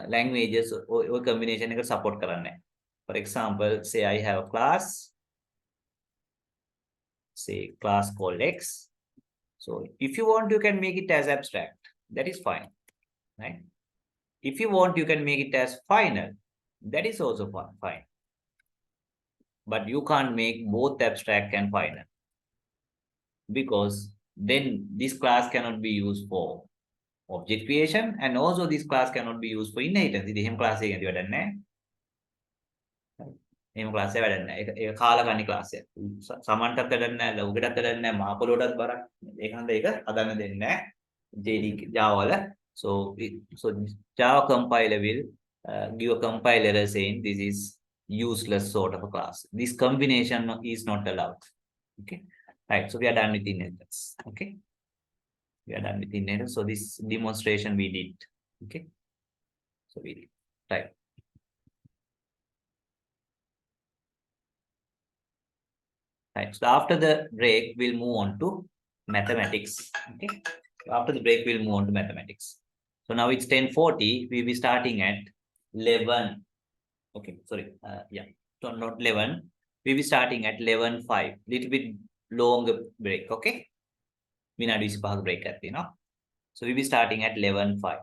A: Languages ඔය combination එක support කරන්නේ නැහැ. For example, say I have a class, say class called X. So if you want, you can make it as abstract. That is fine, right? If you want, you can make it as final. That is also fine. But you can't make both abstract and final. Because then this class cannot be used for object creation, and also this class cannot be used for inheritance. ඉතින් එහෙම class එකක් වැඩක් නැහැ. එහෙම class එකක් වැඩක් නැහැ. ඒක කාලකන්ණි class එකක්. සමන්ටත් වැඩක් නැහැ, ලෝකෙටත් වැඩක් නැහැ, මාපොළොටත් බරක්. ඒක හන්ද ඒක හදන්න දෙන්නේ නැහැ. JDK Java වල. So Java compiler will give a compiler error saying this is useless sort of a class. This combination is not allowed. Okay. Right. So we are done with inheritance. Okay. We are done with inheritance. So this demonstration we did. Okay. So we did. Right. Right. So after the break, we'll move on to mathematics. Okay. After the break, we'll move on to mathematics. So now it's 10:40. We'll be starting at 11. Okay. Sorry. Yeah. So not 11. We'll be starting at 11:05. Little bit longer break. Okay. We not use break at, you know. So we'll be starting at 11:05.